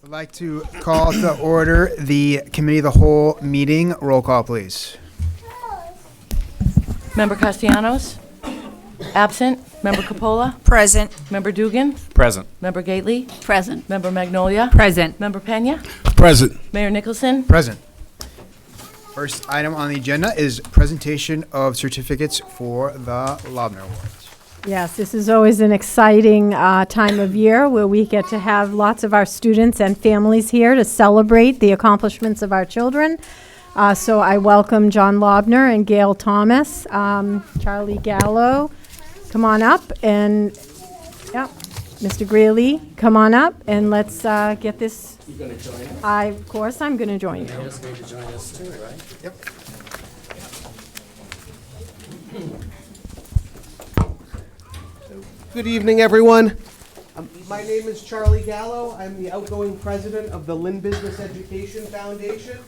I'd like to call to order the Committee of the Whole meeting. Roll call, please. Member Castellanos? Absent. Member Capola? Present. Member Dugan? Present. Member Gately? Present. Member Magnolia? Present. Member Pena? Present. Mayor Nicholson? Present. First item on the agenda is presentation of certificates for the Loebner Awards. Yes, this is always an exciting time of year where we get to have lots of our students and families here to celebrate the accomplishments of our children. So I welcome John Loebner and Gail Thomas, Charlie Gallo, come on up, and yeah, Mr. Greeley, come on up, and let's get this. You going to join us? Of course, I'm going to join you. Mayor's going to join us too, right? Yep. Good evening, everyone. My name is Charlie Gallo. I'm the outgoing president of the Lynn Business Education Foundation.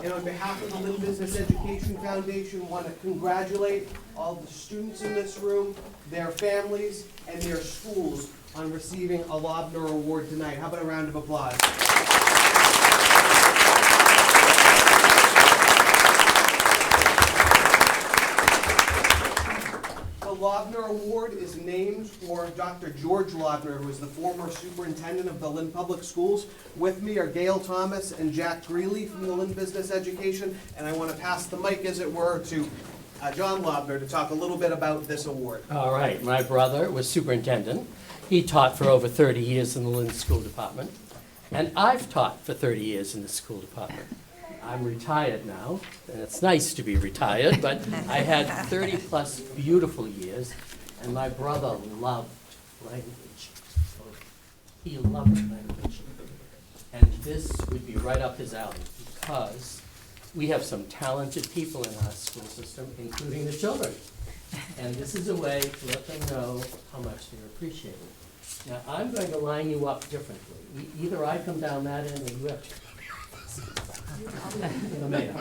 And on behalf of the Lynn Business Education Foundation, I want to congratulate all the students in this room, their families, and their schools on receiving a Loebner Award tonight. How about a round of applause? The Loebner Award is named for Dr. George Loebner, who is the former superintendent of the Lynn Public Schools. With me are Gail Thomas and Jack Greeley from the Lynn Business Education, and I want to pass the mic, as it were, to John Loebner to talk a little bit about this award. All right, my brother was superintendent. He taught for over 30 years in the Lynn School Department, and I've taught for 30 years in the school department. I'm retired now, and it's nice to be retired, but I had 30-plus beautiful years, and my brother loved language. He loved language. And this would be right up his alley, because we have some talented people in our school system, including the children. And this is a way to let them know how much they're appreciated. Now, I'm going to line you up differently. Either I come down that end, or you have to. The mayor.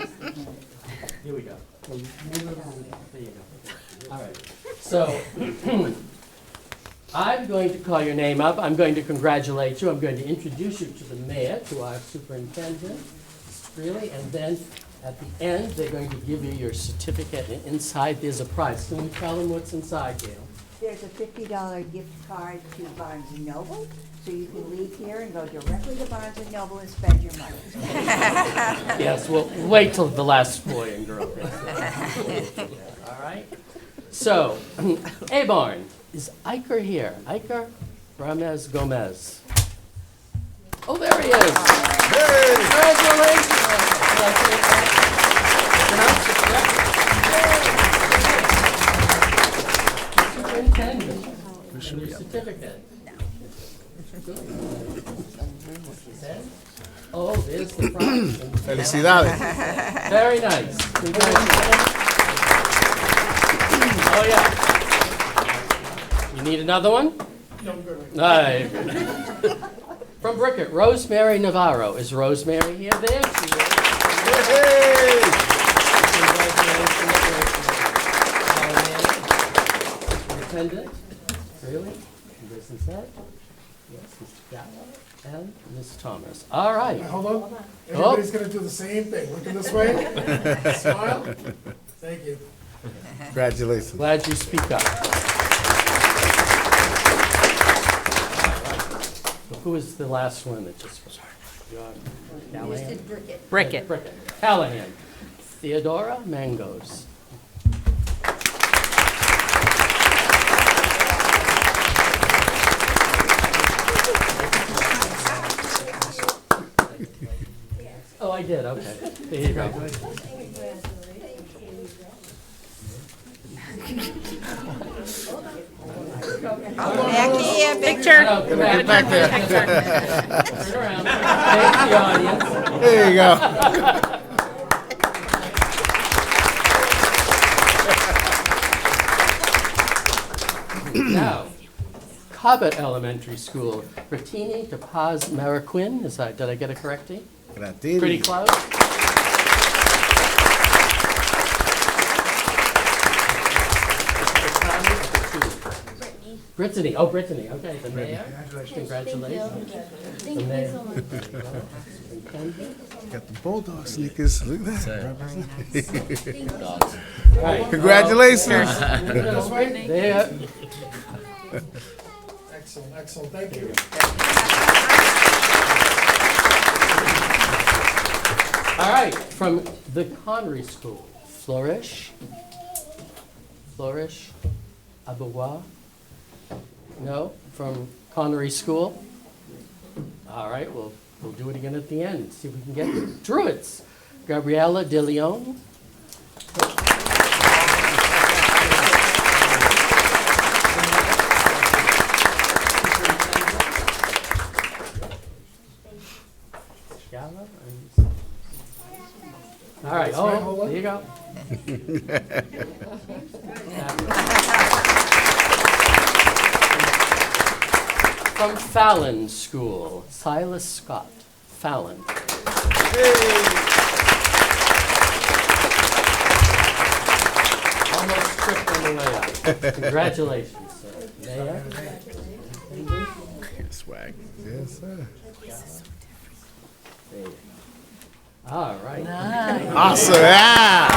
Here we go. There you go. All right. So I'm going to call your name up. I'm going to congratulate you. I'm going to introduce you to the mayor, to our superintendent, Mr. Greeley, and then at the end, they're going to give you your certificate, and inside there's a prize. Can we tell them what's inside, Gail? There's a $50 gift card to Barnes & Noble, so you can leave here and go directly to Barnes & Noble and spend your money. Yes, well, wait till the last boy and girl gets there. All right? So, Abarn, is Iker here? Iker Ramez Gomez. Oh, there he is. Hey. Congratulations. Pronounce it correctly. Superintendent, and your certificate. Oh, there's the prize. Felicidades. Very nice. Congratulations. Oh, yeah. You need another one? No, I'm good. All right. From Brickett, Rosemary Navarro. Is Rosemary here? There she is. Hey. Superintendent, really? Business head? Yes, Mr. Gallo and Ms. Thomas. All right. Hold on. Everybody's going to do the same thing. Looking this way. Smile. Thank you. Congratulations. Glad you speak up. So who is the last one that just... Callahan? Brickett. Brickett. Callahan. Theodora Mangos. Oh, I did, okay. There you go. Back here, picture. Get back there. Turn around. Thank the audience. There you go. Now, Cobbett Elementary School, Bertini to Paz Mariquin. Did I get it correctly? Pretty close. Brittany, oh, Brittany, okay, the mayor. Congratulations. The mayor. Superintendent. Got the bulldog sneakers. Look at that. All right. Congratulations. There. Excellent, excellent, thank you. All right, from the Connery School, Flourish, Abawa. No, from Connery School. All right, we'll do it again at the end. See if we can get it. Druids, Gabriella De Leon. All right, oh, there you go. From Fallon School, Silas Scott, Fallon. Almost tripped on the way out. Congratulations, sir. Mayor. Swag. Yes, sir. There you go. All right. Awesome. Yeah.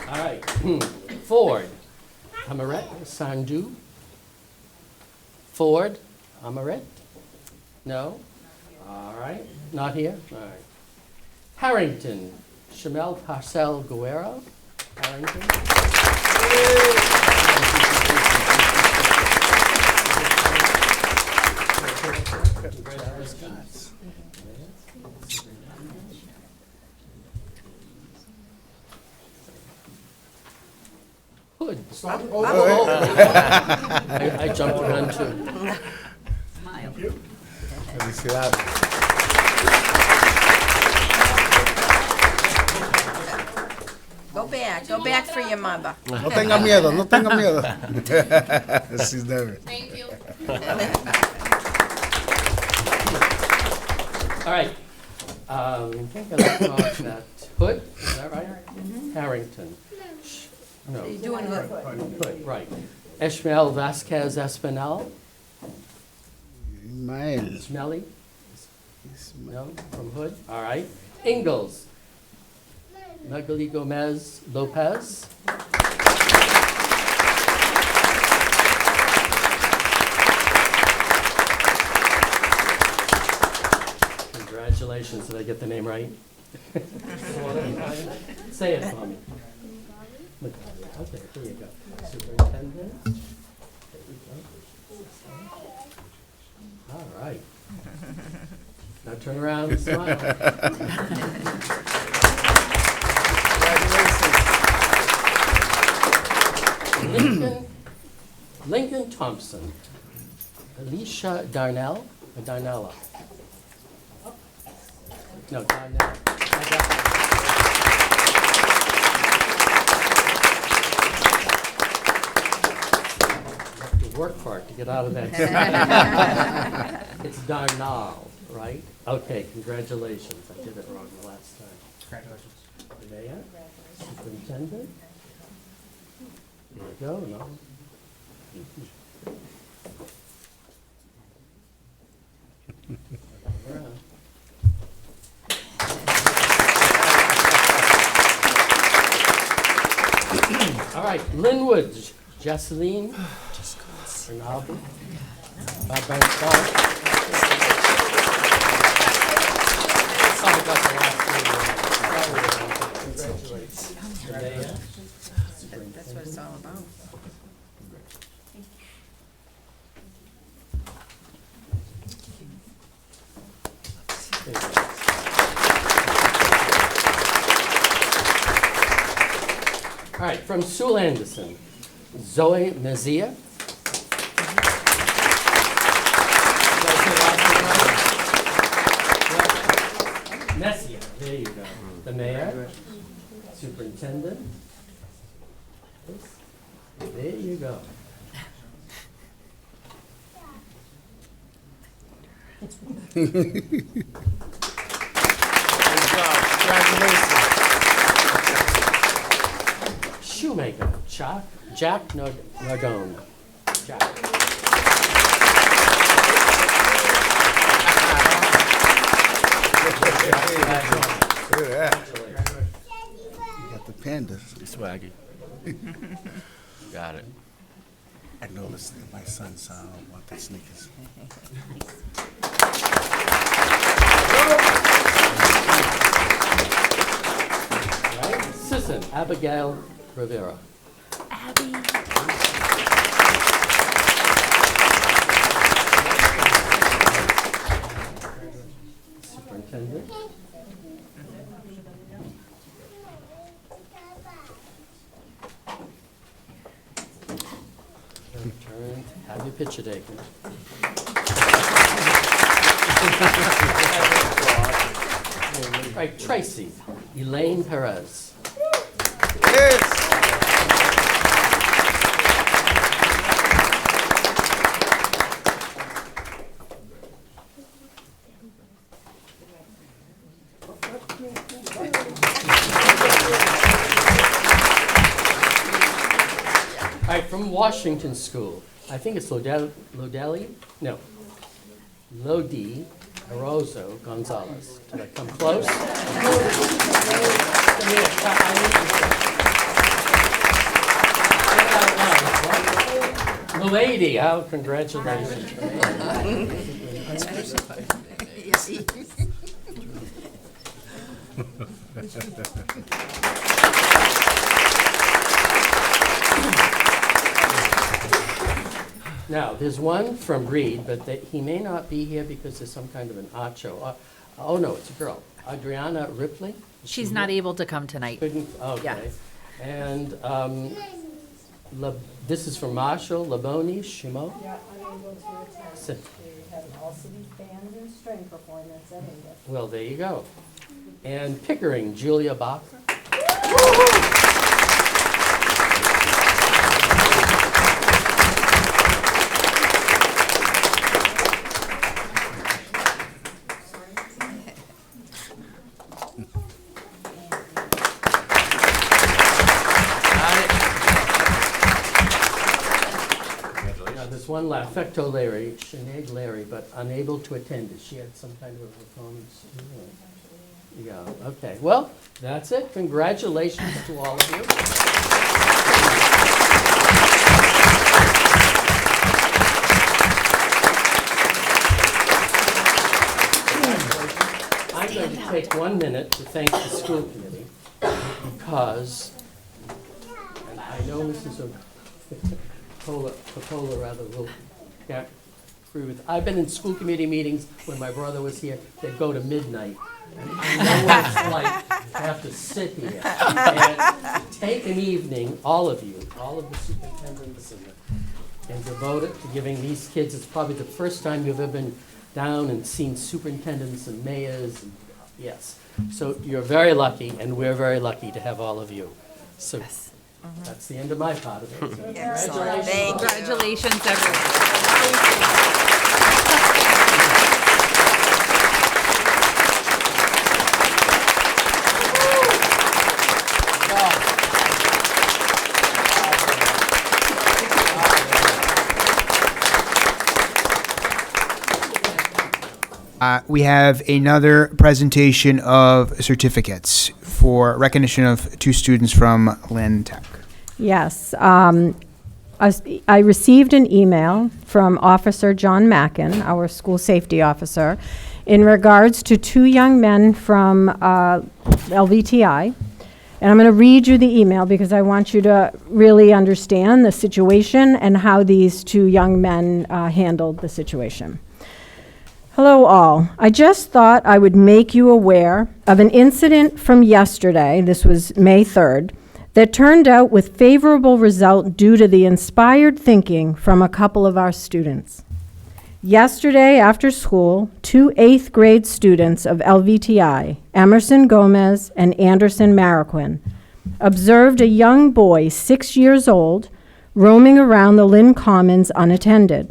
All right. Ford, Amaret Sandhu. Ford, Amaret? No? All right. Not here? All right. Harrington, Shamel Parcel Guerrero. Harrington. Hood. I jumped around too. Go back for your mother. No tenga miedo, no tenga miedo. She's nervous. All right. I think I left off that. Hood, is that right? Harrington. No. You're doing good. Hood, right. Ishmael Vasquez Espinal. Ismael. Smelly? No, from Hood. All right. Ingalls. Magali Gomez Lopez. Congratulations. Did I get the name right? Say it for me. Okay, here you go. Superintendent. There we go. All right. Now turn around and smile. Lincoln Thompson. Alicia Darnell or Darnella? No, Darnell. Work for it to get out of that. It's Darnall, right? Okay, congratulations. I did it wrong the last time. Congratulations. Mayor, Superintendent. There you go. No. All right, Linwood, Jesseline. Ronaldo. Bye-bye. Oh, I got the last name. Congratulations. That's what it's all about. All right, from Sewell Anderson, Zoe Mezia. Messier, there you go. The mayor, superintendent. There you go. Congratulations. Jack Nardone. Jack. Look at that. You got the pandas. Swaggy. Got it. I noticed that my son's want the sneakers. Right? Sisson, Abigail Rivera. Superintendent. Turn, have your picture taken. Right, Tracy, Elaine Perez. Yes. All right, from Washington School, I think it's Lodi Arozo Gonzalez. Did I come close? Lady, how congratulations. Now, there's one from Reed, but he may not be here because there's some kind of an art show. Oh, no, it's a girl. Adriana Ripley? Is she She's not able to come tonight. Couldn't, okay. Yeah. And this is from Marshall Laboni Shimo. Yeah, unable to attend. Sit. We have an all-city band and string performance at English. Well, there you go. And Pickering, Julia Bacher. There's one left, Fecto Larry, Sinead Larry, but unable to attend. She had some kind of a performance. Yeah, okay. Well, that's it. Congratulations to all of you. I'm going to take 1 minute to thank the school committee because, and I know Mrs. Popola rather will can't agree with. I've been in school committee meetings when my brother was here. They'd go to midnight, and I know what it's like to have to sit here and take an evening, all of you, all of the superintendents, and devote it to giving these kids. It's probably the first time you've ever been down and seen superintendents and mayors. And, yes, so you're very lucky, and we're very lucky to have all of you. So. That's the end of my part of it. Congratulations. Congratulations, everyone. We have another presentation of certificates for recognition of 2 students from Lynn Tech. Yes. I received an email from Officer John Mackin, our school safety officer, in regards to 2 young men from LVTI. And I'm going to read you the email because I want you to really understand the situation and how these 2 young men handled the situation. Hello all. I just thought I would make you aware of an incident from yesterday, this was May 3rd, that turned out with favorable result due to the inspired thinking from a couple of our students. Yesterday after school, 2 8th grade students of LVTI, Emerson Gomez and Anderson Mariquin, observed a young boy 6 years old roaming around the Lynn Commons unattended.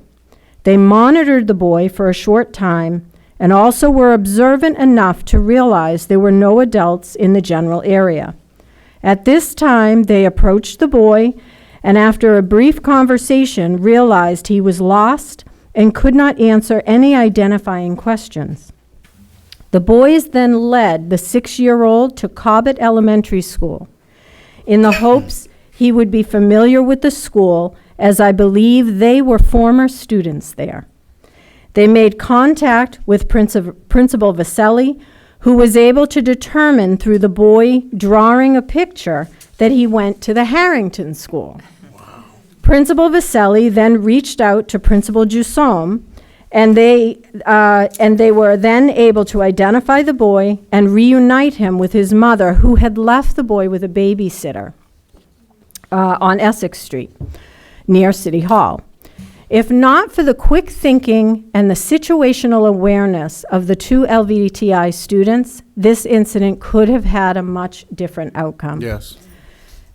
They monitored the boy for a short time and also were observant enough to realize there were no adults in the general area. At this time, they approached the boy and after a brief conversation realized he was lost and could not answer any identifying questions. The boys then led the 6-year-old to Cobbett Elementary School in the hopes he would be familiar with the school, as I believe they were former students there. They made contact with Principal Vaselli, who was able to determine through the boy drawing a picture that he went to the Harrington School. Principal Vaselli then reached out to Principal Jusome, and they were then able to identify the boy and reunite him with his mother, who had left the boy with a babysitter on Essex Street, near City Hall. If not for the quick thinking and the situational awareness of the 2 LVTI students, this incident could have had a much different outcome. Yes.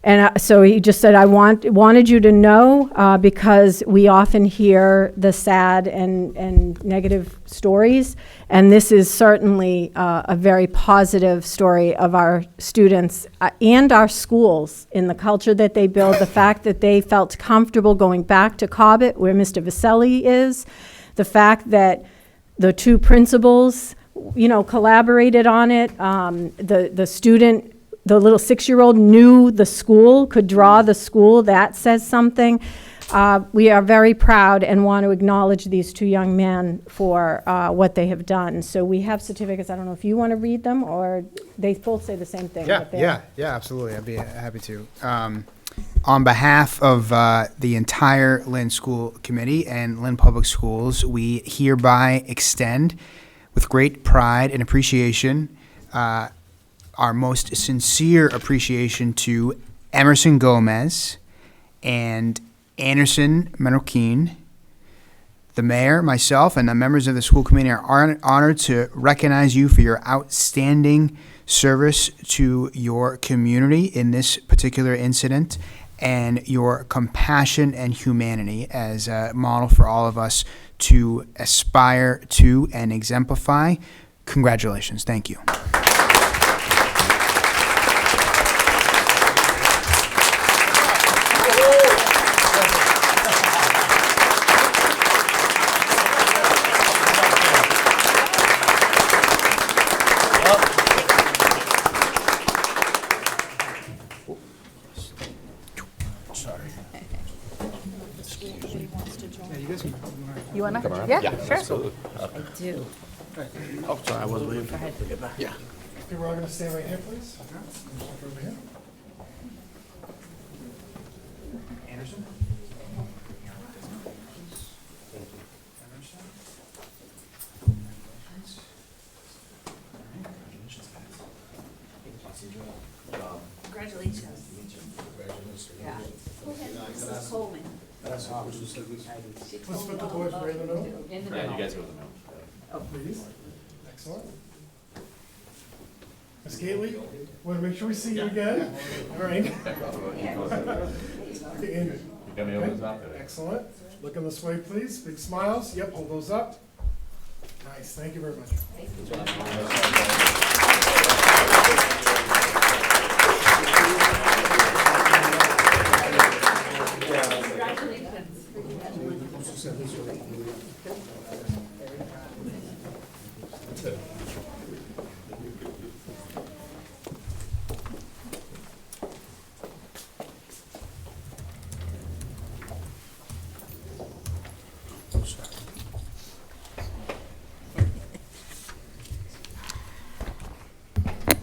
And so he just said, I wanted you to know, because we often hear the sad and negative stories, and this is certainly a very positive story of our students and our schools in the culture that they build, the fact that they felt comfortable going back to Cobbett, where Mr. Vaselli is, the fact that the 2 principals, collaborated on it, the little 6-year-old knew the school, could draw the school. That says something. We are very proud and want to acknowledge these 2 young men for what they have done. So we have certificates. I don't know if you want to read them, or they both say the same thing. Yeah, absolutely. I'd be happy to. On behalf of the entire Lynn School Committee and Lynn Public Schools, we hereby extend, with great pride and appreciation, our most sincere appreciation to Emerson Gomez and Anderson Menorquin. The mayor, myself, and the members of the school committee are honored to recognize you for your outstanding service to your community in this particular incident, and your compassion and humanity as a model for all of us to aspire to and exemplify. Congratulations. Thank you. You want to? Yeah, sure. Absolutely. I do. Oh, sorry, I wasn't leaving. Go ahead. Yeah. Okay, we're all gonna stay right here, please. Over here. Anderson? Congratulations. Yeah. Mrs. Coleman. Let's put the boys right in the middle, In the Yeah, middle. you guys go to the middle. please. Excellent. Ms. Gately, want to make sure we see you again? All right. Okay, Andrew. You got me over the top there. Excellent. Looking this way, please. Big smiles. Yep, hold those up. Nice, thank you very much.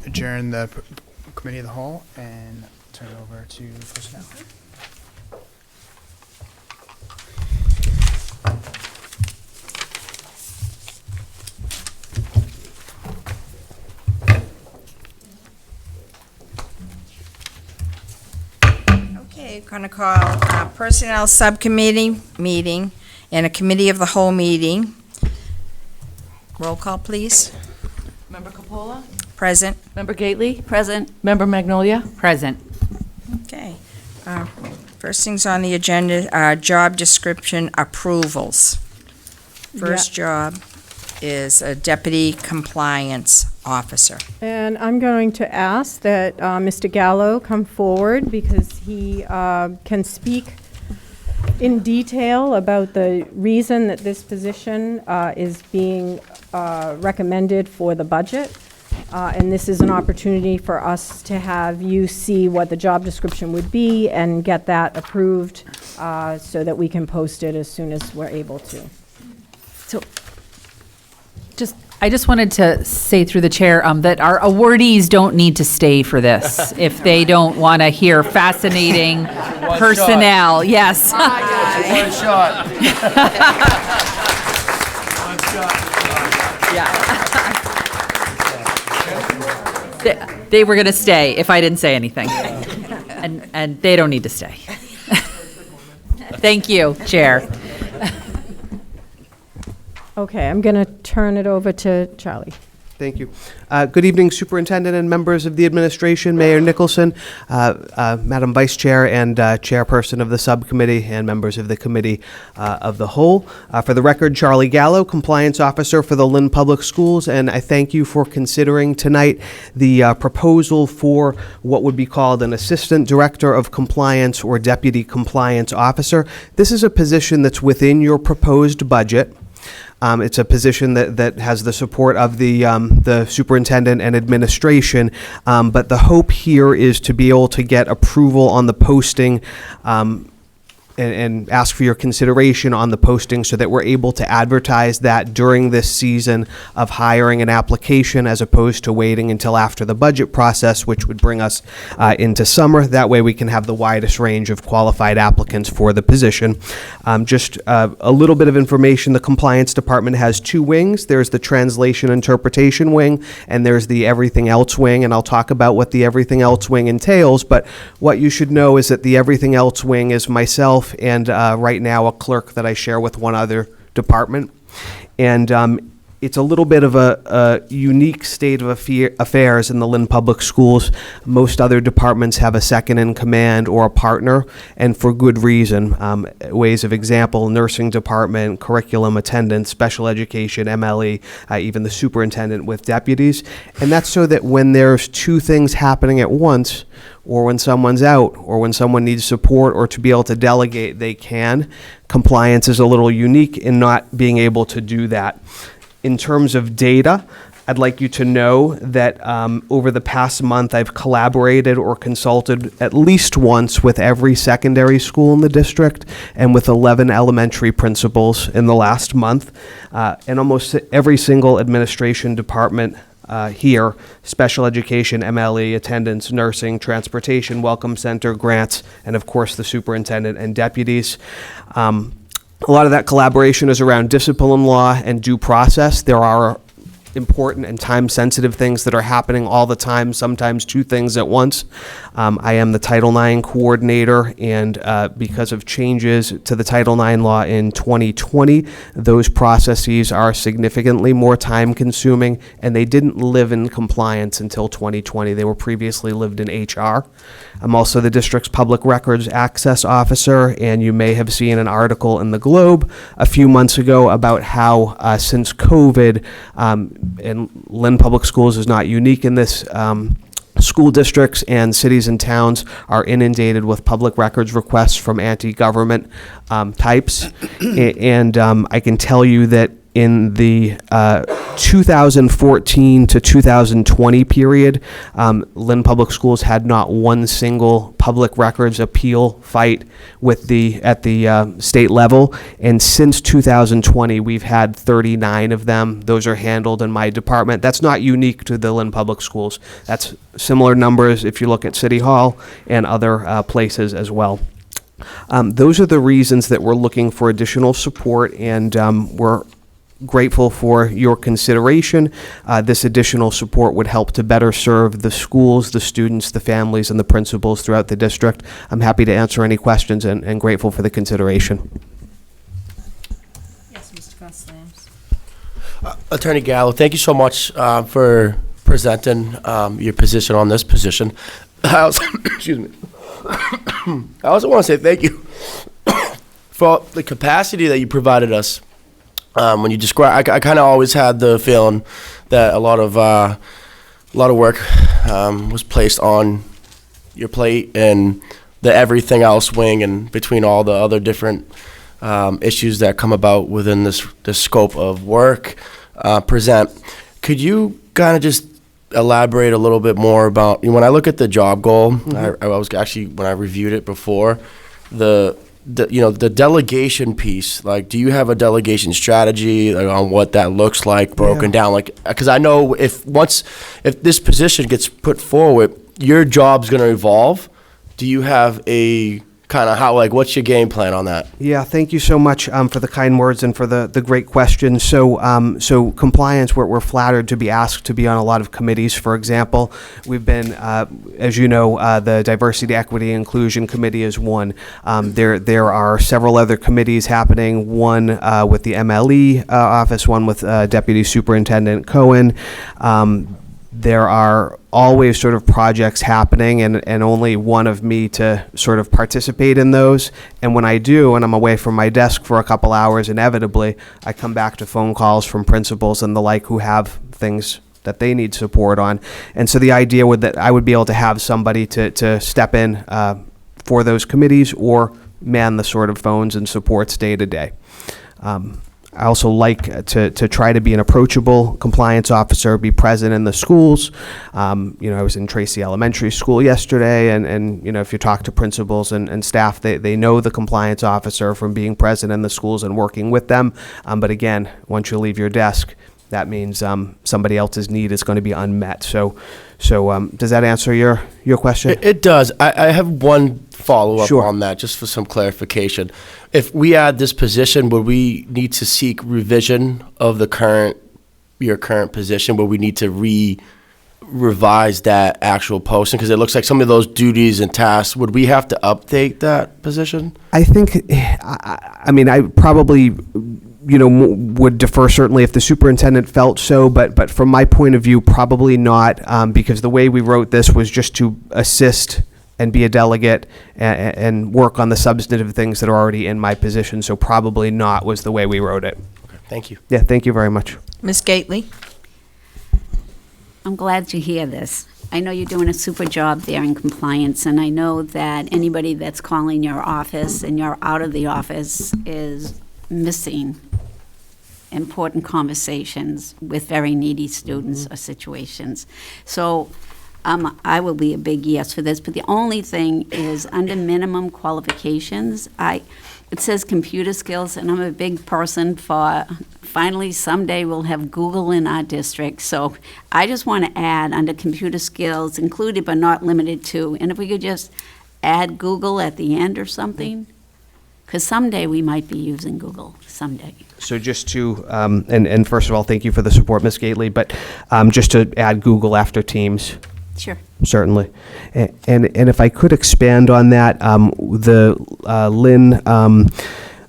Adjourn the committee of the whole and turn it over to personnel. Okay, going to call Personnel Subcommittee meeting and a Committee of the Whole meeting. Roll call, please. Member Capola? Present. Member Gately? Present. Member Magnolia? Present. Okay. First things on the agenda are job description approvals. First job is a deputy compliance Officer. And I'm going to ask that Mr. Gallo come forward because he can speak in detail about the reason that this position is being recommended for the budget. And this is an opportunity for us to have you see what the job description would be and get that approved so that we can post it as soon as we're able to. So, I just wanted to say through the chair that our awardees don't need to stay for this if they don't want to hear fascinating personnel. Yes. One shot. They were going to stay if I didn't say anything. And they don't need to stay. Thank you, Chair. Okay, I'm going to turn it over to Charlie. Thank you. Good evening, Superintendent and members of the administration, Mayor Nicholson, Madam Vice Chair and Chairperson of the subcommittee, and members of the committee of the whole. For the record, Charlie Gallo, Compliance Officer for the Lynn Public Schools, and I thank you for considering tonight the proposal for what would be called an Assistant Director of Compliance or Deputy Compliance Officer. This is a position that's within your proposed budget. It's a position that has the support of the superintendent and administration, but the hope here is to be able to get approval on the posting and ask for your consideration on the posting so that we're able to advertise that during this season of hiring an application as opposed to waiting until after the budget process, which would bring us into summer. That way we can have the widest range of qualified applicants for the position. Just a little bit of information, the compliance department has two wings. There's the translation interpretation wing and there's the everything else wing, and I'll talk about what the everything else wing entails, but what you should know is that the everything else wing is myself and right now a clerk that I share with one other department. And it's a little bit of a unique state of affairs in the Lynn Public Schools. Most other departments have a second in command or a partner, and for good reason. Ways of example, nursing department, curriculum attendance, special education, MLE, even the superintendent with deputies. And that's so that when there's two things happening at once, or when someone's out, or when someone needs support, or to be able to delegate, they can. Compliance is a little unique in not being able to do that. In terms of data, I'd like you to know that over the past month, I've collaborated or consulted at least once with every secondary school in the district and with 11 elementary principals in the last month. And almost every single administration department here, special education, MLE, attendance, nursing, transportation, welcome center, grants, and of course the superintendent and deputies. A lot of that collaboration is around discipline law and due process. There are important and time-sensitive things that are happening all the time, sometimes two things at once. I am the Title IX coordinator, and because of changes to the Title IX law in 2020, those processes are significantly more time-consuming, and they didn't live in compliance until 2020. They were previously lived in HR. I'm also the district's public records access officer, and you may have seen an article in the Globe a few months ago about how since COVID, and Lynn Public Schools is not unique in this, school districts and cities and towns are inundated with public records requests from anti-government types. And I can tell you that in the 2014 to 2020 period, Lynn Public Schools had not one single public records appeal fight with at the state level. And since 2020, we've had 39 of them. Those are handled in my department. That's not unique to the Lynn Public Schools. That's similar numbers if you look at City Hall and other places as well. Those are the reasons that we're looking for additional support, and we're grateful for your consideration. This additional support would help to better serve the schools, the students, the families, and the principals throughout the district. I'm happy to answer any questions and grateful for the consideration. Yes, Mr. Gonsalves. Attorney Gallo, thank you so much for presenting your position on this position. I also, excuse me. I also want to say thank you for the capacity that you provided us. When you describe, I kind of always had the feeling that a lot of work was placed on your plate and the everything else wing, and between all the other different issues that come about within this scope of work present. Could you kind of just elaborate a little bit more about, when I look at the job goal, I was actually, when I reviewed it before, the delegation piece, like, do you have a delegation strategy, like, on what that looks like broken down? Like, because I know if this position gets put forward, your job's going to evolve. Do you have a kind of what's your game plan on that? Yeah, thank you so much for the kind words and for the great questions. So compliance, we're flattered to be asked to be on a lot of committees. For example, we've been, as you know, the Diversity, Equity, Inclusion Committee is one. There are several other committees happening, one with the MLE office, one with Deputy Superintendent Cohen. There are always sort of projects happening, and only one of me to sort of participate in those. And when I do, and I'm away from my desk for a couple hours, inevitably, I come back to phone calls from principals and the like who have things that they need support on. And so the idea would that I would be able to have somebody to step in for those committees or man the sort of phones and supports day to day. I also like to try to be an approachable compliance officer, be present in the schools. I was in Tracy Elementary School yesterday, and if you talk to principals and staff, they know the compliance officer from being present in the schools and working with them. But again, once you leave your desk, that means somebody else's need is going to be unmet. So does that answer your question? It does. I have one follow-up Sure. on that, just for some clarification. If we add this position, would we need to seek revision of your current position? Would we need to revise that actual posting? Because it looks like some of those duties and tasks, would we have to update that position? I think, I probably, would defer certainly if the superintendent felt so, but from my point of view, probably not, because the way we wrote this was just to assist and be a delegate and work on the substantive things that are already in my position. So probably not was the way we wrote it. Okay, thank you. Yeah, thank you very much. Ms. Gately? I'm glad to hear this. I know you're doing a super job there in compliance, and I know that anybody that's calling your office and you're out of the office is missing important conversations with very needy students or situations. So I will be a big yes for this, but the only thing is under minimum qualifications, it says computer skills, and I'm a big person for finally someday we'll have Google in our district. So I just want to add under computer skills included but not limited to, and if we could just add Google at the end or something, because someday we might be using Google, someday. So just to, and first of all, thank you for the support, Ms. Gately, but just to add Google after Teams. Sure. Certainly. And if I could expand on that, Lynn,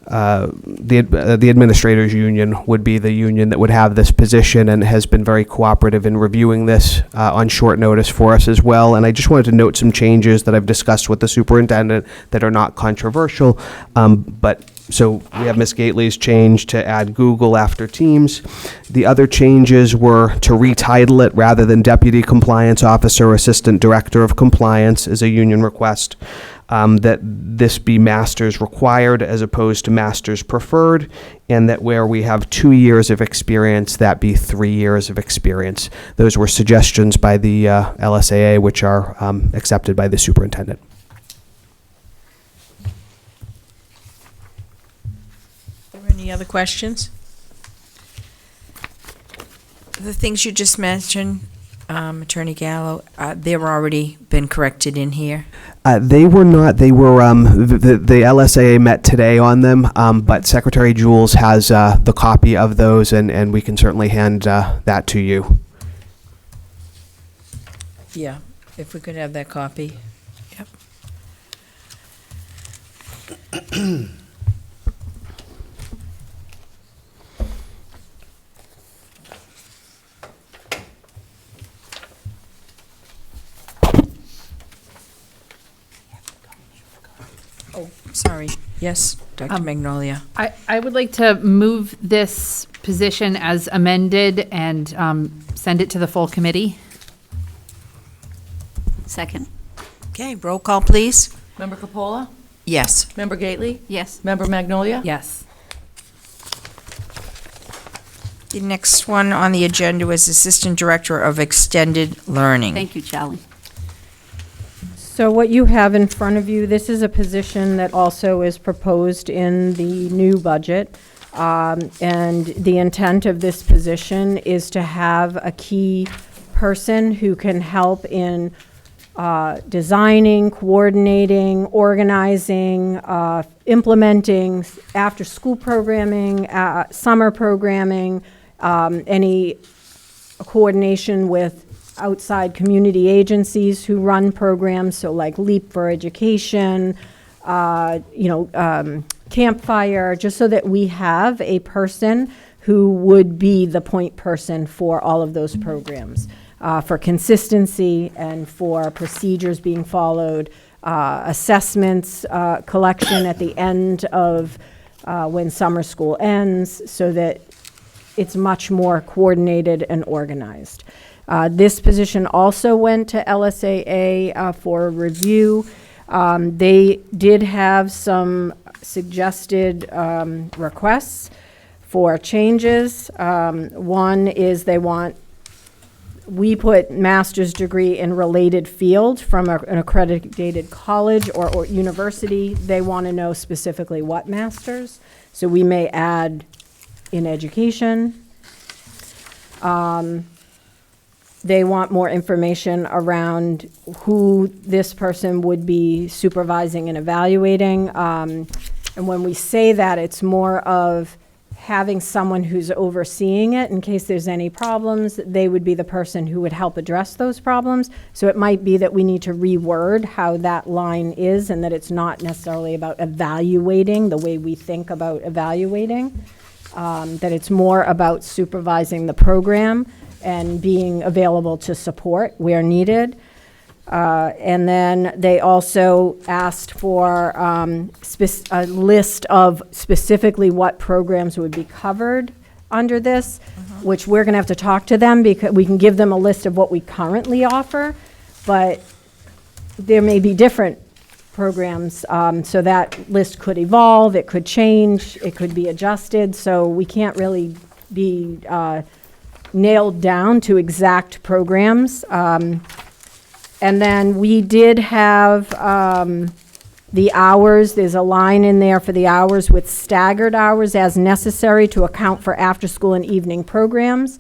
the administrators union would be the union that would have this position and has been very cooperative in reviewing this on short notice for us as well. And I just wanted to note some changes that I've discussed with the superintendent that are not controversial, so we have Ms. Gately's change to add Google after Teams. The other changes were to retitle it rather than Deputy Compliance Officer, Assistant Director of Compliance as a union request, that this be Masters Required as opposed to Masters Preferred, and that where we have 2 years of experience, that be 3 years of experience. Those were suggestions by the LSAA, which are accepted by the superintendent. Any other questions? The things you just mentioned, Attorney Gallo, they've already been corrected in here? They were not. They were, the LSAA met today on them, but Secretary Jules has the copy of those, and we can certainly hand that to you. Yeah, if we could have that copy. Yep. Oh, sorry. Yes, Dr. Magnolia. I would like to move this position as amended and send it to the full committee. Second. Okay, roll call, please. Member Capola? Yes. Member Gately? Yes. Member Magnolia? Yes. The next one on the agenda is Assistant Director of Extended Learning. Thank you, Charlie. So what you have in front of you, this is a position that also is proposed in the new budget. And the intent of this position is to have a key person who can help in designing, coordinating, organizing, implementing after-school programming, summer programming, any coordination with outside community agencies who run programs, so like Leap for Education, Campfire, just so that we have a person who would be the point person for all of those programs, for consistency and for procedures being followed, assessments collection at the end of when summer school ends, so that it's much more coordinated and organized. This position also went to LSAA for review. They did have some suggested requests for changes. One is we put master's degree in related field from an accredited college or university. They want to know specifically what master's. So we may add in education. They want more information around who this person would be supervising and evaluating. And when we say that, it's more of having someone who's overseeing it in case there's any problems. They would be the person who would help address those problems. So it might be that we need to reword how that line is, and that it's not necessarily about evaluating the way we think about evaluating, that it's more about supervising the program and being available to support where needed. And then they also asked for a list of specifically what programs would be covered under this, which we're going to have to talk to them, because we can give them a list of what we currently offer, but there may be different programs, so that list could evolve, it could change, it could be adjusted, so we can't really be nailed down to exact programs. And then we did have the hours. There's a line in there for the hours with staggered hours as necessary to account for after-school and evening programs.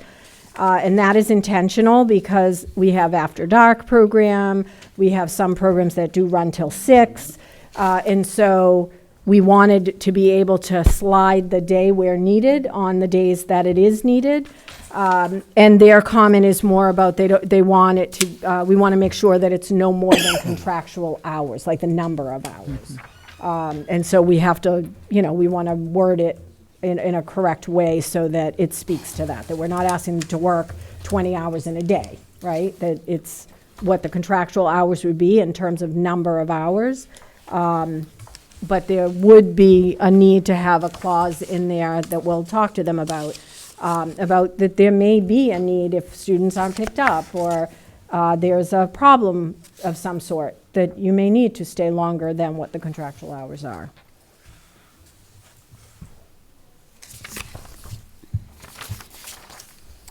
And that is intentional because we have after dark program, we have some programs that do run till 6. And so we wanted to be able to slide the day where needed on the days that it is needed. And their comment is more about we want to make sure that it's no more than contractual hours, like the number of hours. And so we have to, we want to word it in a correct way so that it speaks to that we're not asking them to work 20 hours in a day, right? That it's what the contractual hours would be in terms of number of hours. But there would be a need to have a clause in there that we'll talk to them about that there may be a need if students aren't picked up, or there's a problem of some sort, that you may need to stay longer than what the contractual hours are.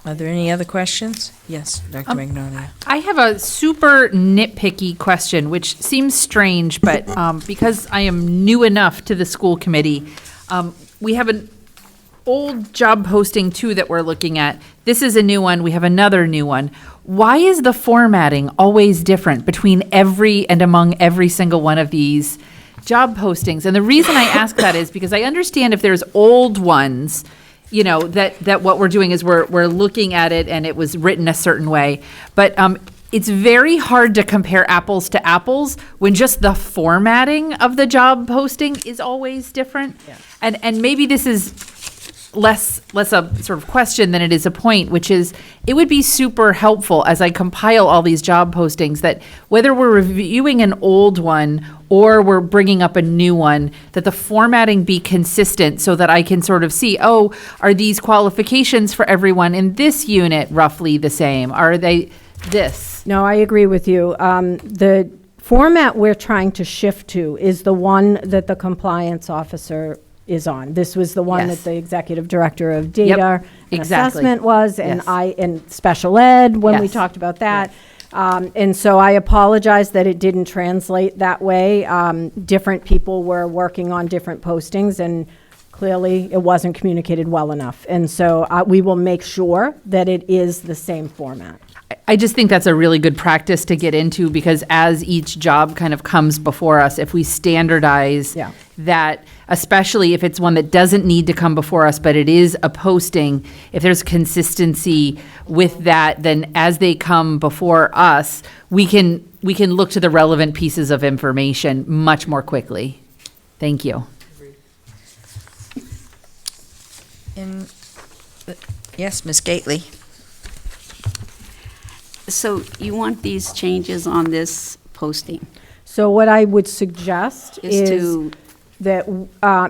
Are there any other questions? Yes, Dr. Magnolia. I have a super nitpicky question, which seems strange, but because I am new enough to the school committee, we have an old job posting too that we're looking at. This is a new one. We have another new one. Why is the formatting always different between among every single one of these job postings? And the reason I ask that is because I understand if there's old ones, that what we're doing is we're looking at it and it was written a certain way. But it's very hard to compare apples to apples when just the formatting of the job posting is always different. Yeah. And maybe this is less a sort of question than it is a point, which is it would be super helpful as I compile all these job postings that whether we're reviewing an old one or we're bringing up a new one, that the formatting be consistent so that I can sort of see, oh, are these qualifications for everyone in this unit roughly the same? Are they this? No, I agree with you. The format we're trying to shift to is the one that the compliance officer is on. This was the one Yes. that the executive director of data and exactly. assessment was, and Yes. and special ed, when we Yes. talked about that. And so I apologize that it didn't translate that way. Different people were working on different postings, and clearly it wasn't communicated well enough. And so we will make sure that it is the same format. I just think that's a really good practice to get into, because as each job kind of comes before us, if we standardize Yeah. that, especially if it's one that doesn't need to come before us, but it is a posting, if there's consistency with that, then as they come before us, we can look to the relevant pieces of information much more quickly. Thank you. Yes, Ms. Gately. So you want these changes on this posting? So what I would suggest Is is to, that,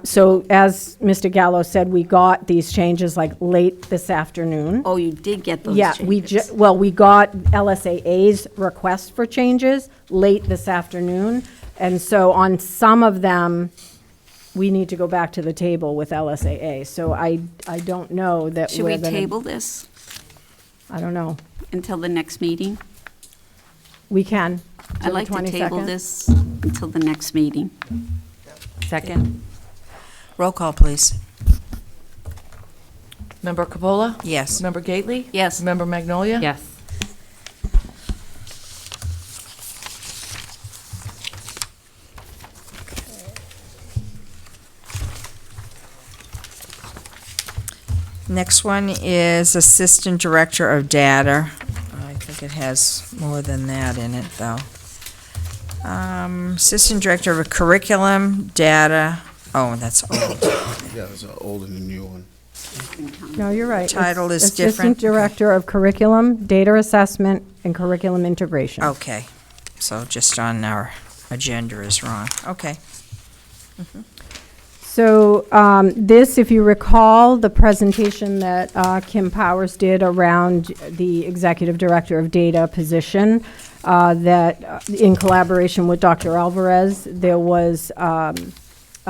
so as Mr. Gallo said, we got these changes like late this afternoon. oh, you did get those Yeah, changes? we got LSAA's request for changes late this afternoon. And so on some of them, we need to go back to the table with LSAA. So I don't know that Should we're we gonna. table this I don't know. until the next meeting? We can. I'd till the like to table 22nd. this until the next meeting. Second. Roll call, please. Member Capola? Yes. Member Gately? Yes. Member Magnolia? Yes. Next one is Assistant Director of Data. I think it has more than that in it, though. Assistant Director of Curriculum, Data, oh, that's old. Yeah, there's an old and a new one. No, you're right. It's Title is different. Assistant Director of Curriculum, Data Assessment, and Curriculum Integration. Okay, so just on our agenda is wrong. Okay. So this, if you recall, the presentation that Kim Powers did around the Executive Director of Data position, that in collaboration with Dr. Alvarez, there was a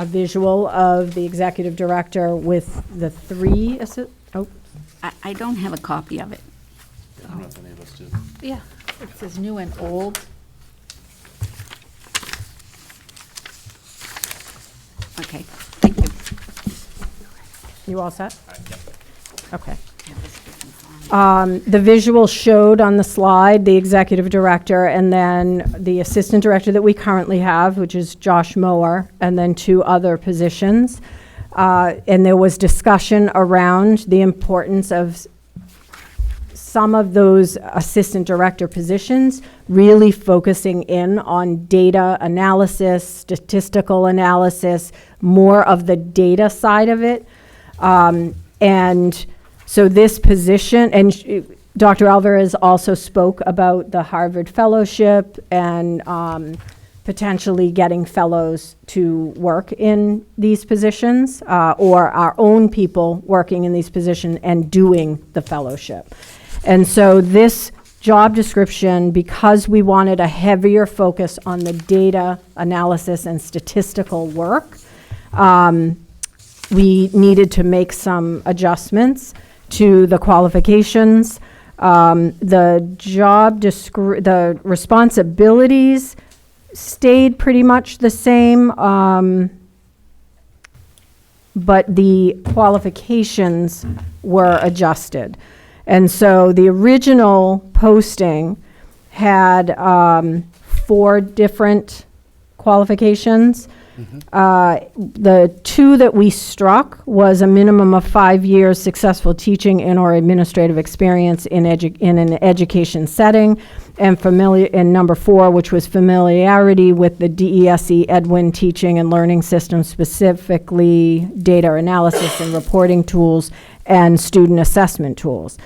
visual of the Executive Director with the three, I don't have a copy of it. Yeah, it says new and old. Okay, thank you. You all set? Okay. The visual showed on the slide the executive director and then the assistant director that we currently have, which is Josh Mower, and then two other positions. And there was discussion around the importance of some of those assistant director positions really focusing in on data analysis, statistical analysis, more of the data side of it. And so this position, and Dr. Alvarez also spoke about the Harvard Fellowship and potentially getting fellows to work in these positions, or our own people working in these positions and doing the fellowship. And so this job description, because we wanted a heavier focus on the data analysis and statistical work, we needed to make some adjustments to the qualifications. The responsibilities stayed pretty much the same, but the qualifications were adjusted. And so the original posting had 4 different qualifications. The 2 that we struck was a minimum of 5 years successful teaching and or administrative experience in an education setting, and number 4, which was familiarity with the DESE Edwin teaching and learning system, specifically data analysis and reporting tools and student assessment tools.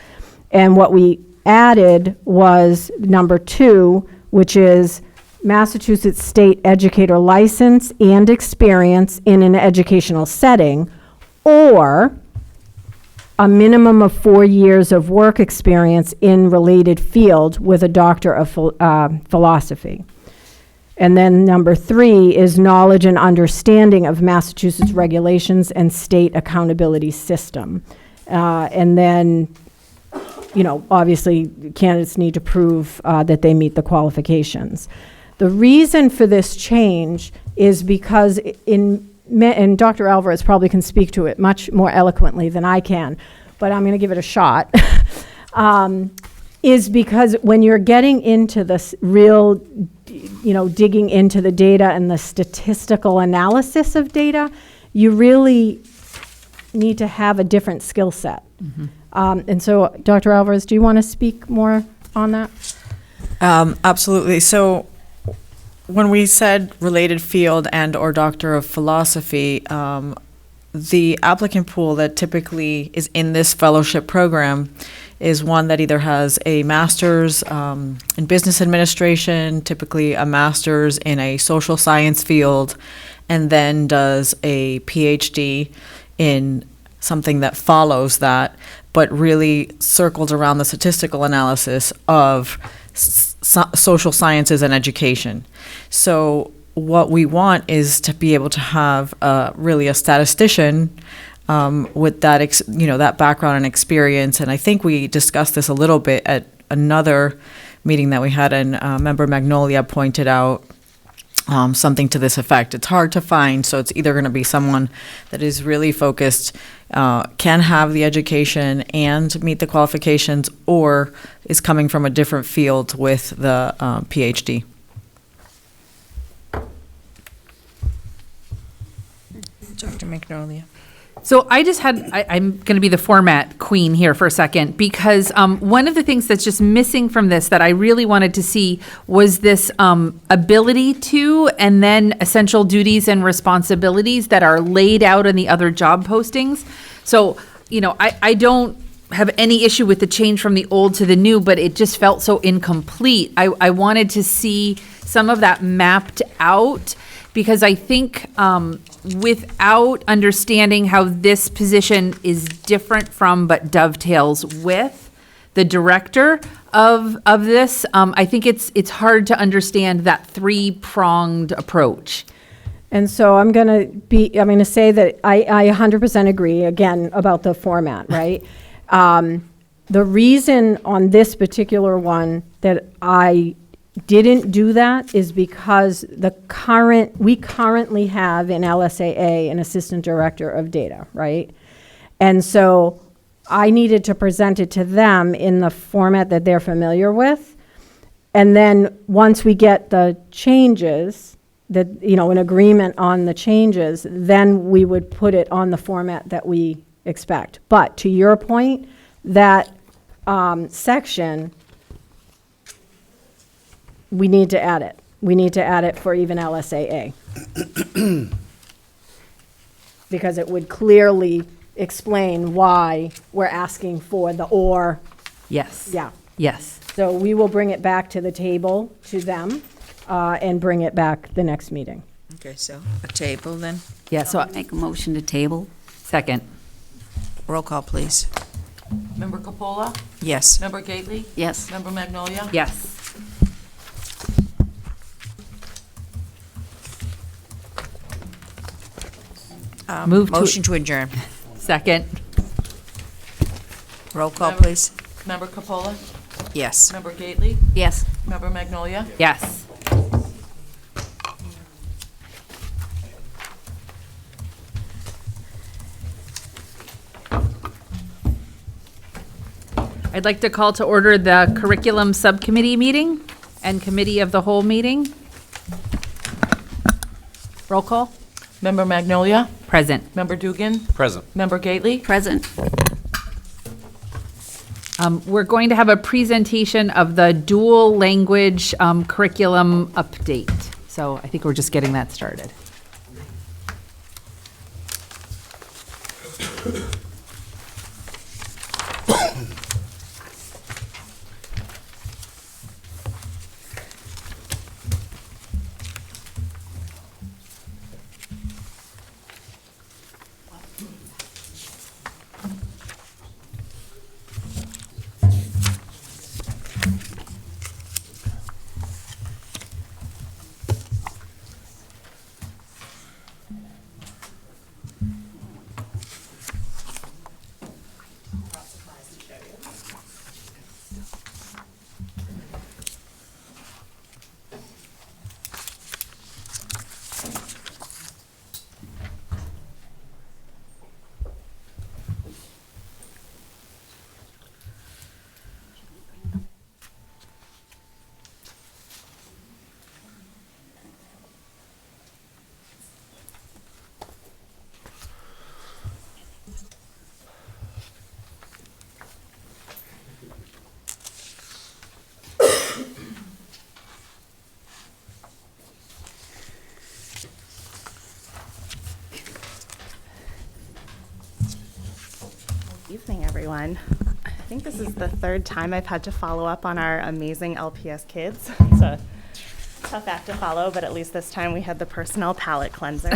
And what we added was number 2, which is Massachusetts state educator license and experience in an educational setting, or a minimum of 4 years of work experience in related field with a doctor of philosophy. And then number 3 is knowledge and understanding of Massachusetts regulations and state accountability system. And then, you know, obviously candidates need to prove that they meet the qualifications. The reason for this change is because and Dr. Alvarez probably can speak to it much more eloquently than I can, but I'm going to give it a shot, is because when you're getting into this real, you know, digging into the data and the statistical analysis of data, you really need to have a different skill set. And so, Dr. Alvarez, do you want to speak more on that? Absolutely. So when we said related field and or doctor of philosophy, the applicant pool that typically is in this fellowship program is one that either has a master's in business administration, typically a master's in a social science field, and then does a PhD in something that follows that, but really circles around the statistical analysis of social sciences and education. So what we want is to be able to have really a statistician with that, that background and experience. And I think we discussed this a little bit at another meeting that we had, and Member Magnolia pointed out something to this effect. It's hard to find, so it's either going to be someone that is really focused, can have the education and meet the qualifications, or is coming from a different field with the PhD. Dr. Magnolia. So I just had, I'm going to be the format queen here for a second, because one of the things that's just missing from this that I really wanted to see was this ability to, and then essential duties and responsibilities that are laid out in the other job postings. So, you know, I don't have any issue with the change from the old to the new, but it just felt so incomplete. I wanted to see some of that mapped out, because I think without understanding how this position is different from but dovetails with the director of this, I think it's hard to understand that three-pronged approach. And so I'm going to say that I 100% agree, again, about the format, right? The reason on this particular one that I didn't do that is because we currently have in LSAA an assistant director of data, right? And so I needed to present it to them in the format that they're familiar with. And then once we get the changes, that, you know, an agreement on the changes, then we would put it on the format that we expect. But to your point, that section, we need to add it. We need to add it for even LSAA. Because it would clearly explain why we're asking for the or. Yes. Yeah. Yes. So we will bring it back to the table to them and bring it back the next meeting. Okay, so a table then. Yeah, so Make a motion to table. second. Roll call, please. Member Capola? Yes. Member Gately? Yes. Member Magnolia? Yes. Move to- Motion to adjourn. Second. Roll call, Member- please. Member Capola? Yes. Member Gately? Yes. Member Magnolia? Yes. I'd like to call to order the curriculum subcommittee meeting and committee of the whole meeting. Roll call. Member Magnolia? Present. Member Dugan? Present. Member Gately? Present. We're going to have a presentation of the dual language curriculum update. So I think we're just getting that started. evening, everyone. I think this is the third time I've had to follow up on our amazing LPS kids. It's a tough act to follow, but at least this time we had the personnel palate cleanser.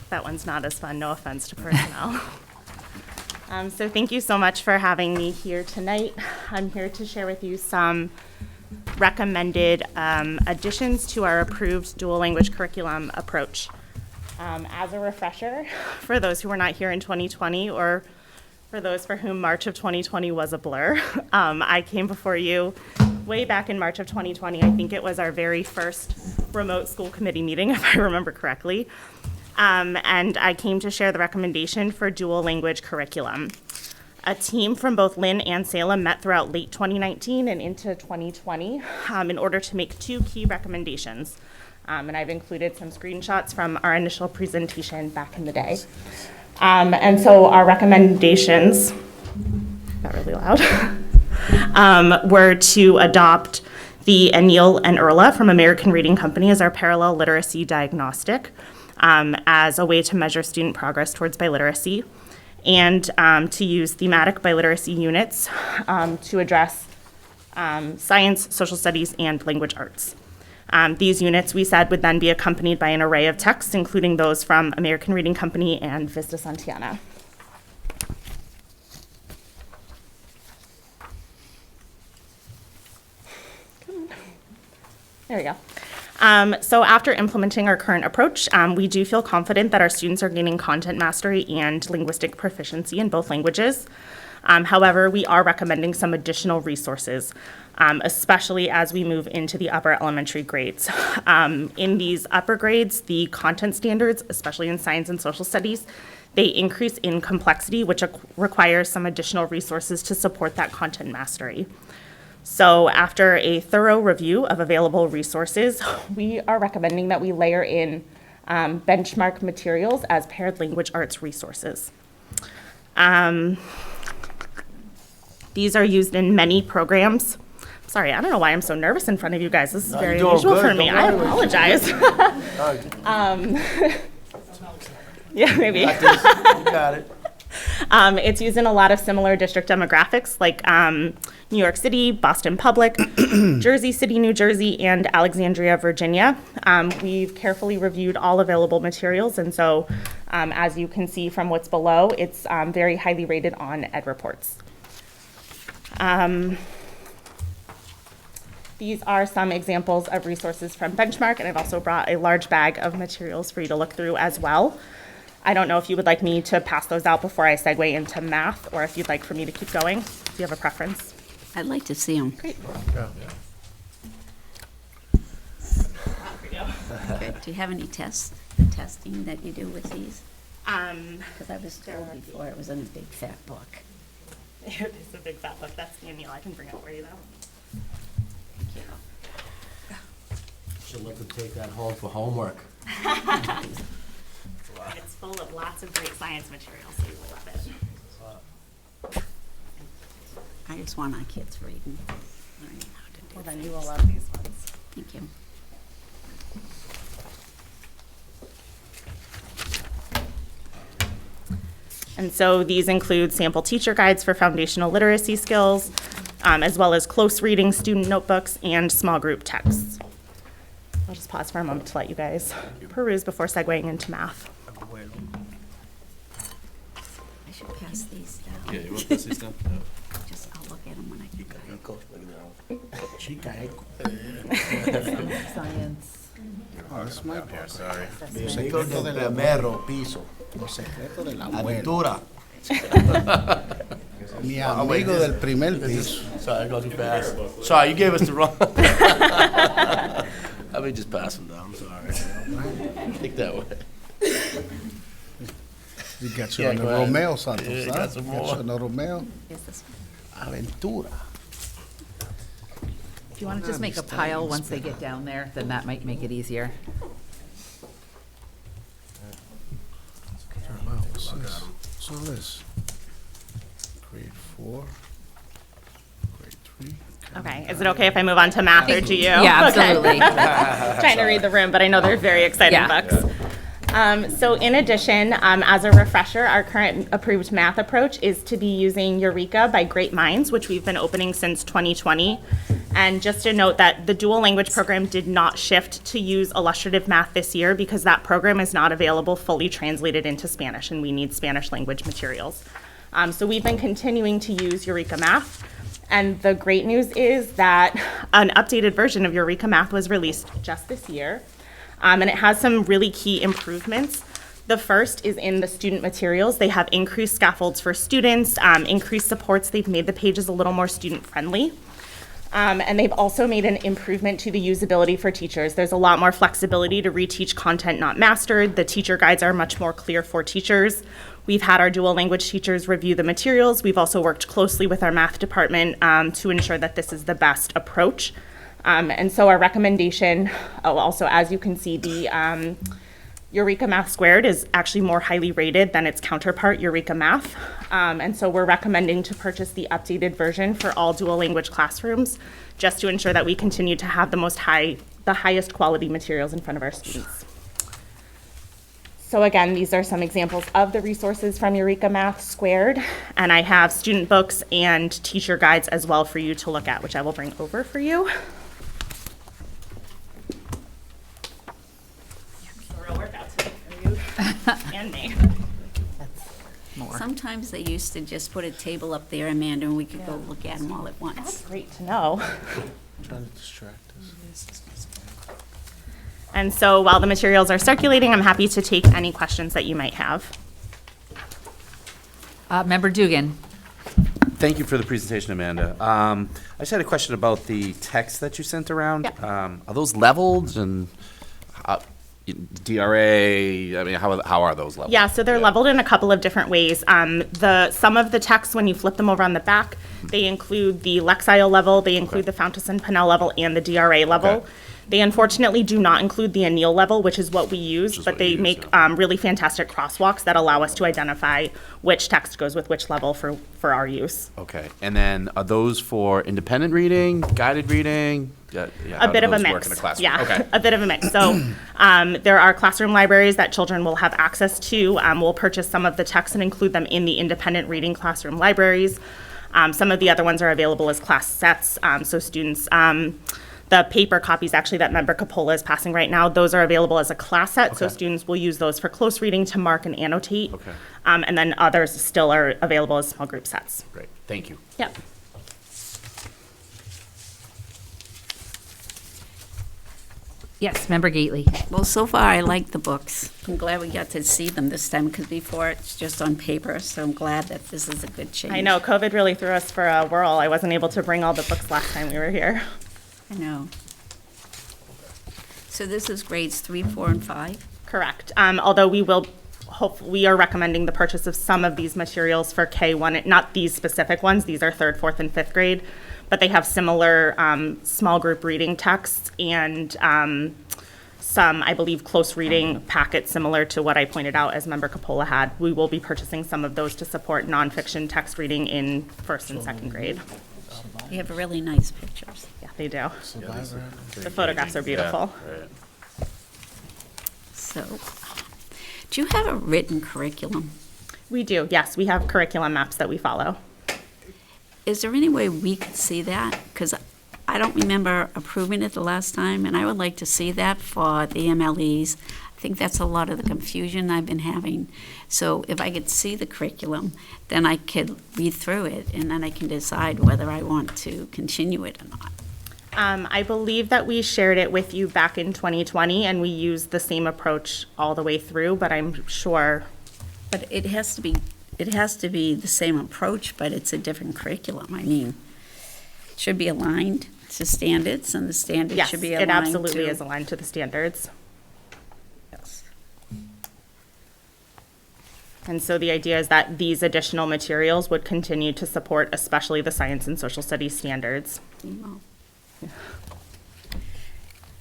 That one's not as fun, no offense to personnel. So thank you so much for having me here tonight. I'm here to share with you some recommended additions to our approved dual language curriculum approach. As a refresher, for those who were not here in 2020 or for those for whom March of 2020 was a blur, I came before you way back in March of 2020. I think it was our very first remote school committee meeting, if I remember correctly. And I came to share the recommendation for dual language curriculum. A team from both Lynn and Salem met throughout late 2019 and into 2020 in order to make two key recommendations. And I've included some screenshots from our initial presentation back in the day. And so our recommendations, got really loud, were to adopt the Anil and Erla from American Reading Company as our parallel literacy diagnostic as a way to measure student progress towards biliteracy, and to use thematic biliteracy units to address science, social studies, and language arts. These units, we said, would then be accompanied by an array of texts, including those from American Reading Company and Vista Santiana. There we go. So after implementing our current approach, we do feel confident that our students are gaining content mastery and linguistic proficiency in both languages. However, we are recommending some additional resources, especially as we move into the upper elementary grades. In these upper grades, the content standards, especially in science and social studies, they increase in complexity, which requires some additional resources to support that content mastery. So after a thorough review of available resources, we are recommending that we layer in benchmark materials as paired language arts resources. These are used in many programs. Sorry, I don't know why I'm so nervous in front of you guys. This is very unusual for me. I apologize. Yeah, maybe. You got it. It's used in a lot of similar district demographics like New York City, Boston Public, Jersey City, New Jersey, and Alexandria, Virginia. We've carefully reviewed all available materials, and so as you can see from what's below, it's very highly rated on EdReports. These are some examples of resources from Benchmark, and I've also brought a large bag of materials for you to look through as well. I don't know if you would like me to pass those out before I segue into math, or if you'd like for me to keep going. Do you have a preference? I'd like to see them. Great. Good. Do you have any testing that you do with these? Because I was told before it was in a big fat book. It is a big fat book. That's the Anil. I can bring it for you though. Thank you. Should let them take that home for homework. It's full of lots of great science materials, so you will love it. I just want our kids reading. Learning how to do Well, then things. you will love these ones. Thank you. And so these include sample teacher guides for foundational literacy skills, as well as close reading student notebooks and small group texts. I'll just pause for a moment to let you guys peruse before segueing into math. I should pass these down. Yeah, you want to pass these down? Just, I'll look at them when I get back. Science. Oh, this is my book. Sorry. Los secretos del amero, piso. Los secretos del abuelo. Aventura. Mi amigo del primer piso. Sorry, I go too fast. Sorry, you gave us the wrong. Let me just pass them down, I'm sorry. Think that way. You got you Yeah, on the go ahead. Romeo Santos, Yeah, huh? got some You more. you on the Romeo. Is this one? Aventura. If you want to just make a pile once they get down there, then that might make it easier. Wow, what's this? What's all this? Grade 4, grade 3. Okay, is it okay if I move on to math, or do you? Yeah, Okay. absolutely. Trying to read the room, but I know they're very exciting Yeah. books. So in addition, as a refresher, our current approved math approach is to be using Eureka by Great Minds, which we've been opening since 2020. And just to note that the dual language program did not shift to use illustrative math this year because that program is not available fully translated into Spanish, and we need Spanish language materials. So we've been continuing to use Eureka Math. And the great news is that an updated version of Eureka Math was released just this year. And it has some really key improvements. The first is in the student materials. They have increased scaffolds for students, increased supports. They've made the pages a little more student-friendly. And they've also made an improvement to the usability for teachers. There's a lot more flexibility to reteach content not mastered. The teacher guides are much more clear for teachers. We've had our dual language teachers review the materials. We've also worked closely with our math department to ensure that this is the best approach. And so our recommendation, also as you can see, the Eureka Math Squared is actually more highly rated than its counterpart, Eureka Math. And so we're recommending to purchase the updated version for all dual language classrooms, just to ensure that we continue to have the highest quality materials in front of our students. So again, these are some examples of the resources from Eureka Math Squared, and I have student books and teacher guides as well for you to look at, which I will bring over for you. Real workout today for you and me. Sometimes they used to just put a table up there, Amanda, and we could go look at them all at once. That's great to know. I'm trying to distract us. And so while the materials are circulating, I'm happy to take any questions that you might have. Member Dugan. Thank you for the presentation, Amanda. I just had a question about the text that you sent around. Yep. Are those leveled and DRA? I mean, how are those leveled? Yeah, so they're leveled in a couple of different ways. Some of the texts, when you flip them over on the back, they include the Lexile level, they include the Fountas and Pinnell level, and the DRA level. Okay. They unfortunately do not include the Anneal level, which is what we use, but they make really fantastic crosswalks that allow us to identify which text goes with which level for our use. Okay, and then are those for independent reading, guided reading? A bit of a mix. Work in a classroom? Yeah, Okay. a bit of a mix. So there are classroom libraries that children will have access to. We'll purchase some of the texts and include them in the independent reading classroom libraries. Some of the other ones are available as class sets, so students, the paper copies actually that Member Capola is passing right now, those are available as a class set, so Okay. students will use those for close reading to mark and annotate. Okay. And then others still are available as small group sets. Great, thank you. Yep. Yes, Member Gately. Well, so far, I like the books. I'm glad we got to see them this time, because before it's just on paper, so I'm glad that this is a good change. I know, COVID really threw us for a whirl. I wasn't able to bring all the books last time we were here. I know. So this is grades 3, 4, and 5? Correct. Although we are recommending the purchase of some of these materials for K1, not these specific ones, these are 3rd, 4th, and 5th grade, but they have similar small group reading texts and some, I believe, close reading packets similar to what I pointed out as Member Capola had. We will be purchasing some of those to support nonfiction text reading in 1st and 2nd grade. You have really nice pictures. Yeah, they do. The photographs are beautiful. So, do you have a written curriculum? We do, yes. We have curriculum maps that we follow. Is there any way we could see that? Because I don't remember approving it the last time, and I would like to see that for the MLEs. I think that's a lot of the confusion I've been having. So if I could see the curriculum, then I could read through it, and then I can decide whether I want to continue it or not. I believe that we shared it with you back in 2020, and we used the same approach all the way through, but I'm sure. But it has to be the same approach, but it's a different curriculum. I mean, it should be aligned to standards, and the standards Yes, should be it aligned absolutely to- is aligned to the standards. Yes. And so the idea is that these additional materials would continue to support especially the science and social studies standards. Well,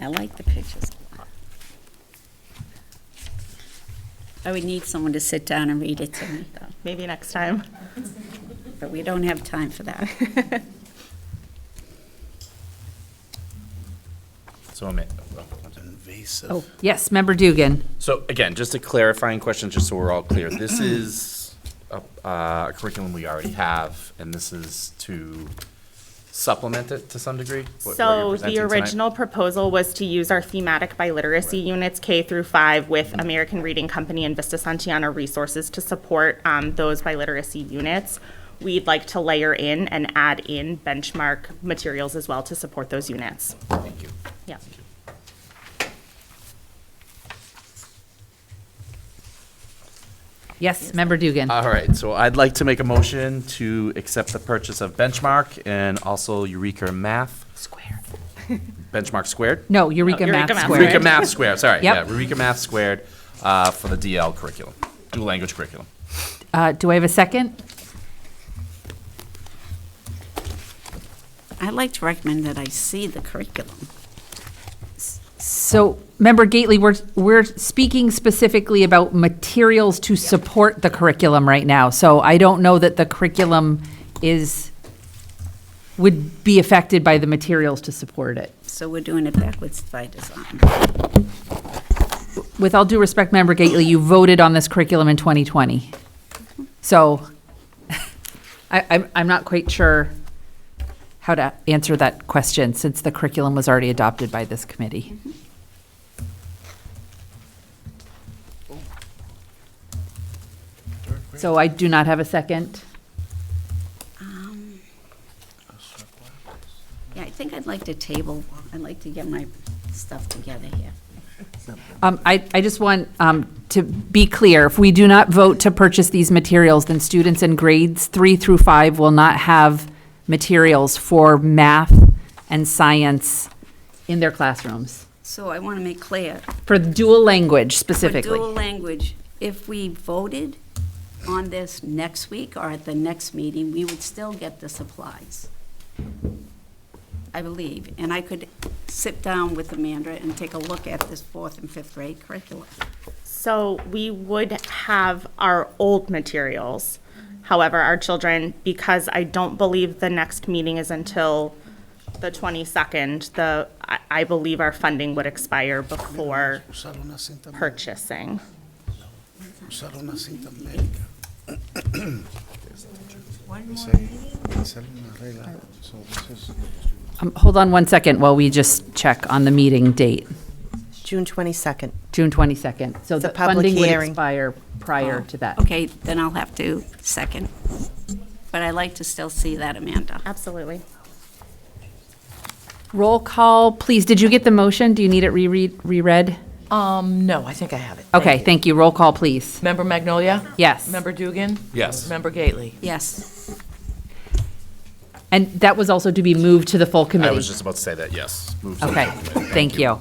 I like the pictures a lot. I would need someone to sit down and read it to me, though. Maybe next time. But we don't have time for that. So Invasive. Oh, yes, Member Dugan. So again, just a clarifying question, just so we're all clear. This is a curriculum we already have, and this is to supplement it to some degree? What you're So presenting the tonight? original proposal was to use our thematic biliteracy units K through 5 with American Reading Company and Vista Santiana resources to support those biliteracy units. We'd like to layer in and add in benchmark materials as well to support those units. Thank you. Yeah. Yes, Member Dugan. All right, so I'd like to make a motion to accept the purchase of Benchmark and also Eureka Math. Squared. Benchmark Squared? No, Eureka Math Squared. Eureka Math Squared, sorry, Yep. yeah, Eureka Math Squared for the DL curriculum, dual language curriculum. Do I have a second? I'd like to recommend that I see the curriculum. So, Member Gately, we're speaking specifically about materials to support the curriculum right now. So I don't know that the curriculum would be affected by the materials to support it. So we're doing it backwards by design. With all due respect, Member Gately, you voted on this curriculum in 2020. So I'm not quite sure how to answer that question since the curriculum was already adopted by this committee. So I do not have a second. Yeah, I think I'd like to table, I'd like to get my stuff together here. I just want to be clear, if we do not vote to purchase these materials, then students in grades 3 through 5 will not have materials for math and science in their classrooms. So I want to make clear. For dual language specifically. For dual language, if we voted on this next week or at the next meeting, we would still get the supplies, I believe. And I could sit down with Amanda and take a look at this 4th and 5th grade curriculum. So we would have our old materials. However, our children, because I don't believe the next meeting is until the 22nd, I believe our funding would expire before purchasing. Usar una cinta médica. Hold on one second while we just check on the meeting date. June 22nd. June 22nd. So It's a the public funding would hearing. expire prior to that. Okay, then I'll have to second. But I'd like to still see that, Amanda. Absolutely. Roll call, please. Did you get the motion? Do you need it reread? No, I think I have it. Okay, thank you. Roll call, please. Member Magnolia? Yes. Member Dugan? Yes. Member Gately? Yes. And that was also to be moved to the full I committee? was just about to say that, yes. Move to the Okay, committee. thank you.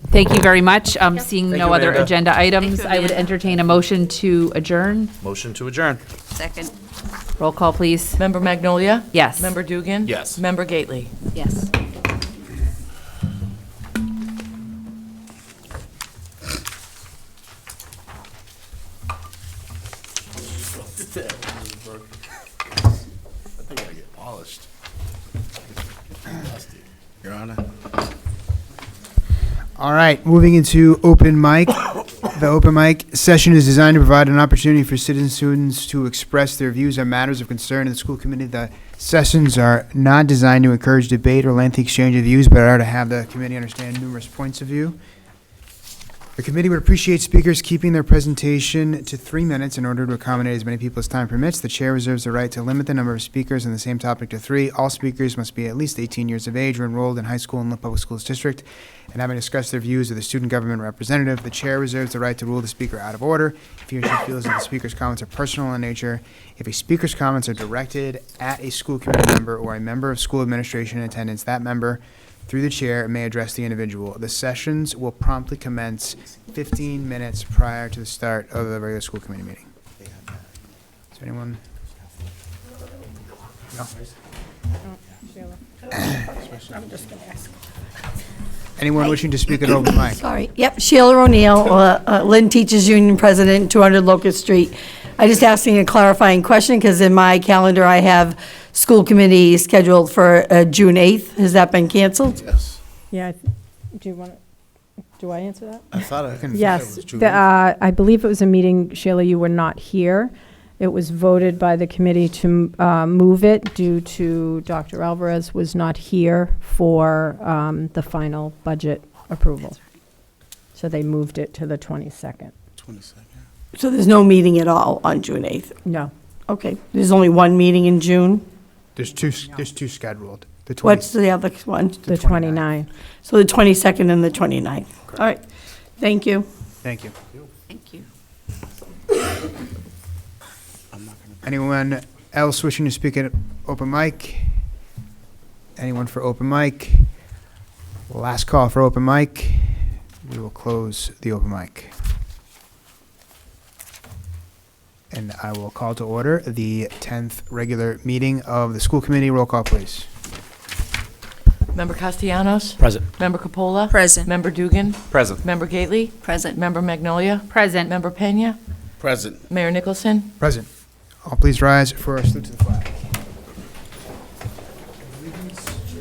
Thank you very much. Seeing Thank no you, other Amanda. agenda items, you, I would Amanda. entertain a motion to adjourn. Motion to adjourn. Second. Roll call, please. Member Magnolia? Yes. Member Dugan? Yes. Member Gately? Yes. I think I get polished. Your Honor. All right, moving into open mic. The open mic session is designed to provide an opportunity for citizen students to express their views on matters of concern in the school committee. The sessions are not designed to encourage debate or lengthy exchange of views, but are to have the committee understand numerous points of view. The committee would appreciate speakers keeping their presentation to 3 minutes in order to accommodate as many people as time permits. The chair reserves the right to limit the number of speakers on the same topic to 3. All speakers must be at least 18 years of age or enrolled in high school in the public schools district and having discussed their views with a student government representative. The chair reserves the right to rule the speaker out of order if he or she feels that the speaker's comments are personal in nature. If a speaker's comments are directed at a school committee member or a member of school administration in attendance, that member, through the chair, may address the individual. The sessions will promptly commence 15 minutes prior to the start of the regular school committee meeting. Is there anyone? No? Anyone wishing to speak at open mic? Sorry. Yep, Sheila O'Neill, Lynn Teachers Union President, 200 Locust Street. I just asking a clarifying question because in my calendar I have school committee scheduled for June 8th. Has that been canceled? Yes. Yeah, do I answer that? I thought it Yes, was June. I believe it was a meeting, Sheila, you were not here. It was voted by the committee to move it due to Dr. Alvarez was not here for the final budget approval. So they moved it to the 22nd. 22nd. So there's no meeting at all on June 8th? No. Okay, there's only one meeting in June? There's two scheduled. The 20 What's the other one? The 29th. So the 22nd and the 29th. All right, thank you. Thank you. Thank you. Anyone else wishing to speak at open mic? Anyone for open mic? Last call for open mic. We will close the open mic. And I will call to order the 10th regular meeting of the school committee. Roll call, please. Member Castellanos? Present. Member Capola? Present. Member Dugan? Present. Member Gately? Present. Member Magnolia? Present. Member Pena? Present. Mayor Nicholson? Present. All please rise for a salute to the flag.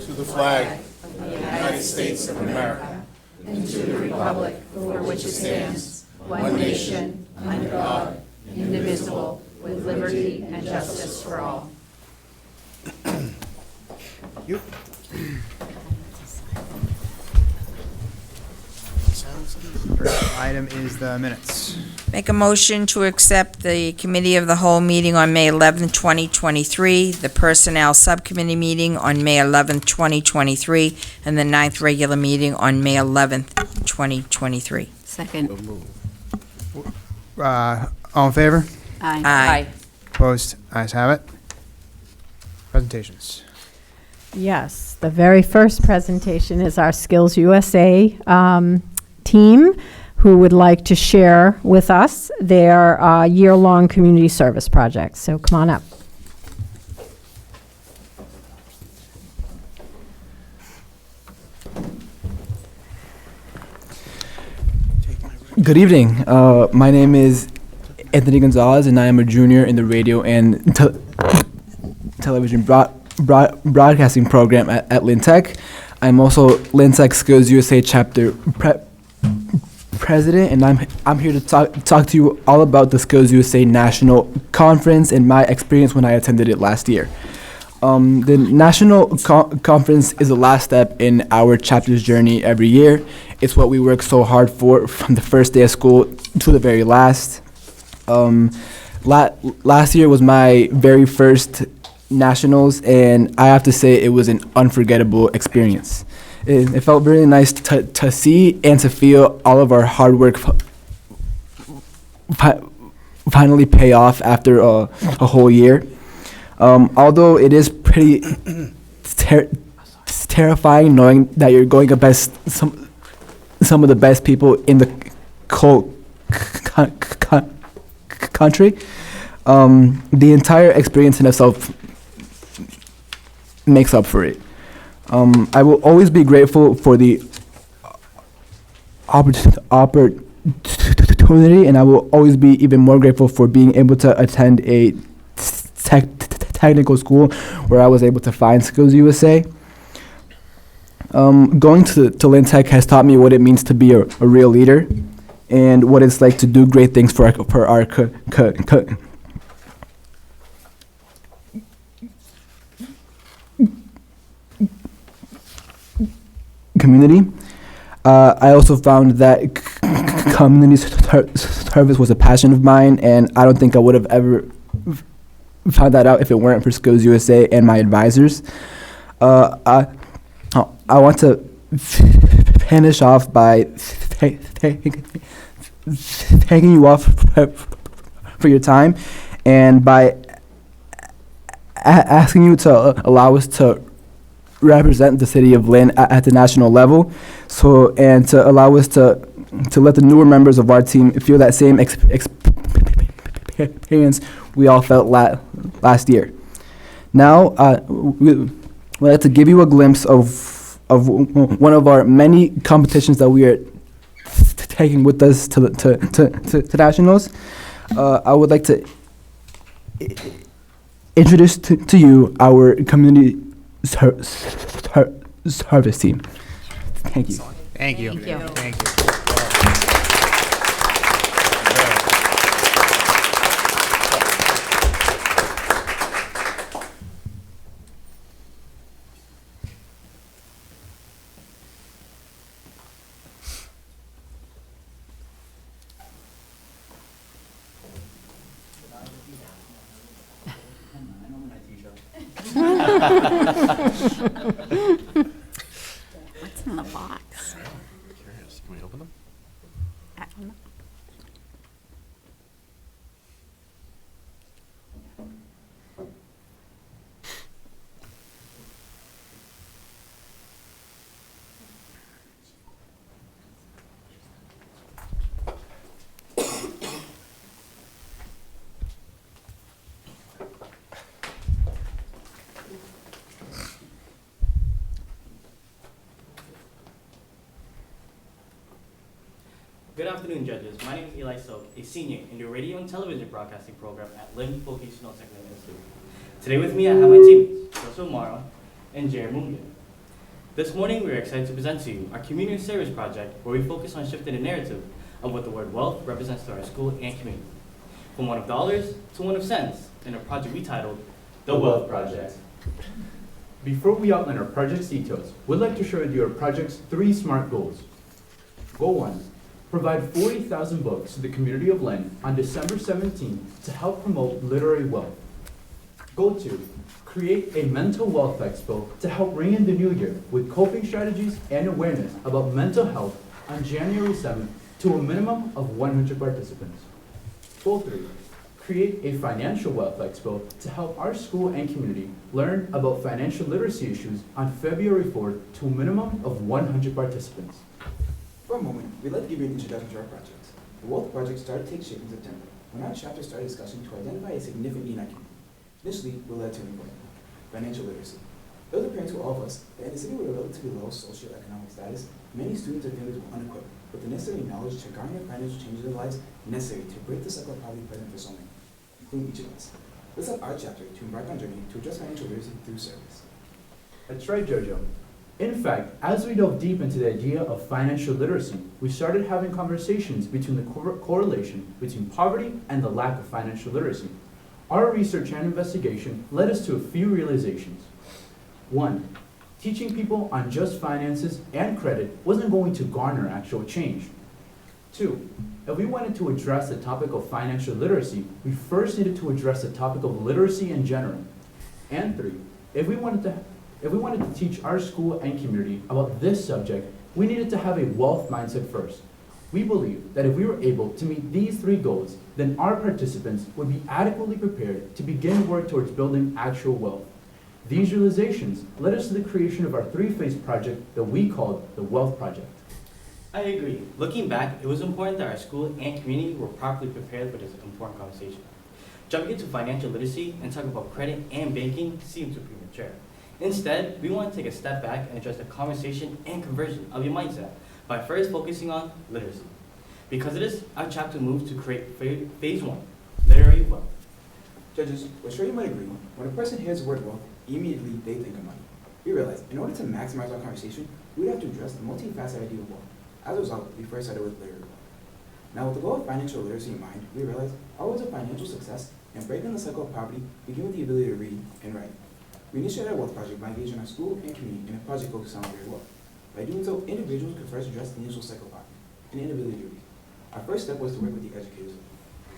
To the flag of the United States of America and to the republic for which it stands, one nation, under God, indivisible, with liberty and justice for all. You. First item is the minutes. Make a motion to accept the Committee of the Whole meeting on May 11th, 2023, the Personnel Subcommittee meeting on May 11th, 2023, and the 9th regular meeting on May 11th, 2023. Second. All in favor? Aye. Opposed? Ayes have it. Presentations. Yes, the very first presentation is our Skills USA team, who would like to share with us their year-long community service project. So come on up. Good evening. My name is Anthony Gonzalez, and I am a junior in the radio and television broadcasting program at Lynn Tech. I'm also Lynn Tech Skills USA chapter president, and I'm here to talk to you all about the Skills USA National Conference and my experience when I attended it last year. The National Conference is the last step in our chapter's journey every year. It's what we work so hard for from the first day of school to the very last. Last year was my very first nationals, and I have to say it was an unforgettable experience. It felt really nice to see and to feel all of our hard work finally pay off after a whole year. Although it is pretty terrifying knowing that you're going against some of the best people in the whole country, the entire experience in itself makes up for it. I will always be grateful for the opportunity, and I will always be even more grateful for being able to attend a technical school where I was able to find Skills USA. Going to Lynn Tech has taught me what it means to be a real leader and what it's like to do great things for our community. I also found that community service was a passion of mine, and I don't think I would have ever found that out if it weren't for Skills USA and my advisors. I want to finish off by thanking you all for your time, and by asking you to allow us to represent the city of Lynn at the national level, and to allow us to let the newer members of our team feel that same experience we all felt last year. Now, we'd like to give you a glimpse of one of our many competitions that we are taking with us to nationals. I would like to introduce to you our community service team. Thank you. Thank you. Thank you. Thank you. What's in the box? Curious. Can we open them? I don't know. Good afternoon, judges. My name is Eli Sok, a senior in the radio and television broadcasting program at Lynn Vocational Technical Institute. Today with me, I have my teammates, Joshua Morrow and Jerry Mungan. This morning, we are excited to present to you our community service project, where we focus on shifting the narrative of what the word wealth represents to our school and community. From one of dollars to one of cents, in a project we titled The Wealth Project. Before we outline our project's details, we'd like to share with you our project's 3 SMART goals. Goal 1. Provide 40,000 books to the community of Lynn on December 17th to help promote literary wealth. Goal 2. Create a mental wealth expo to help ring in the new year with coping strategies and awareness about mental health on January 7th to a minimum of 100 participants. Goal 3. Create a financial wealth expo to help our school and community learn about financial literacy issues on February 4th to a minimum of 100 participants. For a moment, we'd like to give you an introduction to our project. The Wealth Project started to take shape in September, when our chapter started discussing to identify a significant need in our community. Initially, we led to an important financial literacy. It was apparent to all of us that in a city with a relatively low socioeconomic status, many students and families were unequipped with the necessary knowledge to garner financial changes in their lives necessary to break the cycle of poverty present for so many, including each of us. This led our chapter to embark on a journey to address financial literacy through service. That's right, Jojo. In fact, as we dove deep into the idea of financial literacy, we started having conversations between the correlation between poverty and the lack of financial literacy. Our research and investigation led us to a few realizations. 1. Teaching people on just finances and credit wasn't going to garner actual change. 2. If we wanted to address the topic of financial literacy, we first needed to address the topic of literacy in general. And 3. If we wanted to teach our school and community about this subject, we needed to have a wealth mindset first. We believe that if we were able to meet these 3 goals, then our participants would be adequately prepared to begin work towards building actual wealth. These realizations led us to the creation of our 3-phase project that we called the Wealth Project. I agree. Looking back, it was important that our school and community were properly prepared for this important conversation. Jumping into financial literacy and talking about credit and banking seemed too premature. Instead, we want to take a step back and address the conversation and conversion of your mindset by first focusing on literacy. Because of this, our chapter moved to create phase 1, literary wealth. Judges, we're sure you might agree, when a person hears the word wealth, immediately they think of money. We realized in order to maximize our conversation, we would have to address the multifaceted idea of wealth. As a result, we first started with literary wealth. Now, with the goal of financial literacy in mind, we realized our ways of financial success and breaking the cycle of poverty begin with the ability to read and write. We initiated our Wealth Project by engaging our school and community in a project focused on literary wealth. By doing so, individuals could first address the initial cycle of poverty and the inability to read. Our first step was to work with the educators.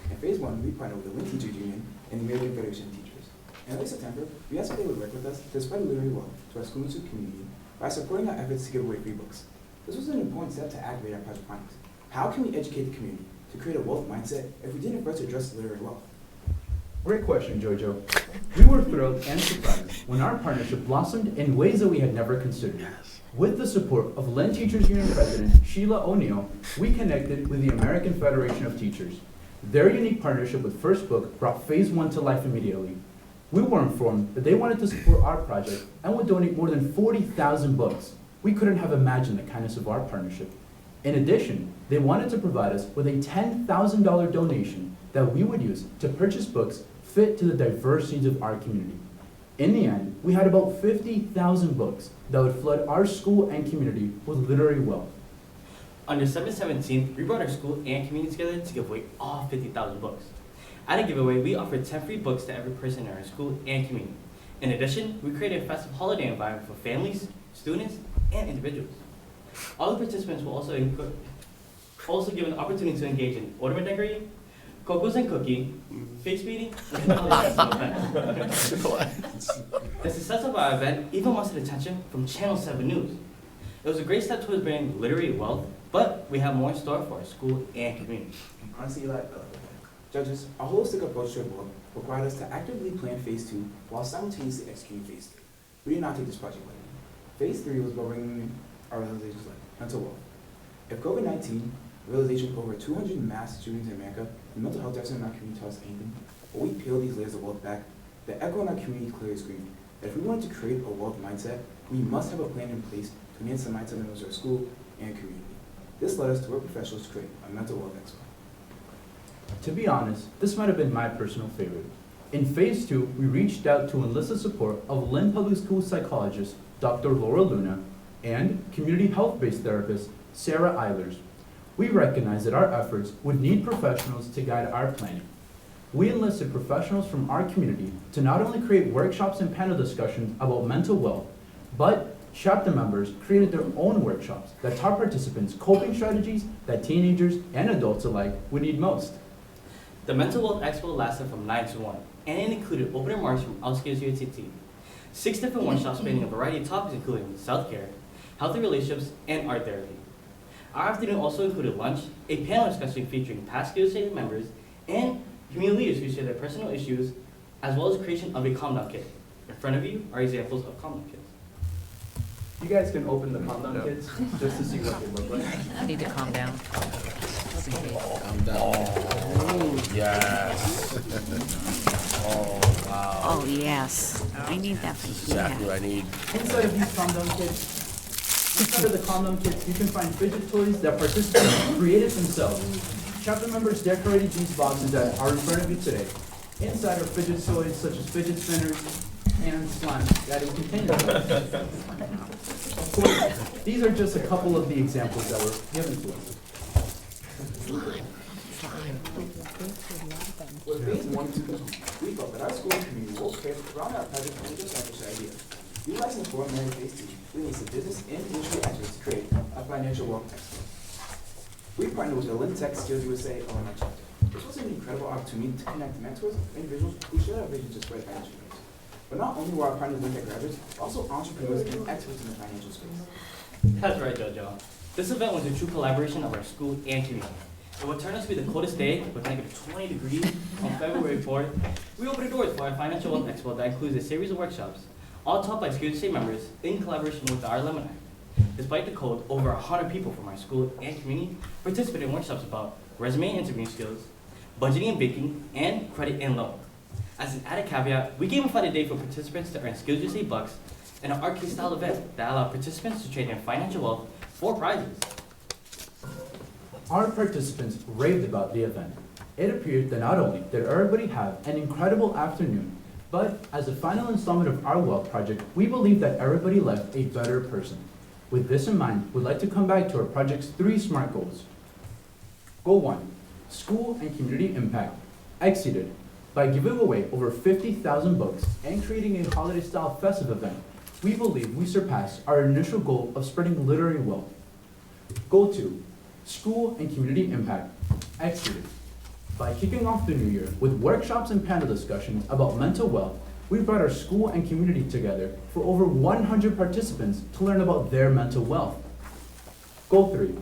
In phase 1, we partnered with the Lynn Teachers Union and the American Federation of Teachers. In late September, we asked if they would work with us to spread literary wealth to our school and student community by supporting our efforts to give away free books. This was an important step to activate our project findings. How can we educate the community to create a wealth mindset if we didn't first address literary wealth? Great question, Jojo. We were thrilled and surprised when our partnership blossomed in ways that we had never considered. With the support of Lynn Teachers Union President Sheila O'Neill, we connected with the American Federation of Teachers. Their unique partnership with First Book brought phase 1 to life immediately. We were informed that they wanted to support our project and would donate more than 40,000 books. We couldn't have imagined the kindness of our partnership. In addition, they wanted to provide us with a $10,000 donation that we would use to purchase books fit to the diverse needs of our community. In the end, we had about 50,000 books that would flood our school and community with literary wealth. On December 17th, we brought our school and community together to give away all 50,000 books. At a giveaway, we offered 10 free books to every person in our school and community. In addition, we created a festive holiday environment for families, students, and individuals. All the participants were also given the opportunity to engage in ornament decorating, cocos and cookie, face beating, and other events. The success of our event even wanted attention from Channel 7 News. It was a great step towards bringing literary wealth, but we have more in store for our school and community. Honestly, judges, a holistic approach to the board required us to actively plan Phase 2 while simultaneously executing Phase 3. We did not take this project lightly. Phase 3 was about bringing our realizations like mental wealth. If COVID-19, realization of over 200 mass shootings in America, and mental health deficit in our community taught us anything, when we peel these layers of wealth back, the echo in our community clearly screamed that if we wanted to create a wealth mindset, we must have a plan in place to enhance the mindset of our school and community. This led us to work professionals to create a mental wealth expo. To be honest, this might have been my personal favorite. In Phase 2, we reached out to enlist the support of Lynn Public School psychologist Dr. Laura Luna and community health-based therapist Sarah Eilers. We recognized that our efforts would need professionals to guide our planning. We enlisted professionals from our community to not only create workshops and panel discussions about mental wealth, but chapter members created their own workshops that taught participants coping strategies that teenagers and adults alike would need most. The Mental Wealth Expo lasted from 9 to 1, and it included open remarks from Outskirts UATT. 6 different workshops spanning a variety of topics including self-care, healthy relationships, and art therapy. Our afternoon also included lunch, a panel discussion featuring past USA members, and community leaders who share their personal issues, as well as the creation of a calm down kit. In front of you are examples of calm down kits. You guys can open the calm down kits just to see what they look like. I need to calm down. Calm down. Yes. Oh, wow. Oh, yes. I need that for Exactly what I need. Inside of these calm down kits, inside of the calm down kits, you can find fidget toys that participants created themselves. Chapter members decorated these boxes that are in front of you today. Inside are fidget toys such as fidget spinners and slime that is contained. Of course, these are just a couple of the examples that were given to us. With Phase 1 and 2, we thought that our school and community will create around our project and just establish idea. Utilizing the format of Phase 2, we need some business and industry experts to create a financial wealth expo. We partnered with the Lynn Tech Skills USA alumni chapter. This was an incredible opportunity to connect mentors and individuals who share our vision to spread financial news. But not only were our partners Lynn Tech graduates, also entrepreneurs and experts in the financial space. That's right, JoJo. This event was a true collaboration of our school and community. And what turned out to be the coldest day, with negative 20 degrees on February 4th, we opened the doors for our Financial Wealth Expo that includes a series of workshops, all taught by Skills USA members in collaboration with our alumni. Despite the cold, over 100 people from our school and community participated in workshops about resume and interviewing skills, budgeting and baking, and credit and loan. As an added caveat, we gamified a day for participants to earn Skills USA bucks in an arcade-style event that allowed participants to trade in financial wealth for prizes. Our participants raved about the event. It appeared that not only did everybody have an incredible afternoon, but as a final installment of our wealth project, we believe that everybody left a better person. With this in mind, we'd like to come back to our project's 3 SMART goals. Goal 1, school and community impact, exceeded by giving away over 50,000 books and creating a holiday-style festive event. We believe we surpassed our initial goal of spreading literary wealth. Goal 2, school and community impact, exceeded by kicking off the new year with workshops and panel discussions about mental wealth. We brought our school and community together for over 100 participants to learn about their mental wealth. Goal 3,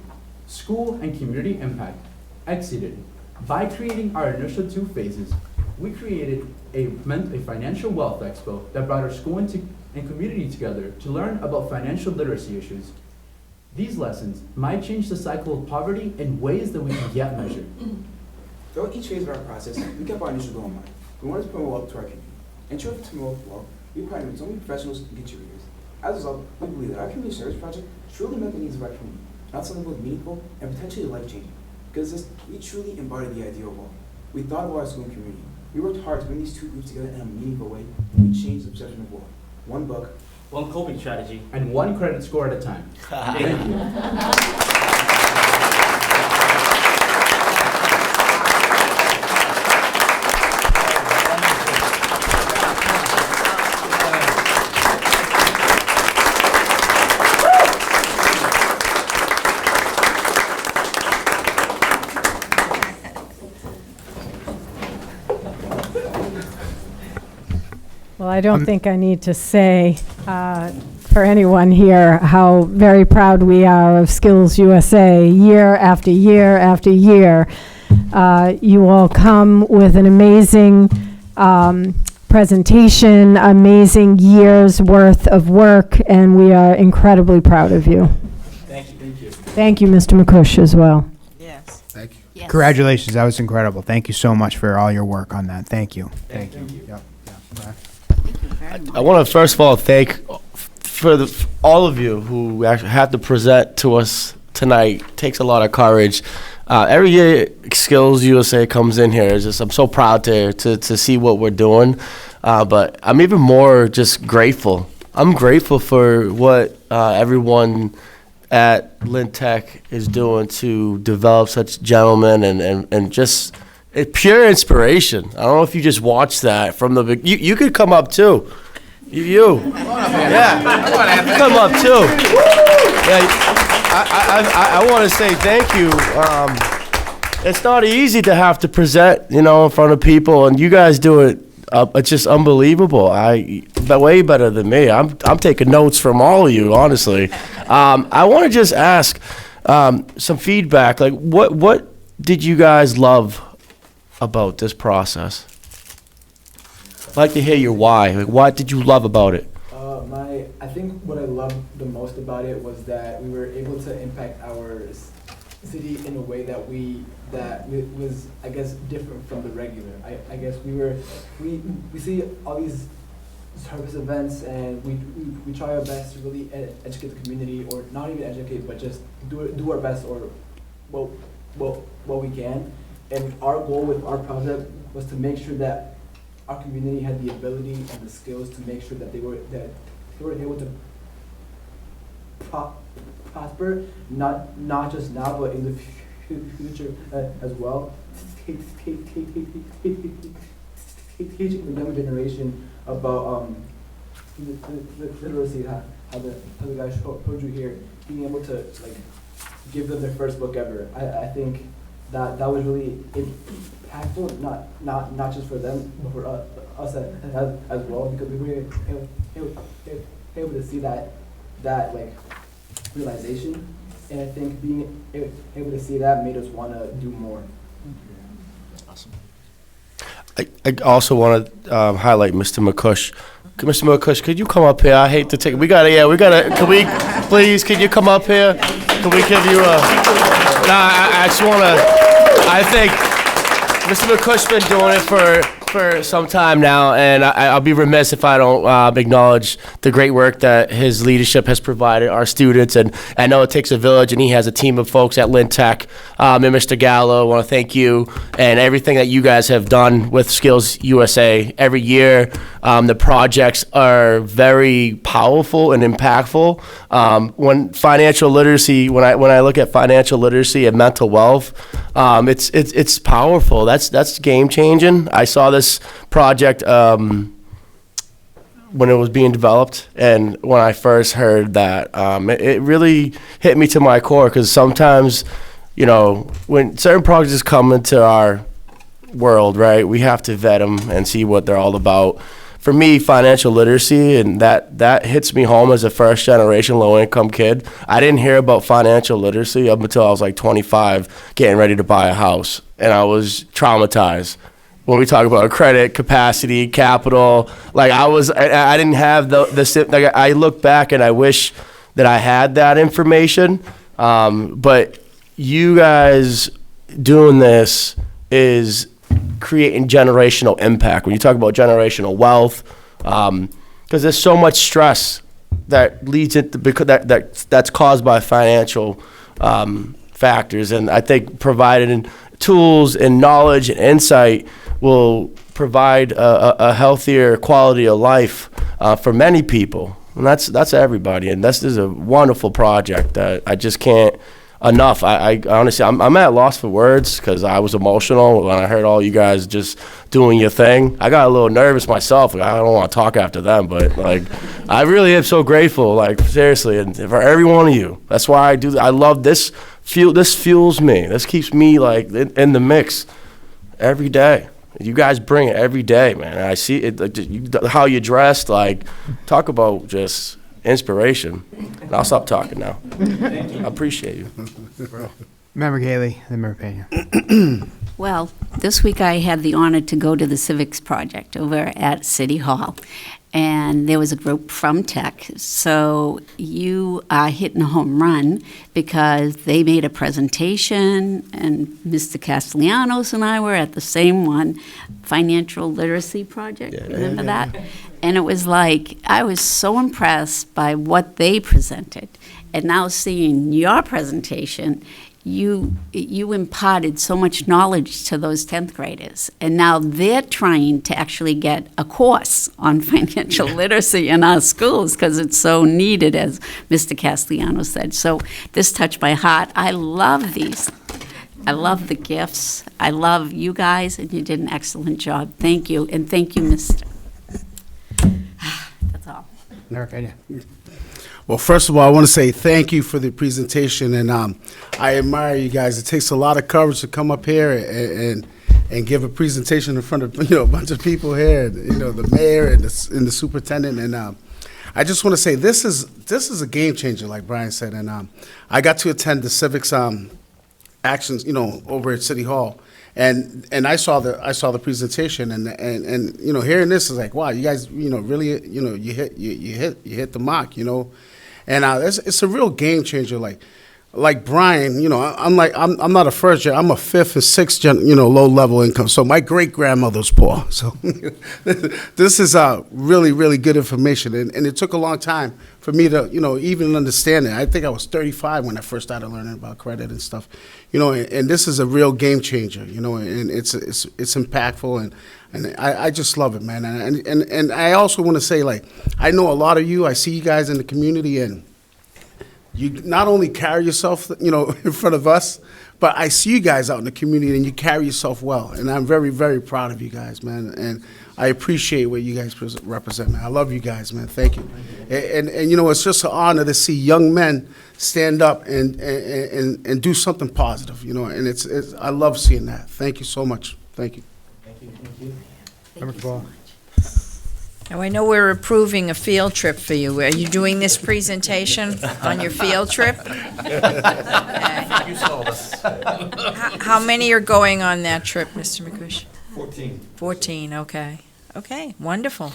school and community impact, exceeded by creating our initial 2 phases. We created a financial wealth expo that brought our school and community together to learn about financial literacy issues. These lessons might change the cycle of poverty in ways that we can yet measure. Throughout each phase of our process, we kept our initial goal in mind. We wanted to promote wealth to our community. In short, to promote wealth, we partnered with so many professionals and contributors. As a result, we believe that our community service project truly met the needs of our community, not something both meaningful and potentially life-changing. Because we truly embodied the idea of wealth. We thought about our school and community. We worked hard to bring these 2 groups together in a meaningful way, and we changed the perception of wealth. 1 book, 1 coping strategy, and 1 credit score at a time. Thank you. Well, I don't think I need to say for anyone here how very proud we are of Skills USA year after year after year. You all come with an amazing presentation, amazing years worth of work, and we are incredibly proud of you. Thank you. Thank you. Thank you, Mr. McCush, as well. Yes. Thank you. Yes. Congratulations, that was incredible. Thank you so much for all your work on that. Thank you. Thank you. Yep. Yep. I want to first of all thank all of you who actually had to present to us tonight. It takes a lot of courage. Every year, Skills USA comes in here. I'm so proud to see what we're doing. But I'm even more just grateful. I'm grateful for what everyone at Lynn Tech is doing to develop such gentlemen and just pure inspiration. I don't know if you just watched that from the beginning. You could come up too. You. Yeah. Come up too. Yeah. I want to say thank you. It's not easy to have to present, in front of people, and you guys do it. It's just unbelievable. Way better than me. I'm taking notes from all of you, honestly. I want to just ask some feedback. Like, what did you guys love about this process? I'd like to hear your why. Like, what did you love about it? I think what I loved the most about it was that we were able to impact our city in a way that was, I guess, different from the regular. I guess we see all these service events, and we try our best to really educate the community, or not even educate, but just do our best, or what we can. And our goal with our project was to make sure that our community had the ability and the skills to make sure that they were able to prosper, not just now, but in the future as well. Teaching the younger generation about literacy, how the guy showed you here, being able to give them their first book ever. I think that was really impactful, not just for them, but for us as well, because we were able to see that realization, and I think being able to see that made us want to do more. I also want to highlight Mr. McCush. Mr. McCush, could you come up here? I hate to take. Can we, please? Can you come up here? Can we give you a? I just want to. I think Mr. McCush's been doing it for some time now, and I'll be remiss if I don't acknowledge the great work that his leadership has provided our students. And I know it takes a village, and he has a team of folks at Lynn Tech. And Mr. Gallo, I want to thank you and everything that you guys have done with Skills USA every year. The projects are very powerful and impactful. When I look at financial literacy and mental wealth, it's powerful. That's game changing. I saw this project when it was being developed, and when I first heard that, it really hit me to my core, because sometimes, when certain projects come into our world, right, we have to vet them and see what they're all about. For me, financial literacy, and that hits me home as a first-generation low-income kid. I didn't hear about financial literacy up until I was 25, getting ready to buy a house, and I was traumatized. When we talk about credit, capacity, capital, I didn't have I look back and I wish that I had that information, but you guys doing this is creating generational impact. When you talk about generational wealth, because there's so much stress that leads into, because that's caused by financial factors, and I think providing tools and knowledge and insight will provide a healthier quality of life for many people, and that's everybody. And this is a wonderful project that I just can't enough. I honestly, I'm at a loss for words, because I was emotional when I heard all you guys just doing your thing. I got a little nervous myself. I don't want to talk after them, but I really am so grateful, seriously, and for every one of you. That's why I do. I love this. This fuels me. This keeps me in the mix every day. You guys bring it every day, man. I see it, like, how you dressed, like, talk about just inspiration. And I'll stop talking now. I appreciate you. Member Haley, then Member Pena. Well, this week I had the honor to go to the Civics Project over at City Hall, and there was a group from Tech. So you are hitting a home run because they made a presentation, and Mr. Castellanos and I were at the same one, Financial Literacy Project. Remember that? And it was like, I was so impressed by what they presented. And now seeing your presentation, you imparted so much knowledge to those 10th graders. And now they're trying to actually get a course on financial literacy in our schools because it's so needed, as Mr. Castellanos said. So this touched my heart. I love these. I love the gifts. I love you guys, and you did an excellent job. Thank you, and thank you, Mr. That's all. Member Pena. Well, first of all, I want to say thank you for the presentation, and I admire you guys. It takes a lot of courage to come up here and give a presentation in front of a bunch of people here, the mayor and the superintendent. And I just want to say this is a game changer, like Brian said. And I got to attend the civics actions, over at City Hall. And I saw the presentation, and hearing this is like, wow, you guys really you hit the mark, and it's a real game changer. Like Brian, I'm not a first gen, I'm a fifth and sixth gen, low level income. So my great grandmother's poor. So this is really, really good information, and it took a long time for me to even understand it. I think I was 35 when I first started learning about credit and stuff, and this is a real game changer, and it's impactful, and I just love it, man. And I also want to say, I know a lot of you. I see you guys in the community, and you not only carry yourself, in front of us, but I see you guys out in the community, and you carry yourself well. And I'm very, very proud of you guys, man. And I appreciate what you guys represent, man. I love you guys, man. Thank you. And it's just an honor to see young men stand up and do something positive, and it's I love seeing that. Thank you so much. Thank you. Thank you. Thank you. Member Cabral. Now, I know we're approving a field trip for you. Are you doing this presentation on your field trip? You sold us. How many are going on that trip, Mr. McCush? 14. 14, okay. Okay, wonderful.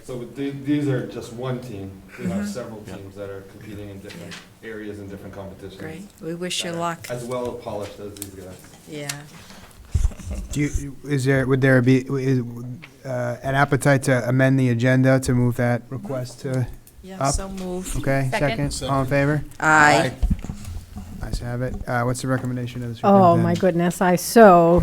So these are just one team. We have Mhm. several teams that are competing in different areas and different competitions. Great. We wish you that are luck. As well polished as these guys. Yeah. Would there be an appetite to amend the agenda to move that request to Yeah, up? so moved. Okay, second. All in favor? Aye. Ayes have it. What's the recommendation of the Oh, superintendent? my goodness, I so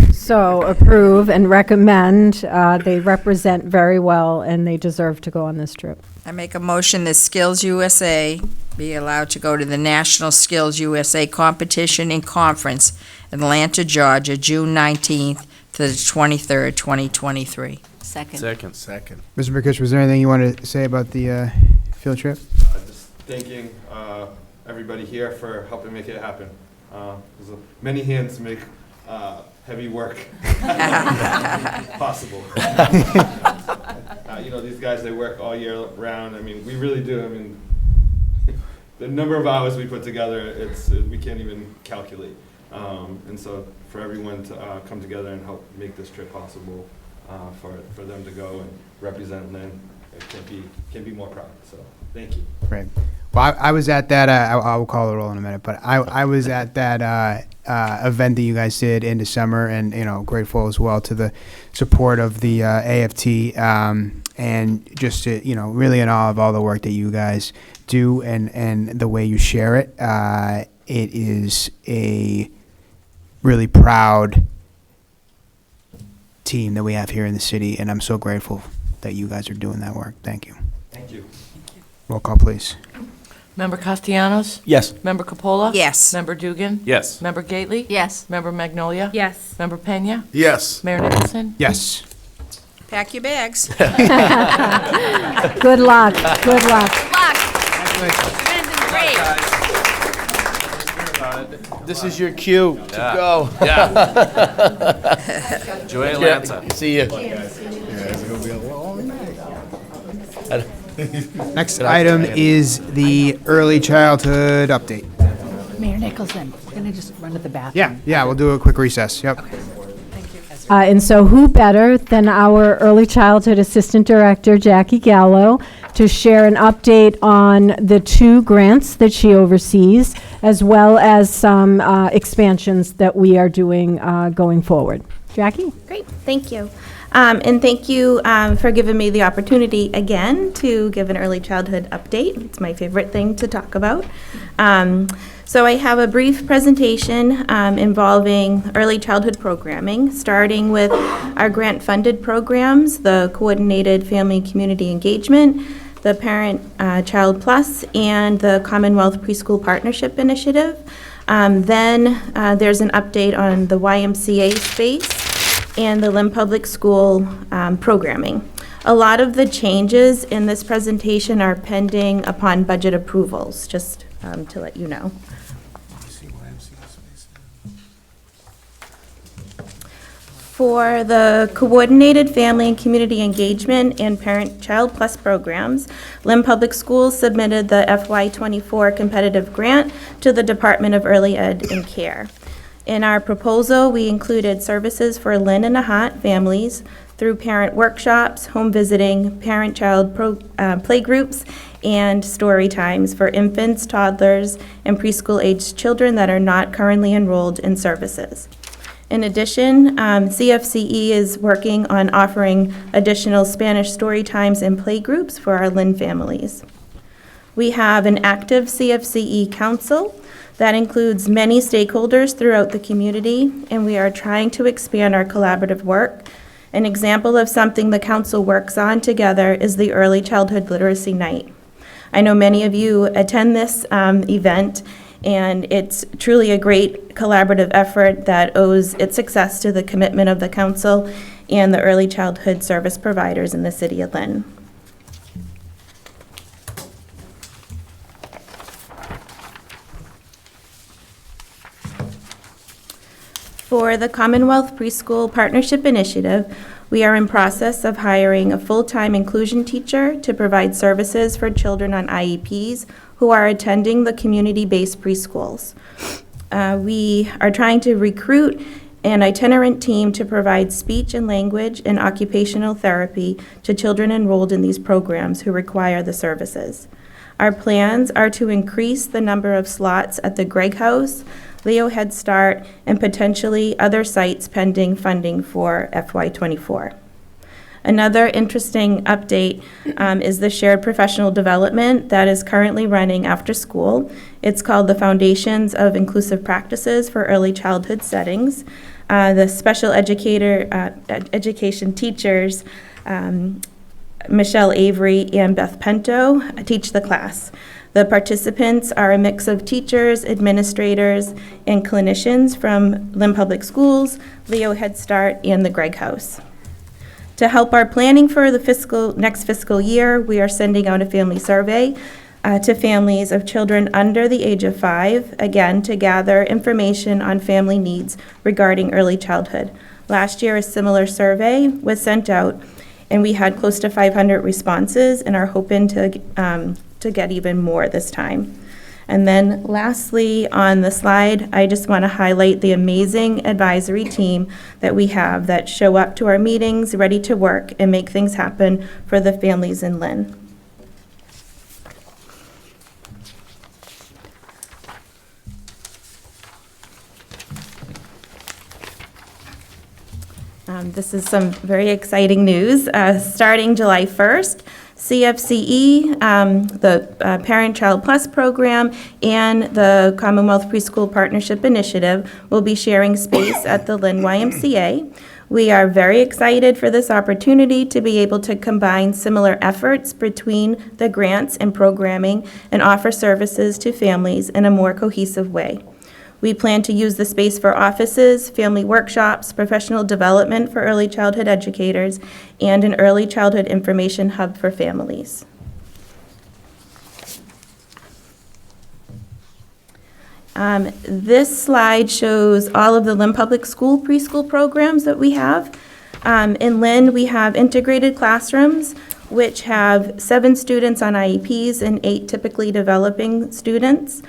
approve and recommend. They represent very well, and they deserve to go on this trip. I make a motion that Skills USA be allowed to go to the National Skills USA Competition and Conference, Atlanta, Georgia, June 19th to the 23rd, 2023. Second. Second. Mr. McCush, was there anything you wanted to say about the field trip? Just thanking everybody here for helping make it happen. Many hands make heavy work possible. These guys, they work all year round. I mean, we really do. I mean, the number of hours we put together, we can't even calculate. And so for everyone to come together and help make this trip possible, for them to go and represent Lynn, it can't be more proud. So thank you. Great. Well, I was at that, I will call the roll in a minute, but I was at that event that you guys did in December, and, grateful as well to the support of the AFT, and just to, really in awe of all the work that you guys do and the way you share it. It is a really proud team that we have here in the city, and I'm so grateful that you guys are doing that work. Thank you. Thank you. Roll call, please. Member Castellanos? Yes. Member Capola? Yes. Member Dugan? Yes. Member Gately? Yes. Member Magnolia? Yes. Member Pena? Yes. Mayor Nicholson? Yes. Pack your bags. Good luck, good luck. Good luck. You've been great. This is your cue to Yeah. go. Yeah. Enjoy Atlanta. Yeah, see you. Next item is the early childhood update. Mayor Nicholson, gonna just run to the bathroom. Yeah, we'll do a quick recess. Yep. And so who better than our early childhood assistant director, Jackie Gallo, to share an update on the 2 grants that she oversees, as well as some expansions that we are doing going forward. Jackie? Great, thank you. And thank you for giving me the opportunity again to give an early childhood update. It's my favorite thing to talk about. So I have a brief presentation involving early childhood programming, starting with our grant-funded programs, the Coordinated Family and Community Engagement, the Parent Child Plus, and the Commonwealth Preschool Partnership Initiative. Then there's an update on the YMCA space and the Lynn Public School programming. A lot of the changes in this presentation are pending upon budget approvals, just to let you know. For the Coordinated Family and Community Engagement and Parent-Child Plus programs, Lynn Public Schools submitted the FY24 competitive grant to the Department of Early Ed and Care. In our proposal, we included services for Lynn and Nahat families through parent workshops, home visiting, parent-child play groups, and story times for infants, toddlers, and preschool-aged children that are not currently enrolled in services. In addition, CFCE is working on offering additional Spanish story times and play groups for our Lynn families. We have an active CFCE council that includes many stakeholders throughout the community, and we are trying to expand our collaborative work. An example of something the council works on together is the Early Childhood Literacy Night. I know many of you attend this event, and it's truly a great collaborative effort that owes its success to the commitment of the council and the early childhood service providers in the city of Lynn. For the Commonwealth Preschool Partnership Initiative, we are in process of hiring a full-time inclusion teacher to provide services for children on IEPs who are attending the community-based preschools. We are trying to recruit an itinerant team to provide speech and language and occupational therapy to children enrolled in these programs who require the services. Our plans are to increase the number of slots at the Gregg House, Leo Head Start, and potentially other sites pending funding for FY24. Another interesting update is the shared professional development that is currently running after school. It's called the Foundations of Inclusive Practices for Early Childhood Settings. The special education teachers, Michelle Avery and Beth Pinto, teach the class. The participants are a mix of teachers, administrators, and clinicians from Lynn Public Schools, Leo Head Start, and the Gregg House. To help our planning for the next fiscal year, we are sending out a family survey to families of children under the age of 5, again, to gather information on family needs regarding early childhood. Last year, a similar survey was sent out, and we had close to 500 responses and are hoping to get even more this time. And then lastly, on the slide, I just want to highlight the amazing advisory team that we have that show up to our meetings, ready to work and make things happen for the families in Lynn. This is some very exciting news. Starting July 1st, CFCE, the Parent-Child Plus program, and the Commonwealth Preschool Partnership Initiative will be sharing space at the Lynn YMCA. We are very excited for this opportunity to be able to combine similar efforts between the grants and programming and offer services to families in a more cohesive way. We plan to use the space for offices, family workshops, professional development for early childhood educators, and an early childhood information hub for families. This slide shows all of the Lynn Public School preschool programs that we have. In Lynn, we have integrated classrooms, which have 7 students on IEPs and 8 typically developing students.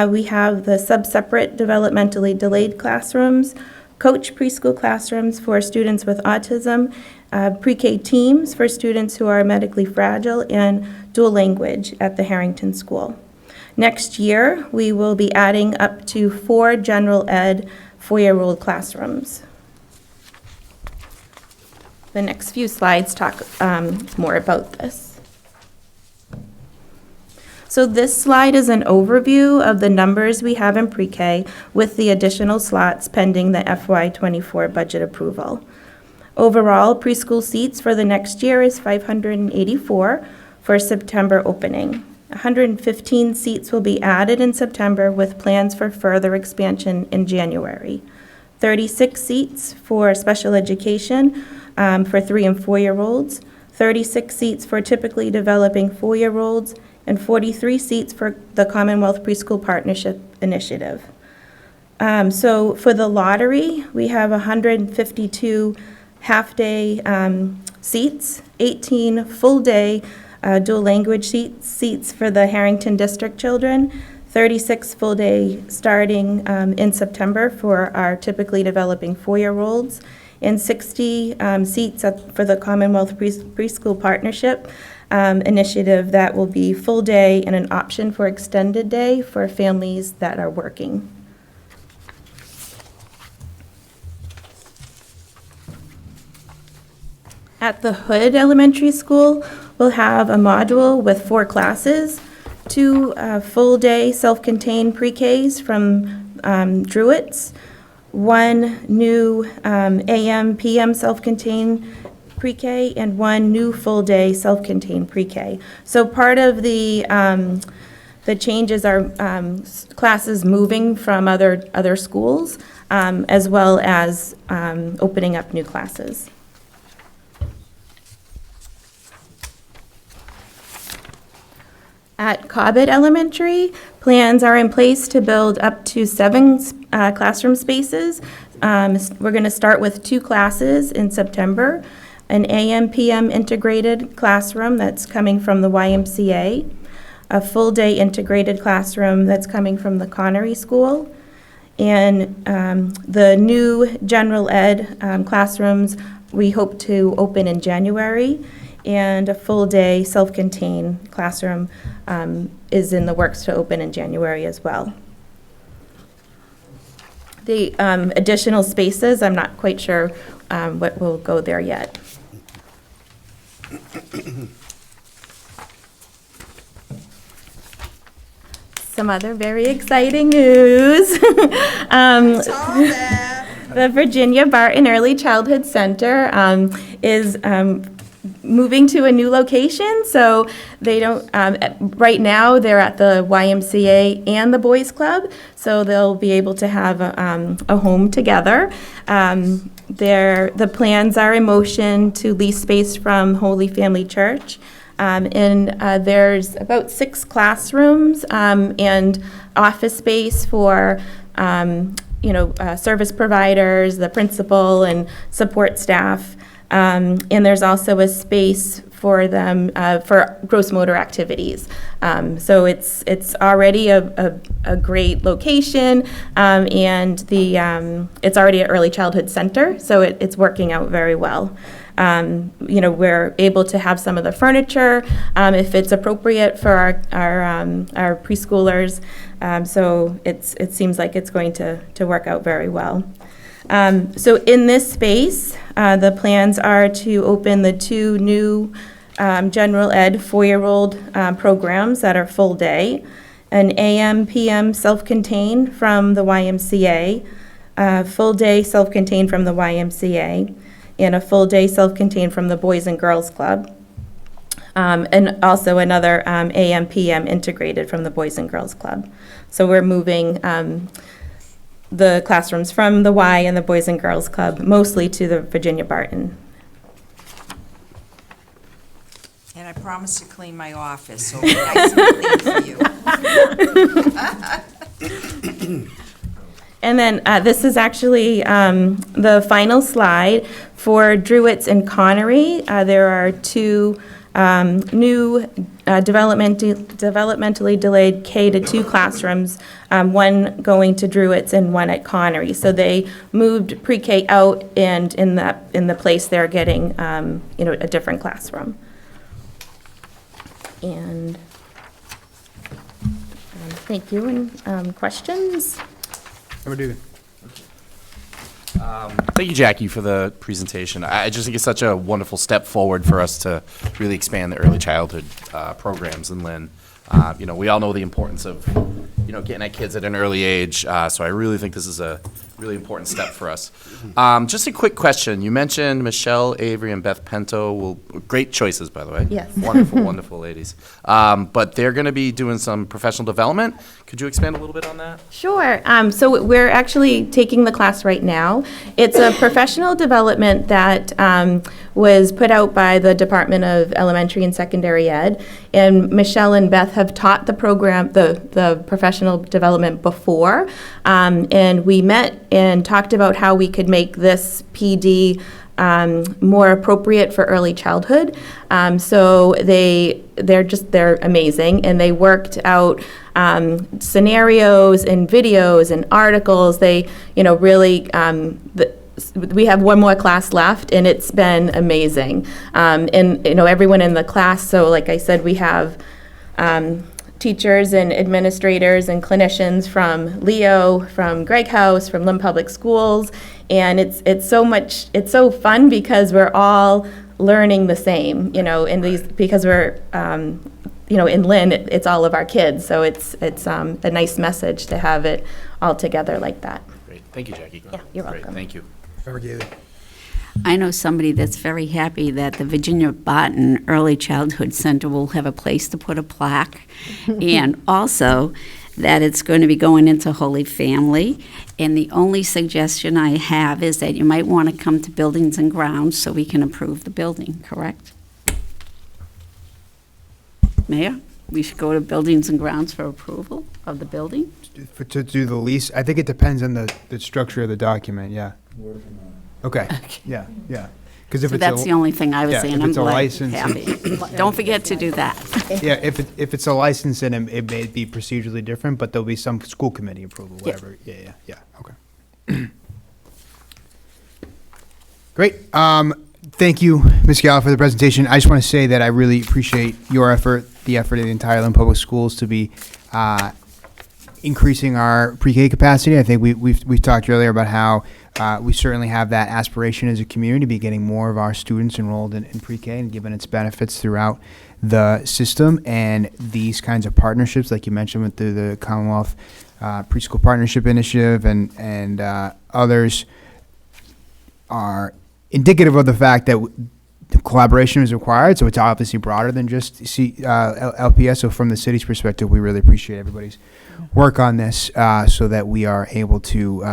We have the sub-separate developmentally delayed classrooms, coach preschool classrooms for students with autism, pre-K teams for students who are medically fragile, and dual language at the Harrington School. Next year, we will be adding up to 4 general ed 4-year-old classrooms. The next few slides talk more about this. So this slide is an overview of the numbers we have in pre-K with the additional slots pending the FY24 budget approval. Overall, preschool seats for the next year is 584 for September opening. 115 seats will be added in September with plans for further expansion in January. 36 seats for special education for 3 and 4-year-olds, 36 seats for typically developing 4-year-olds, and 43 seats for the Commonwealth Preschool Partnership Initiative. So for the lottery, we have 152 half-day seats, 18 full-day dual language seats for the Harrington District children, 36 full-day starting in September for our typically developing 4-year-olds, and 60 seats for the Commonwealth Preschool Partnership Initiative that will be full day and an option for extended day for families that are working. At the Hood Elementary School, we'll have a module with 4 classes, 2 full-day self-contained pre-Ks from Druitt's, 1 new AM/PM self-contained pre-K, and 1 new full-day self-contained pre-K. So part of the changes are classes moving from other schools, as well as opening up new classes. At Cobbett Elementary, plans are in place to build up to 7 classroom spaces. We're going to start with 2 classes in September, an AM/PM integrated classroom that's coming from the YMCA, a full-day integrated classroom that's coming from the Connery School, and the new general ed classrooms we hope to open in January, and a full-day self-contained classroom is in the works to open in January as well. The additional spaces, I'm not quite sure what will go there yet. Some other very exciting news. The Virginia Barton Early Childhood Center is moving to a new location, so they don't, right now they're at the YMCA and the Boys Club, so they'll be able to have a home together. The plans are in motion to lease space from Holy Family Church. And there's about 6 classrooms and office space for service providers, the principal, and support staff. And there's also a space for them for gross motor activities. So it's already a great location, and it's already an early childhood center, so it's working out very well. We're able to have some of the furniture if it's appropriate for our preschoolers. So it seems like it's going to work out very well. So in this space, the plans are to open the 2 new general ed 4-year-old programs that are full day, an AM/PM self-contained from the YMCA, full day self-contained from the YMCA, and a full day self-contained from the Boys and Girls Club, and also another AM/PM integrated from the Boys and Girls Club. So we're moving the classrooms from the Y and the Boys and Girls Club mostly to the Virginia Barton. And I promise to clean my office, so it'll be nice and clean for you. And then this is actually the final slide for Druitt's and Connery. There are two new developmentally delayed K-2 classrooms, one going to Druitt's and one at Connery. So they moved pre-K out, and in the place they're getting a different classroom. And thank you. And questions? Thank you, Jackie, for the presentation. I just think it's such a wonderful step forward for us to really expand the early childhood programs in Lynn. We all know the importance of, getting at kids at an early age, so I really think this is a really important step for us. Just a quick question. You mentioned Michelle Avery and Beth Pinto. Great choices, by the way. Yes. Wonderful, wonderful ladies. But they're going to be doing some professional development. Could you expand a little bit on that? Sure. So we're actually taking the class right now. It's a professional development that was put out by the Department of Elementary and Secondary Ed. And Michelle and Beth have taught the program, the professional development before. And we met and talked about how we could make this PD more appropriate for early childhood. So they're amazing, and they worked out scenarios and videos and articles. They, really, we have one more class left, and it's been amazing. And everyone in the class. So, like I said, we have teachers and administrators and clinicians from Leo, from Greg House, from Lynn Public Schools, and it's so fun because we're all learning the same, because we're in Lynn, it's all of our kids, so it's a nice message to have it all together like that. Great. Thank you, Jackie. Yeah, you're Great. welcome. Thank you. I know somebody that's very happy that the Virginia Barton Early Childhood Center will have a place to put a plaque, and also that it's going to be going into Holy Family. And the only suggestion I have is that you might want to come to Buildings and Grounds so we can approve the building, correct? Mayor, we should go to Buildings and Grounds for approval of the building? To do the lease, I think it depends on the structure of the document, yeah. Okay, yeah. Because if So it's that's the only thing I was saying. if I'm it's a glad, license, happy. Don't forget to do that. yeah, if it's a license, then it may be procedurally different, but there'll be some school committee approval, whatever. Yeah, okay. Great. Thank you, Ms. Gallo, for the presentation. I just want to say that I really appreciate your effort, the effort of the entire Lynn Public Schools to be increasing our pre-K capacity. I think we've talked earlier about how we certainly have that aspiration as a community to be getting more of our students enrolled in pre-K and given its benefits throughout the system. And these kinds of partnerships, like you mentioned with the Commonwealth Preschool Partnership Initiative and others, are indicative of the fact that collaboration is required. So it's obviously broader than just LPS. So from the city's perspective, we really appreciate everybody's work on this so that we are able to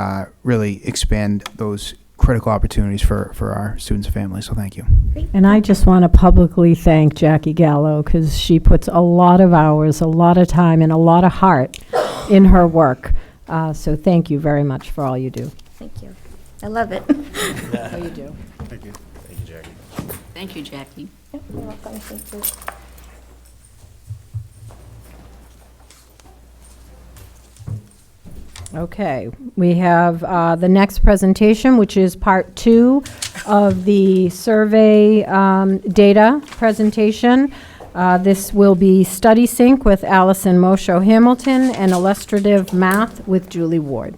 really expand those critical opportunities for our students and families. So thank you. And I just want to publicly thank Jackie Gallo because she puts a lot of hours, a lot of time, and a lot of heart in her work. So thank you very much for all you do. Thank you. I love it. Oh, you do. Thank you. Thank you, Jackie. Thank you, Jackie. You're welcome. Thank you. Okay, we have the next presentation, which is part 2 of the survey data presentation. This will be Study Sync with Allison Mosho Hamilton and Illustrative Math with Julie Ward.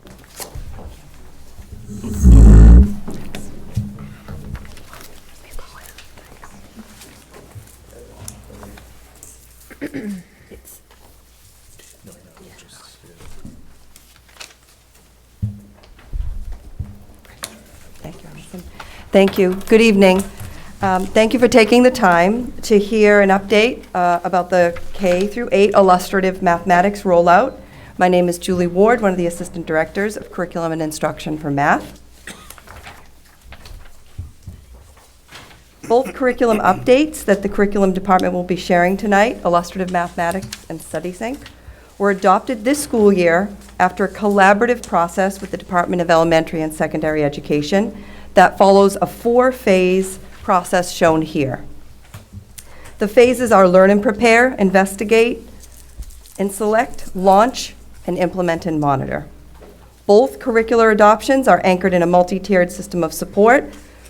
Thank you. Good evening. Thank you for taking the time to hear an update about the K through 8 illustrative mathematics rollout. My name is Julie Ward, one of the Assistant Directors of Curriculum and Instruction for Math. Both curriculum updates that the Curriculum Department will be sharing tonight, Illustrative Mathematics and Study Sync, were adopted this school year after a collaborative process with the Department of Elementary and Secondary Education that follows a 4-phase process shown here. The phases are learn and prepare, investigate, and select, launch, and implement and monitor. Both curricular adoptions are anchored in a multi-tiered system of support,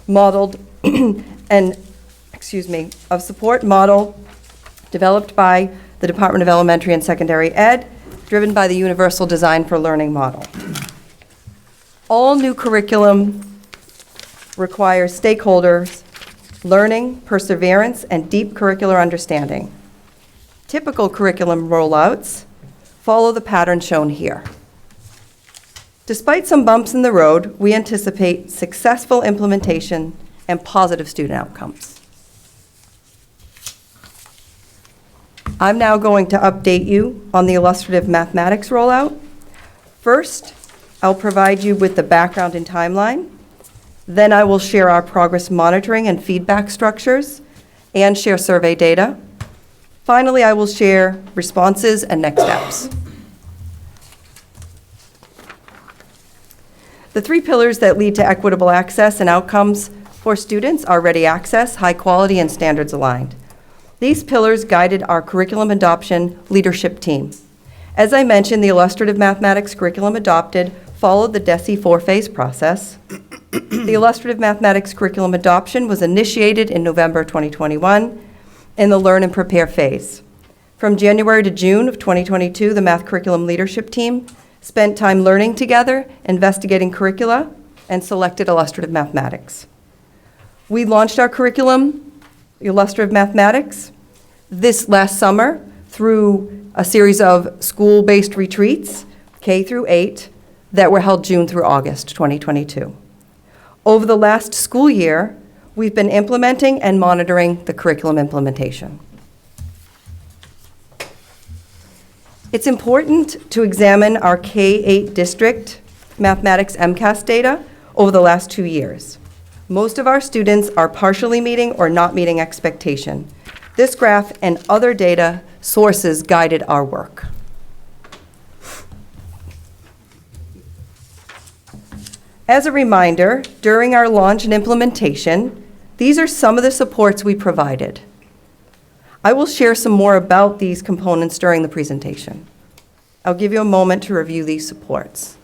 modeled developed by the Department of Elementary and Secondary Ed, driven by the Universal Design for Learning model. All new curriculum requires stakeholders, learning, perseverance, and deep curricular understanding. Typical curriculum rollouts follow the pattern shown here. Despite some bumps in the road, we anticipate successful implementation and positive student outcomes. I'm now going to update you on the illustrative mathematics rollout. First, I'll provide you with the background and timeline. Then I will share our progress monitoring and feedback structures and share survey data. Finally, I will share responses and next steps. The 3 pillars that lead to equitable access and outcomes for students are ready access, high quality, and standards aligned. These pillars guided our curriculum adoption leadership team. As I mentioned, the illustrative mathematics curriculum adopted followed the DESE 4-phase process. The illustrative mathematics curriculum adoption was initiated in November 2021 in the learn and prepare phase. From January to June of 2022, the math curriculum leadership team spent time learning together, investigating curricula, and selected illustrative mathematics. We launched our curriculum, illustrative mathematics, this last summer through a series of school-based retreats, K through 8, that were held June through August 2022. Over the last school year, we've been implementing and monitoring the curriculum implementation. It's important to examine our K-8 district mathematics MCAS data over the last 2 years. Most of our students are partially meeting or not meeting expectation. This graph and other data sources guided our work. As a reminder, during our launch and implementation, these are some of the supports we provided. I will share some more about these components during the presentation. I'll give you a moment to review these supports.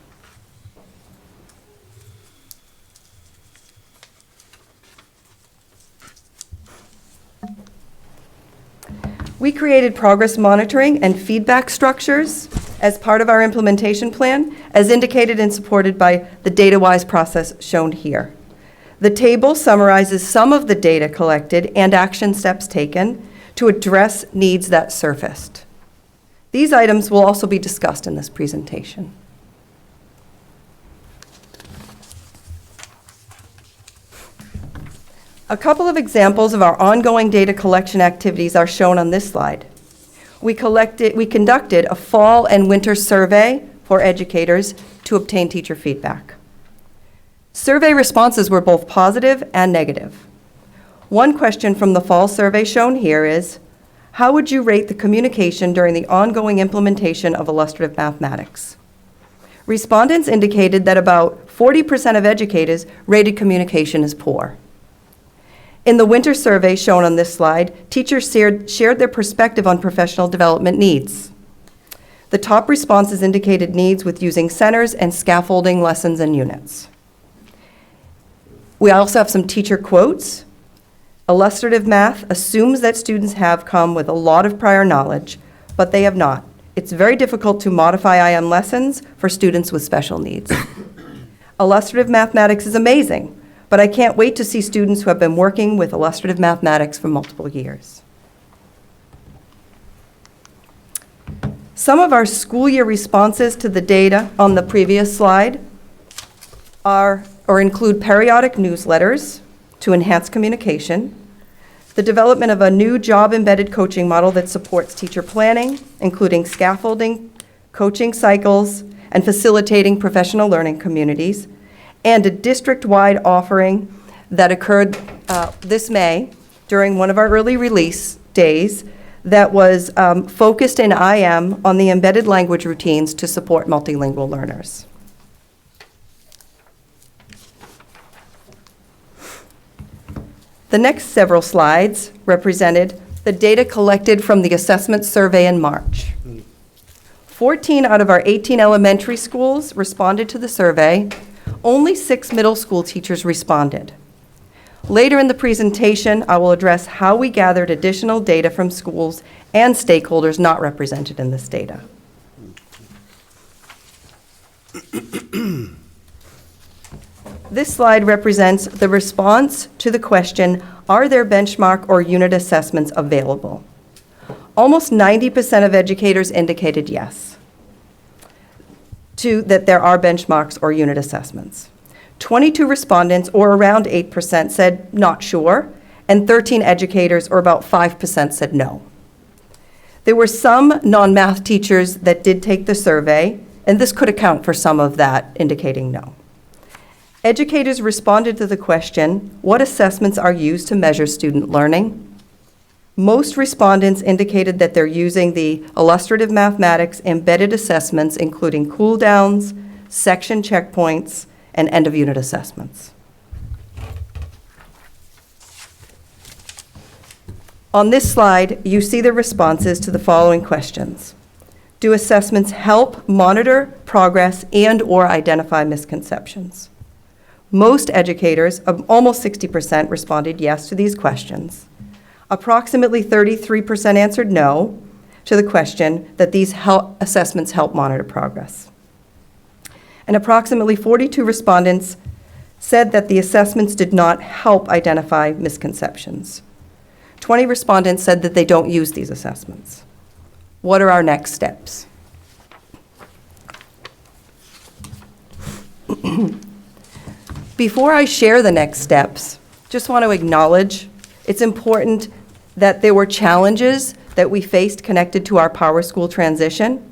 We created progress monitoring and feedback structures as part of our implementation plan, as indicated and supported by the data-wise process shown here. The table summarizes some of the data collected and action steps taken to address needs that surfaced. These items will also be discussed in this presentation. A couple of examples of our ongoing data collection activities are shown on this slide. We conducted a fall and winter survey for educators to obtain teacher feedback. Survey responses were both positive and negative. One question from the fall survey shown here is, how would you rate the communication during the ongoing implementation of illustrative mathematics? Respondents indicated that about 40% of educators rated communication as poor. In the winter survey shown on this slide, teachers shared their perspective on professional development needs. The top responses indicated needs with using centers and scaffolding lessons and units. We also have some teacher quotes. Illustrative math assumes that students have come with a lot of prior knowledge, but they have not. It's very difficult to modify IM lessons for students with special needs. Illustrative mathematics is amazing, but I can't wait to see students who have been working with illustrative mathematics for multiple years. Some of our school year responses to the data on the previous slide include periodic newsletters to enhance communication, the development of a new job-embedded coaching model that supports teacher planning, including scaffolding, coaching cycles, and facilitating professional learning communities, and a district-wide offering that occurred this May during one of our early release days that was focused in IM on the embedded language routines to support multilingual learners. The next several slides represented the data collected from the assessment survey in March. 14 out of our 18 elementary schools responded to the survey. Only 6 middle school teachers responded. Later in the presentation, I will address how we gathered additional data from schools and stakeholders not represented in this data. This slide represents the response to the question, are there benchmark or unit assessments available? Almost 90% of educators indicated yes, that there are benchmarks or unit assessments. 22 respondents, or around 8%, said not sure, and 13 educators, or about 5%, said no. There were some non-math teachers that did take the survey, and this could account for some of that indicating no. Educators responded to the question, what assessments are used to measure student learning? Most respondents indicated that they're using the illustrative mathematics embedded assessments, including cool downs, section checkpoints, and end-of-unit assessments. On this slide, you see the responses to the following questions. Do assessments help monitor progress and/or identify misconceptions? Most educators, almost 60%, responded yes to these questions. Approximately 33% answered no to the question that these assessments help monitor progress. And approximately 42 respondents said that the assessments did not help identify misconceptions. 20 respondents said that they don't use these assessments. What are our next steps? Before I share the next steps, just want to acknowledge it's important that there were challenges that we faced connected to our PowerSchool transition.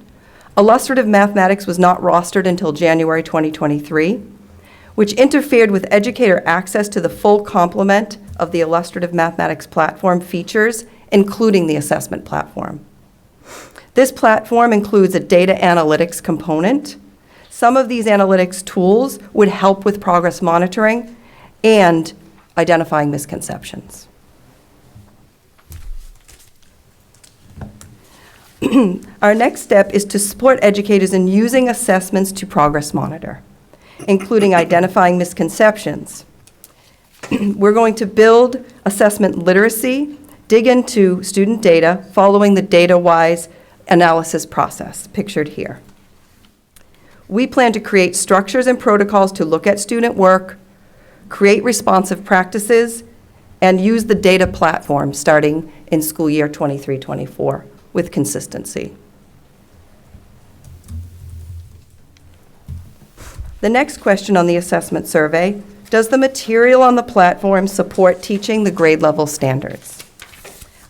Illustrative mathematics was not rostered until January 2023, which interfered with educator access to the full complement of the illustrative mathematics platform features, including the assessment platform. This platform includes a data analytics component. Some of these analytics tools would help with progress monitoring and identifying misconceptions. Our next step is to support educators in using assessments to progress monitor, including identifying misconceptions. We're going to build assessment literacy, dig into student data, following the data-wise analysis process pictured here. We plan to create structures and protocols to look at student work, create responsive practices, and use the data platform starting in school year 23-24 with consistency. The next question on the assessment survey, does the material on the platform support teaching the grade level standards?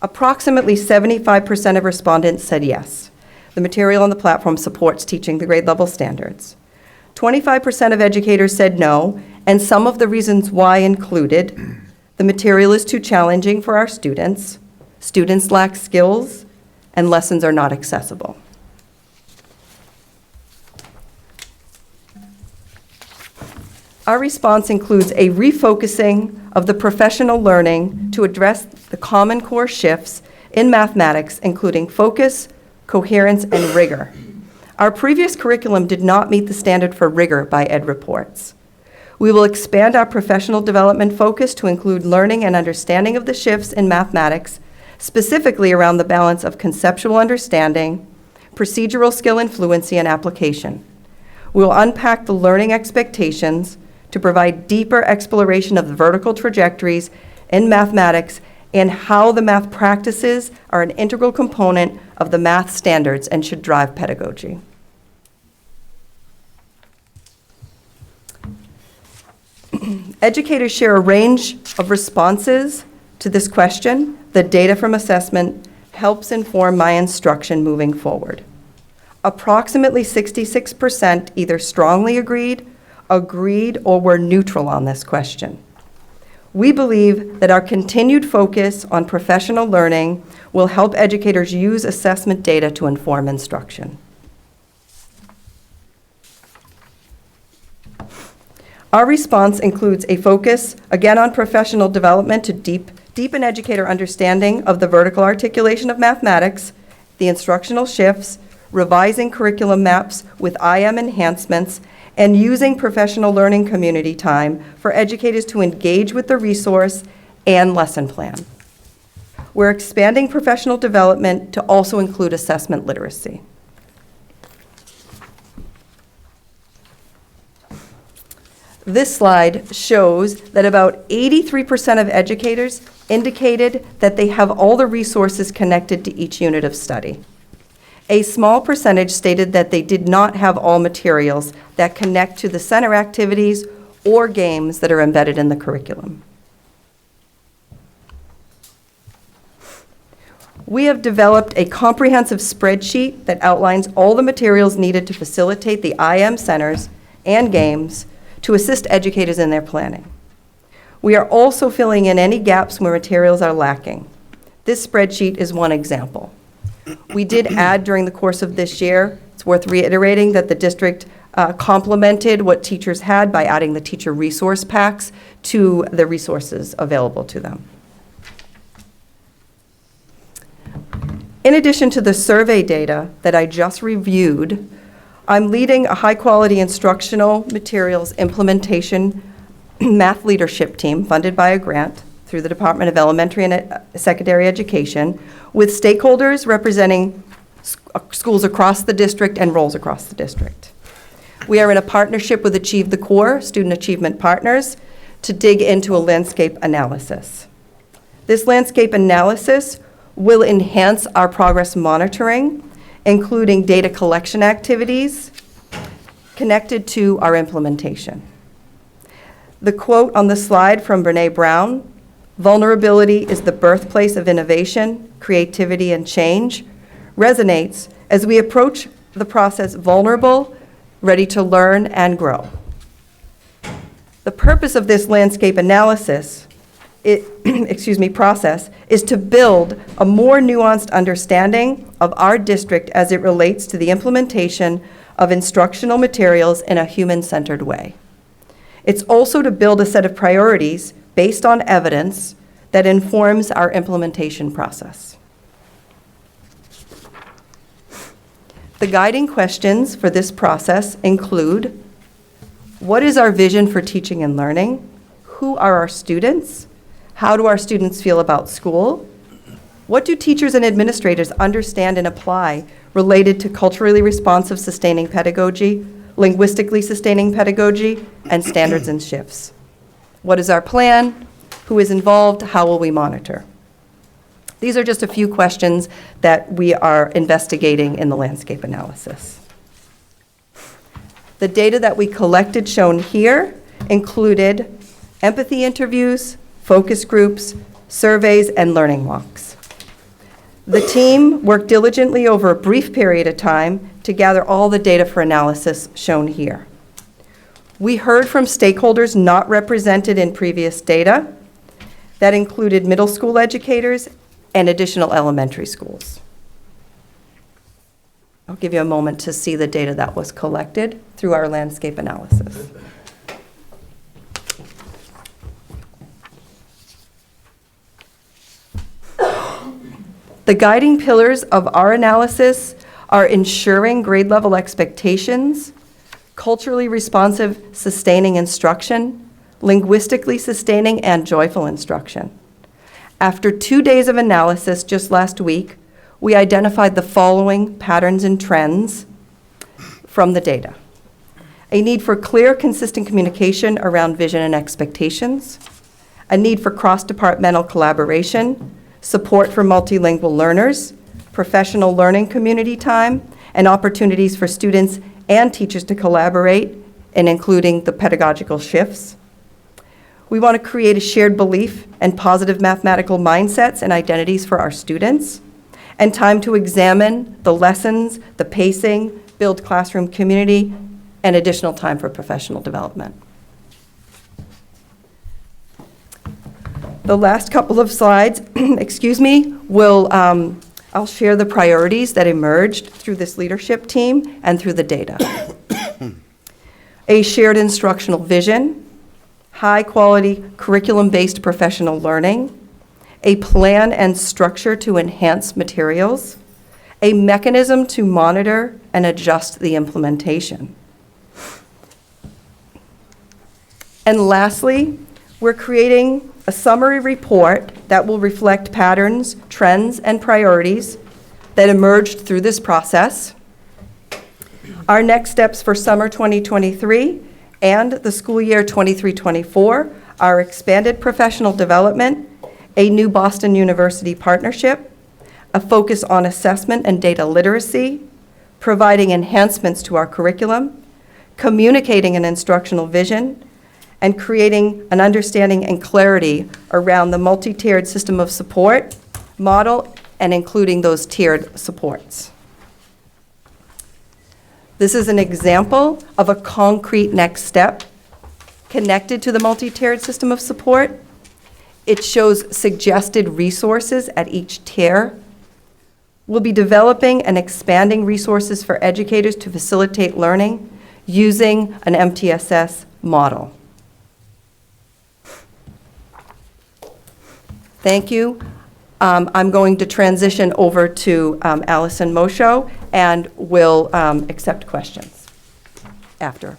Approximately 75% of respondents said yes. The material on the platform supports teaching the grade level standards. 25% of educators said no, and some of the reasons why included, the material is too challenging for our students lack skills, and lessons are not accessible. Our response includes a refocusing of the professional learning to address the common core shifts in mathematics, including focus, coherence, and rigor. Our previous curriculum did not meet the standard for rigor by Ed Reports. We will expand our professional development focus to include learning and understanding of the shifts in mathematics, specifically around the balance of conceptual understanding, procedural skill and fluency, and application. We will unpack the learning expectations to provide deeper exploration of the vertical trajectories in mathematics and how the math practices are an integral component of the math standards and should drive pedagogy. Educators share a range of responses to this question. The data from assessment helps inform my instruction moving forward. Approximately 66% either strongly agreed, or were neutral on this question. We believe that our continued focus on professional learning will help educators use assessment data to inform instruction. Our response includes a focus, again, on professional development to deepen educator understanding of the vertical articulation of mathematics, the instructional shifts, revising curriculum maps with IM enhancements, and using professional learning community time for educators to engage with the resource and lesson plan. We're expanding professional development to also include assessment literacy. This slide shows that about 83% of educators indicated that they have all the resources connected to each unit of study. A small percentage stated that they did not have all materials that connect to the center activities or games that are embedded in the curriculum. We have developed a comprehensive spreadsheet that outlines all the materials needed to facilitate the IM centers and games to assist educators in their planning. We are also filling in any gaps where materials are lacking. This spreadsheet is one example. We did add during the course of this year, it's worth reiterating that the district complemented what teachers had by adding the teacher resource packs to the resources available to them. In addition to the survey data that I just reviewed, I'm leading a high-quality instructional materials implementation math leadership team funded by a grant through the Department of Elementary and Secondary Education, with stakeholders representing schools across the district and roles across the district. We are in a partnership with Achieve the Core, Student Achievement Partners, to dig into a landscape analysis. This landscape analysis will enhance our progress monitoring, including data collection activities connected to our implementation. The quote on the slide from Brené Brown, "Vulnerability is the birthplace of innovation, creativity, and change," resonates as we approach the process vulnerable, ready to learn and grow. The purpose of this landscape analysis process is to build a more nuanced understanding of our district as it relates to the implementation of instructional materials in a human-centered way. It's also to build a set of priorities based on evidence that informs our implementation process. The guiding questions for this process include: what is our vision for teaching and learning? Who are our students? How do our students feel about school? What do teachers and administrators understand and apply related to culturally responsive sustaining pedagogy, linguistically sustaining pedagogy, and standards and shifts? What is our plan? Who is involved? How will we monitor? These are just a few questions that we are investigating in the landscape analysis. The data that we collected shown here included empathy interviews, focus groups, surveys, and learning walks. The team worked diligently over a brief period of time to gather all the data for analysis shown here. We heard from stakeholders not represented in previous data. That included middle school educators and additional elementary schools. I'll give you a moment to see the data that was collected through our landscape analysis. The guiding pillars of our analysis are ensuring grade level expectations, culturally responsive sustaining instruction, linguistically sustaining and joyful instruction. After 2 days of analysis just last week, we identified the following patterns and trends from the data. A need for clear, consistent communication around vision and expectations, a need for cross-departmental collaboration, support for multilingual learners, professional learning community time, and opportunities for students and teachers to collaborate, and including the pedagogical shifts. We want to create a shared belief and positive mathematical mindsets and identities for our students, and time to examine the lessons, the pacing, build classroom community, and additional time for professional development. The last couple of slides, excuse me, I'll share the priorities that emerged through this leadership team and through the data. A shared instructional vision, high-quality curriculum-based professional learning, a plan and structure to enhance materials, a mechanism to monitor and adjust the implementation. And lastly, we're creating a summary report that will reflect patterns, trends, and priorities that emerged through this process. Our next steps for summer 2023 and the school year 23-24 are expanded professional development, a new Boston University partnership, a focus on assessment and data literacy, providing enhancements to our curriculum, communicating an instructional vision, and creating an understanding and clarity around the multi-tiered system of support model and including those tiered supports. This is an example of a concrete next step connected to the multi-tiered system of support. It shows suggested resources at each tier. We'll be developing and expanding resources for educators to facilitate learning using an MTSS model. Thank you. I'm going to transition over to Allison Mosho, and we'll accept questions after.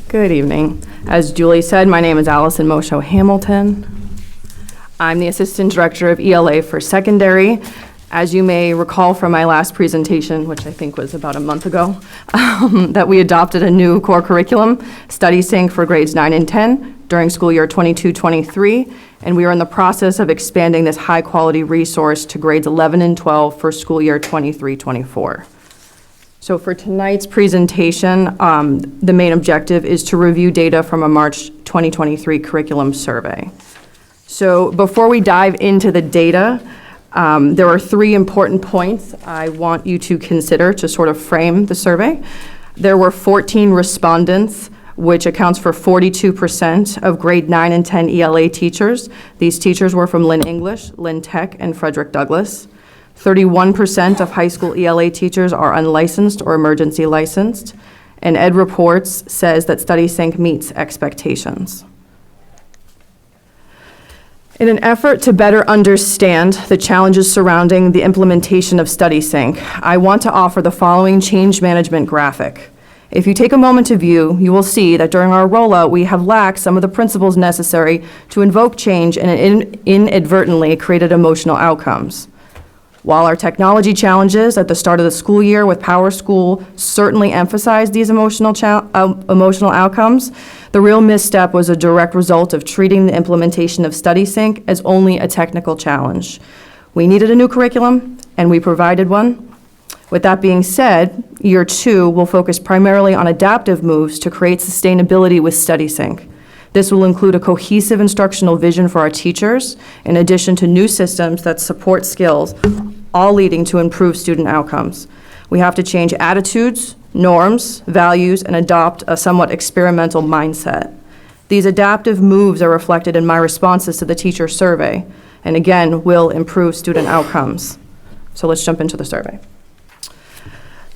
Good evening. As Julie said, my name is Allison Mosho Hamilton. I'm the Assistant Director of ELA for Secondary. As you may recall from my last presentation, which I think was about a month ago, that we adopted a new core curriculum, Study Sync for grades 9 and 10 during school year 22-23, and we are in the process of expanding this high-quality resource to grades 11 and 12 for school year 23-24. So for tonight's presentation, the main objective is to review data from a March 2023 curriculum survey. So before we dive into the data, there are 3 important points I want you to consider to sort of frame the survey. There were 14 respondents, which accounts for 42% of grade 9 and 10 ELA teachers. These teachers were from Lynn English, Lynn Tech, and Frederick Douglass. 31% of high school ELA teachers are unlicensed or emergency licensed. And Ed Reports says that Study Sync meets expectations. In an effort to better understand the challenges surrounding the implementation of Study Sync, I want to offer the following change management graphic. If you take a moment to view, you will see that during our rollout, we have lacked some of the principles necessary to invoke change and inadvertently created emotional outcomes. While our technology challenges at the start of the school year with Power School certainly emphasized these emotional outcomes, the real misstep was a direct result of treating the implementation of Study Sync as only a technical challenge. We needed a new curriculum, and we provided one. With that being said, year 2 will focus primarily on adaptive moves to create sustainability with Study Sync. This will include a cohesive instructional vision for our teachers, in addition to new systems that support skills, all leading to improved student outcomes. We have to change attitudes, norms, values, and adopt a somewhat experimental mindset. These adaptive moves are reflected in my responses to the teacher survey, and again, will improve student outcomes. So let's jump into the survey.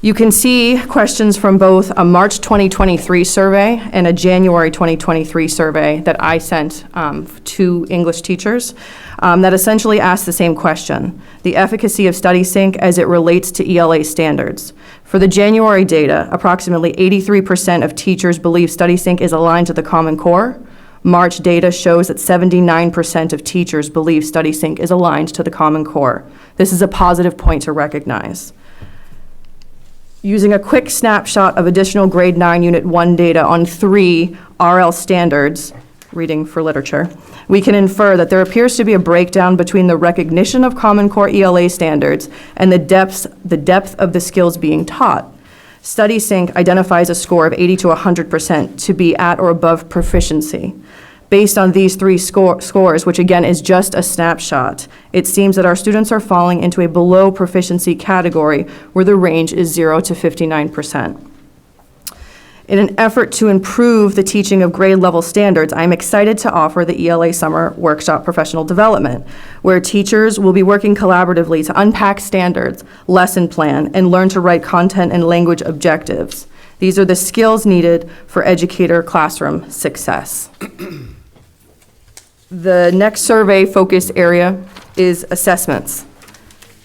You can see questions from both a March 2023 survey and a January 2023 survey that I sent to English teachers that essentially asked the same question: the efficacy of Study Sync as it relates to ELA standards. For the January data, approximately 83% of teachers believe Study Sync is aligned to the Common Core. March data shows that 79% of teachers believe Study Sync is aligned to the Common Core. This is a positive point to recognize. Using a quick snapshot of additional grade 9 unit 1 data on 3 RL standards, reading for literature, we can infer that there appears to be a breakdown between the recognition of Common Core ELA standards and the depth of the skills being taught. Study Sync identifies a score of 80 to 100% to be at or above proficiency. Based on these 3 scores, which again is just a snapshot, it seems that our students are falling into a below proficiency category where the range is 0 to 59%. In an effort to improve the teaching of grade level standards, I'm excited to offer the ELA Summer Workshop Professional Development, where teachers will be working collaboratively to unpack standards, lesson plan, and learn to write content and language objectives. These are the skills needed for educator classroom success. The next survey focus area is assessments.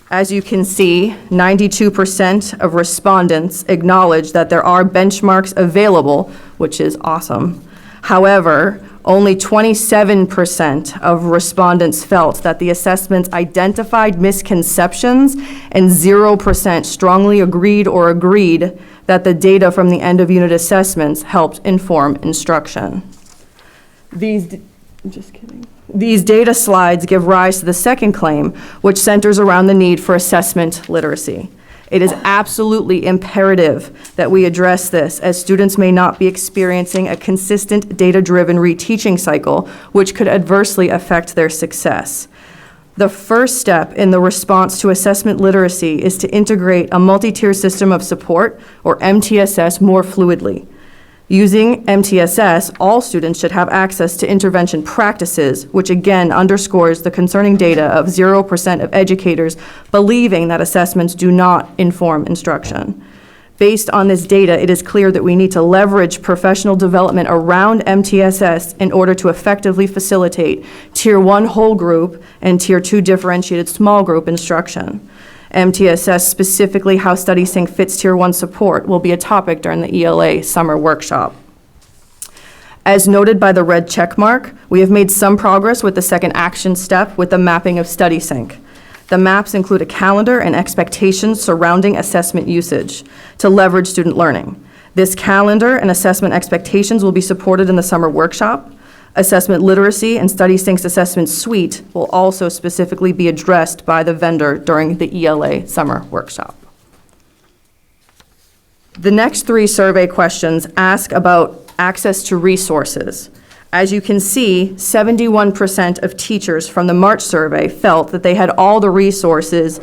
As you can see, 92% of respondents acknowledge that there are benchmarks available, which is awesome. However, only 27% of respondents felt that the assessments identified misconceptions, and 0% strongly agreed or agreed that the data from the end-of-unit assessments helped inform instruction. These data slides give rise to the second claim, which centers around the need for assessment literacy. It is absolutely imperative that we address this, as students may not be experiencing a consistent data-driven reteaching cycle, which could adversely affect their success. The first step in the response to assessment literacy is to integrate a multi-tier system of support, or MTSS, more fluidly. Using MTSS, all students should have access to intervention practices, which again underscores the concerning data of 0% of educators believing that assessments do not inform instruction. Based on this data, it is clear that we need to leverage professional development around MTSS in order to effectively facilitate Tier 1 whole group and Tier 2 differentiated small group instruction. MTSS, specifically how StudySync fits Tier 1 support, will be a topic during the ELA summer workshop. As noted by the red check mark, we have made some progress with the second action step with the mapping of StudySync. The maps include a calendar and expectations surrounding assessment usage to leverage student learning. This calendar and assessment expectations will be supported in the summer workshop. Assessment literacy and StudySync's assessment suite will also specifically be addressed by the vendor during the ELA summer workshop. The next three survey questions ask about access to resources. As you can see, 71% of teachers from the March survey felt that they had all the resources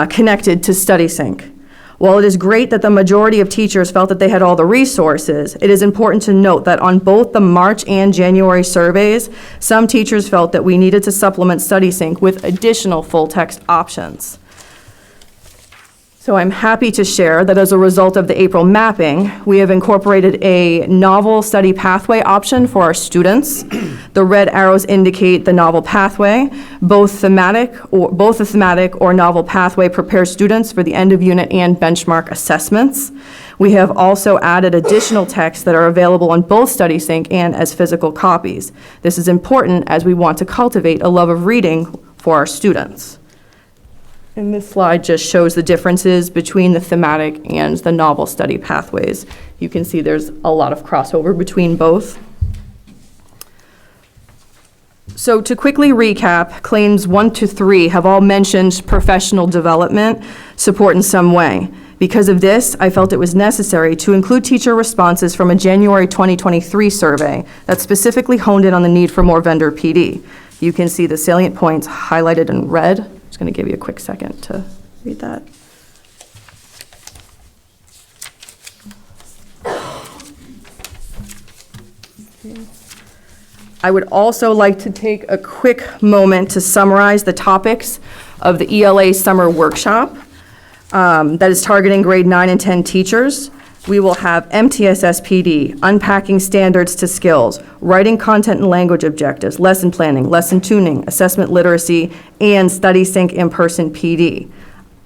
connected to StudySync. While it is great that the majority of teachers felt that they had all the resources, it is important to note that on both the March and January surveys, some teachers felt that we needed to supplement StudySync with additional full-text options. So I'm happy to share that as a result of the April mapping, we have incorporated a novel study pathway option for our students. The red arrows indicate the novel pathway. Both the thematic or novel pathway prepares students for the end of unit and benchmark assessments. We have also added additional texts that are available on both StudySync and as physical copies. This is important as we want to cultivate a love of reading for our students. And this slide just shows the differences between the thematic and the novel study pathways. You can see there's a lot of crossover between both. So to quickly recap, claims 1 to 3 have all mentioned professional development support in some way. Because of this, I felt it was necessary to include teacher responses from a January 2023 survey that specifically honed in on the need for more vendor PD. You can see the salient points highlighted in red. I'm just going to give you a quick second to read that. I would also like to take a quick moment to summarize the topics of the ELA summer workshop that is targeting grade 9 and 10 teachers. We will have MTSS PD, unpacking standards to skills, writing content and language objectives, lesson planning, lesson tuning, assessment literacy, and StudySync in-person PD.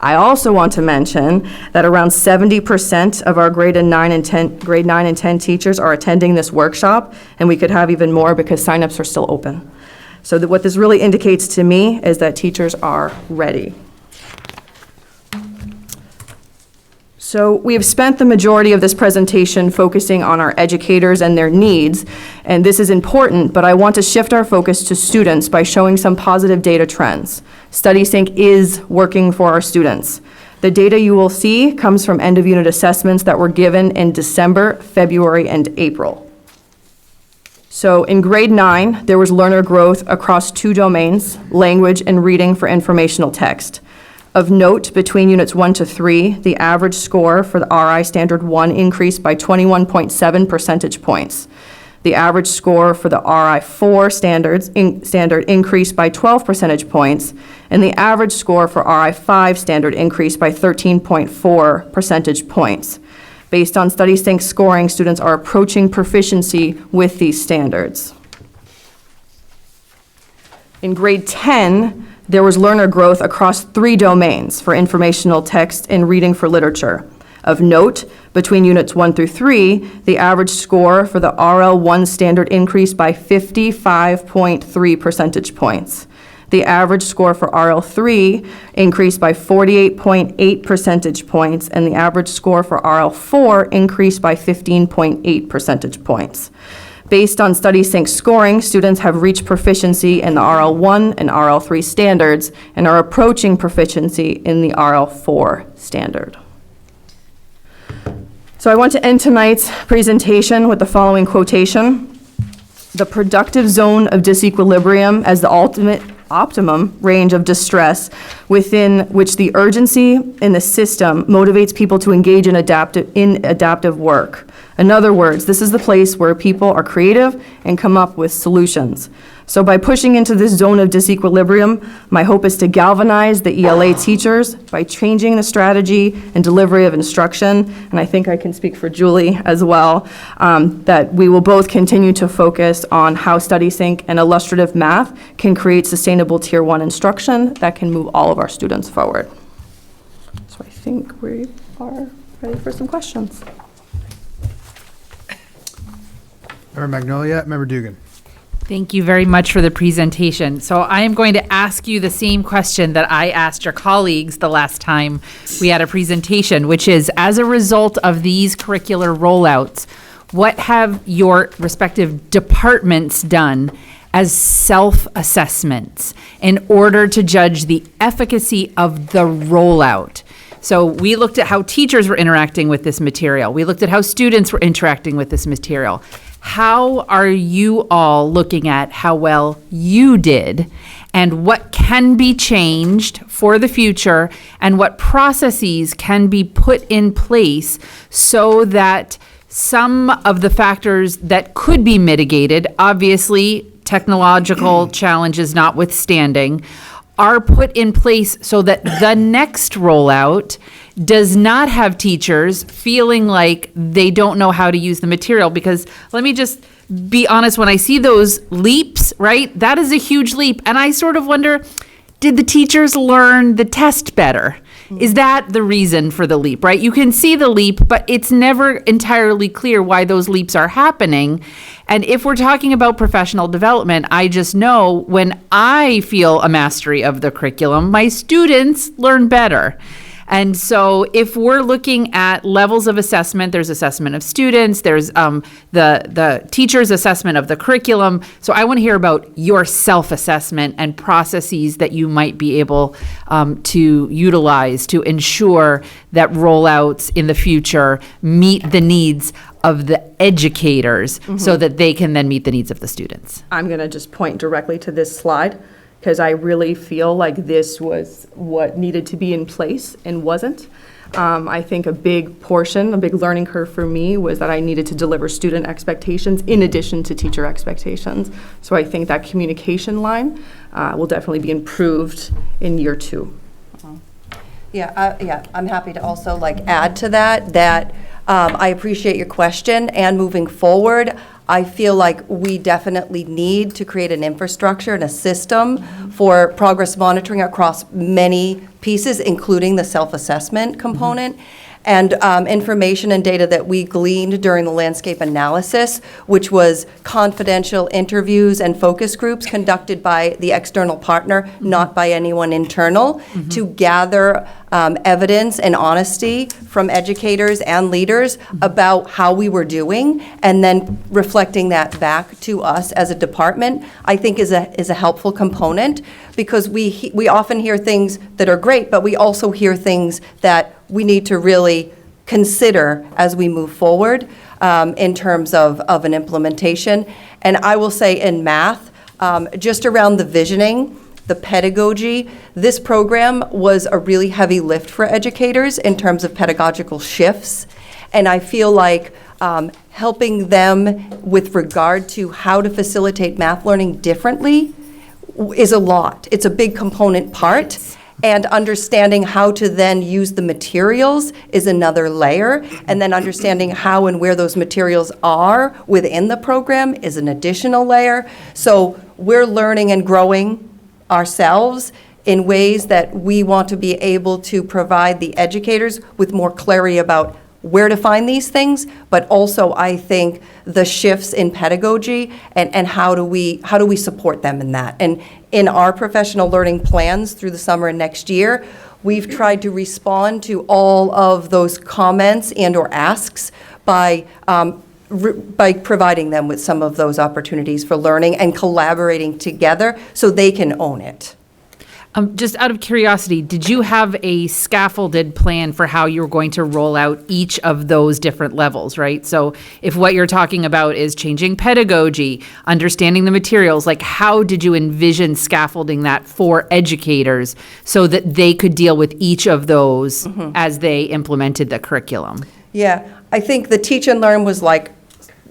I also want to mention that around 70% of our grade 9 and 10 teachers are attending this workshop, and we could have even more because signups are still open. So what this really indicates to me is that teachers are ready. So we have spent the majority of this presentation focusing on our educators and their needs, and this is important, but I want to shift our focus to students by showing some positive data trends. StudySync is working for our students. The data you will see comes from end-of-unit assessments that were given in December, February, and April. So in grade 9, there was learner growth across 2 domains, language and reading for informational text. Of note, between units 1 to 3, the average score for the RI Standard 1 increased by 21.7 percentage points. The average score for the RI 4 standard increased by 12 percentage points, and the average score for RI 5 standard increased by 13.4 percentage points. Based on StudySync scoring, students are approaching proficiency with these standards. In grade 10, there was learner growth across 3 domains for informational text and reading for literature. Of note, between units 1 through 3, the average score for the RL1 standard increased by 55.3 percentage points. The average score for RL3 increased by 48.8 percentage points, and the average score for RL4 increased by 15.8 percentage points. Based on StudySync scoring, students have reached proficiency in the RL1 and RL3 standards and are approaching proficiency in the RL4 standard. So I want to end tonight's presentation with the following quotation: "The productive zone of disequilibrium as the optimum range of distress within which the urgency in the system motivates people to engage in adaptive work. In other words, this is the place where people are creative and come up with solutions. So by pushing into this zone of disequilibrium, my hope is to galvanize the ELA teachers by changing the strategy and delivery of instruction," and I think I can speak for Julie as well, that we will both continue to focus on how StudySync and illustrative math can create sustainable Tier 1 instruction that can move all of our students forward. So I think we are ready for some questions. Member Magnolia, Member Dugan. Thank you very much for the presentation. So I am going to ask you the same question that I asked your colleagues the last time we had a presentation, which is, as a result of these curricular rollouts, what have your respective departments done as self-assessments in order to judge the efficacy of the rollout? So we looked at how teachers were interacting with this material. We looked at how students were interacting with this material. How are you all looking at how well you did, and what can be changed for the future, and what processes can be put in place so that some of the factors that could be mitigated, obviously technological challenges notwithstanding, are put in place so that the next rollout does not have teachers feeling like they don't know how to use the material? Because let me just be honest, when I see those leaps, right, that is a huge leap. And I sort of wonder, did the teachers learn the test better? Is that the reason for the leap, right? You can see the leap, but it's never entirely clear why those leaps are happening. And if we're talking about professional development, I just know when I feel a mastery of the curriculum, my students learn better. And so if we're looking at levels of assessment, there's assessment of students, there's the teacher's assessment of the curriculum. So I want to hear about your self-assessment and processes that you might be able to utilize to ensure that rollouts in the future meet the needs of the educators so that they can then meet the needs of the students. I'm going to just point directly to this slide, because I really feel like this was what needed to be in place and wasn't. I think a big portion, a big learning curve for me was that I needed to deliver student expectations in addition to teacher expectations. So I think that communication line will definitely be improved in year 2. Yeah, I'm happy to also add to that I appreciate your question, and moving forward, I feel like we definitely need to create an infrastructure and a system for progress monitoring across many pieces, including the self-assessment component. And information and data that we gleaned during the landscape analysis, which was confidential interviews and focus groups conducted by the external partner, not by anyone internal, to gather evidence and honesty from educators and leaders about how we were doing, and then reflecting that back to us as a department, I think is a helpful component, because we often hear things that are great, but we also hear things that we need to really consider as we move forward in terms of an implementation. And I will say in math, just around the visioning, the pedagogy. This program was a really heavy lift for educators in terms of pedagogical shifts. And I feel like helping them with regard to how to facilitate math learning differently is a lot. It's a big component part. And understanding how to then use the materials is another layer. And then understanding how and where those materials are within the program is an additional layer. So we're learning and growing ourselves in ways that we want to be able to provide the educators with more clarity about where to find these things, but also I think the shifts in pedagogy and how do we support them in that. And in our professional learning plans through the summer and next year, we've tried to respond to all of those comments and or asks by providing them with some of those opportunities for learning and collaborating together so they can own it. Just out of curiosity, did you have a scaffolded plan for how you were going to roll out each of those different levels, right? So if what you're talking about is changing pedagogy, understanding the materials, like how did you envision scaffolding that for educators so that they could deal with each of those as they implemented the curriculum? Yeah, I think the teach and learn was like,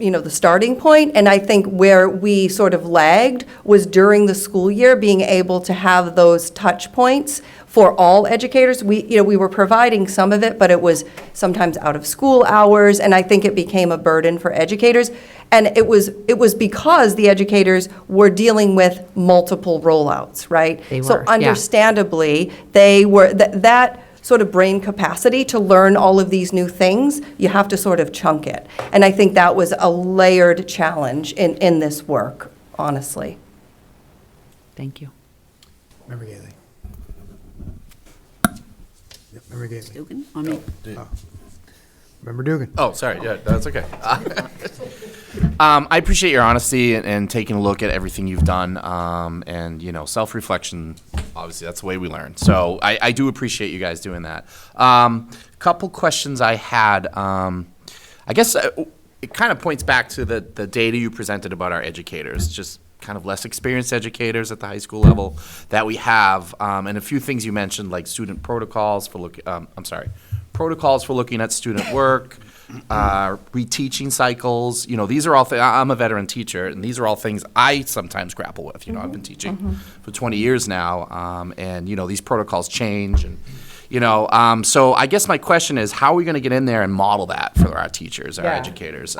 the starting point, and I think where we sort of lagged was during the school year, being able to have those touch points for all educators. We were providing some of it, but it was sometimes out of school hours, and I think it became a burden for educators. And it was because the educators were dealing with multiple rollouts, right? They So were, yeah. understandably, they were, that sort of brain capacity to learn all of these new things, you have to sort of chunk it. And I think that was a layered challenge in this work, honestly. Thank you. Member Gately. Yep, Member Gately. Dugan, on me. Member Dugan. Oh, sorry. Yeah, that's okay. I appreciate your honesty and taking a look at everything you've done. And, self-reflection, obviously, that's the way we learn. So I do appreciate you guys doing that. Couple questions I had. I guess it kind of points back to the data you presented about our educators, just kind of less experienced educators at the high school level that we have. And a few things you mentioned, like student protocols for protocols for looking at student work, reteaching cycles. These are all things. I'm a veteran teacher, and these are all things I sometimes grapple with. I've been teaching for 20 years now, and these protocols change, and so I guess my question is, how are we going to get in there and model that for our teachers, our educators,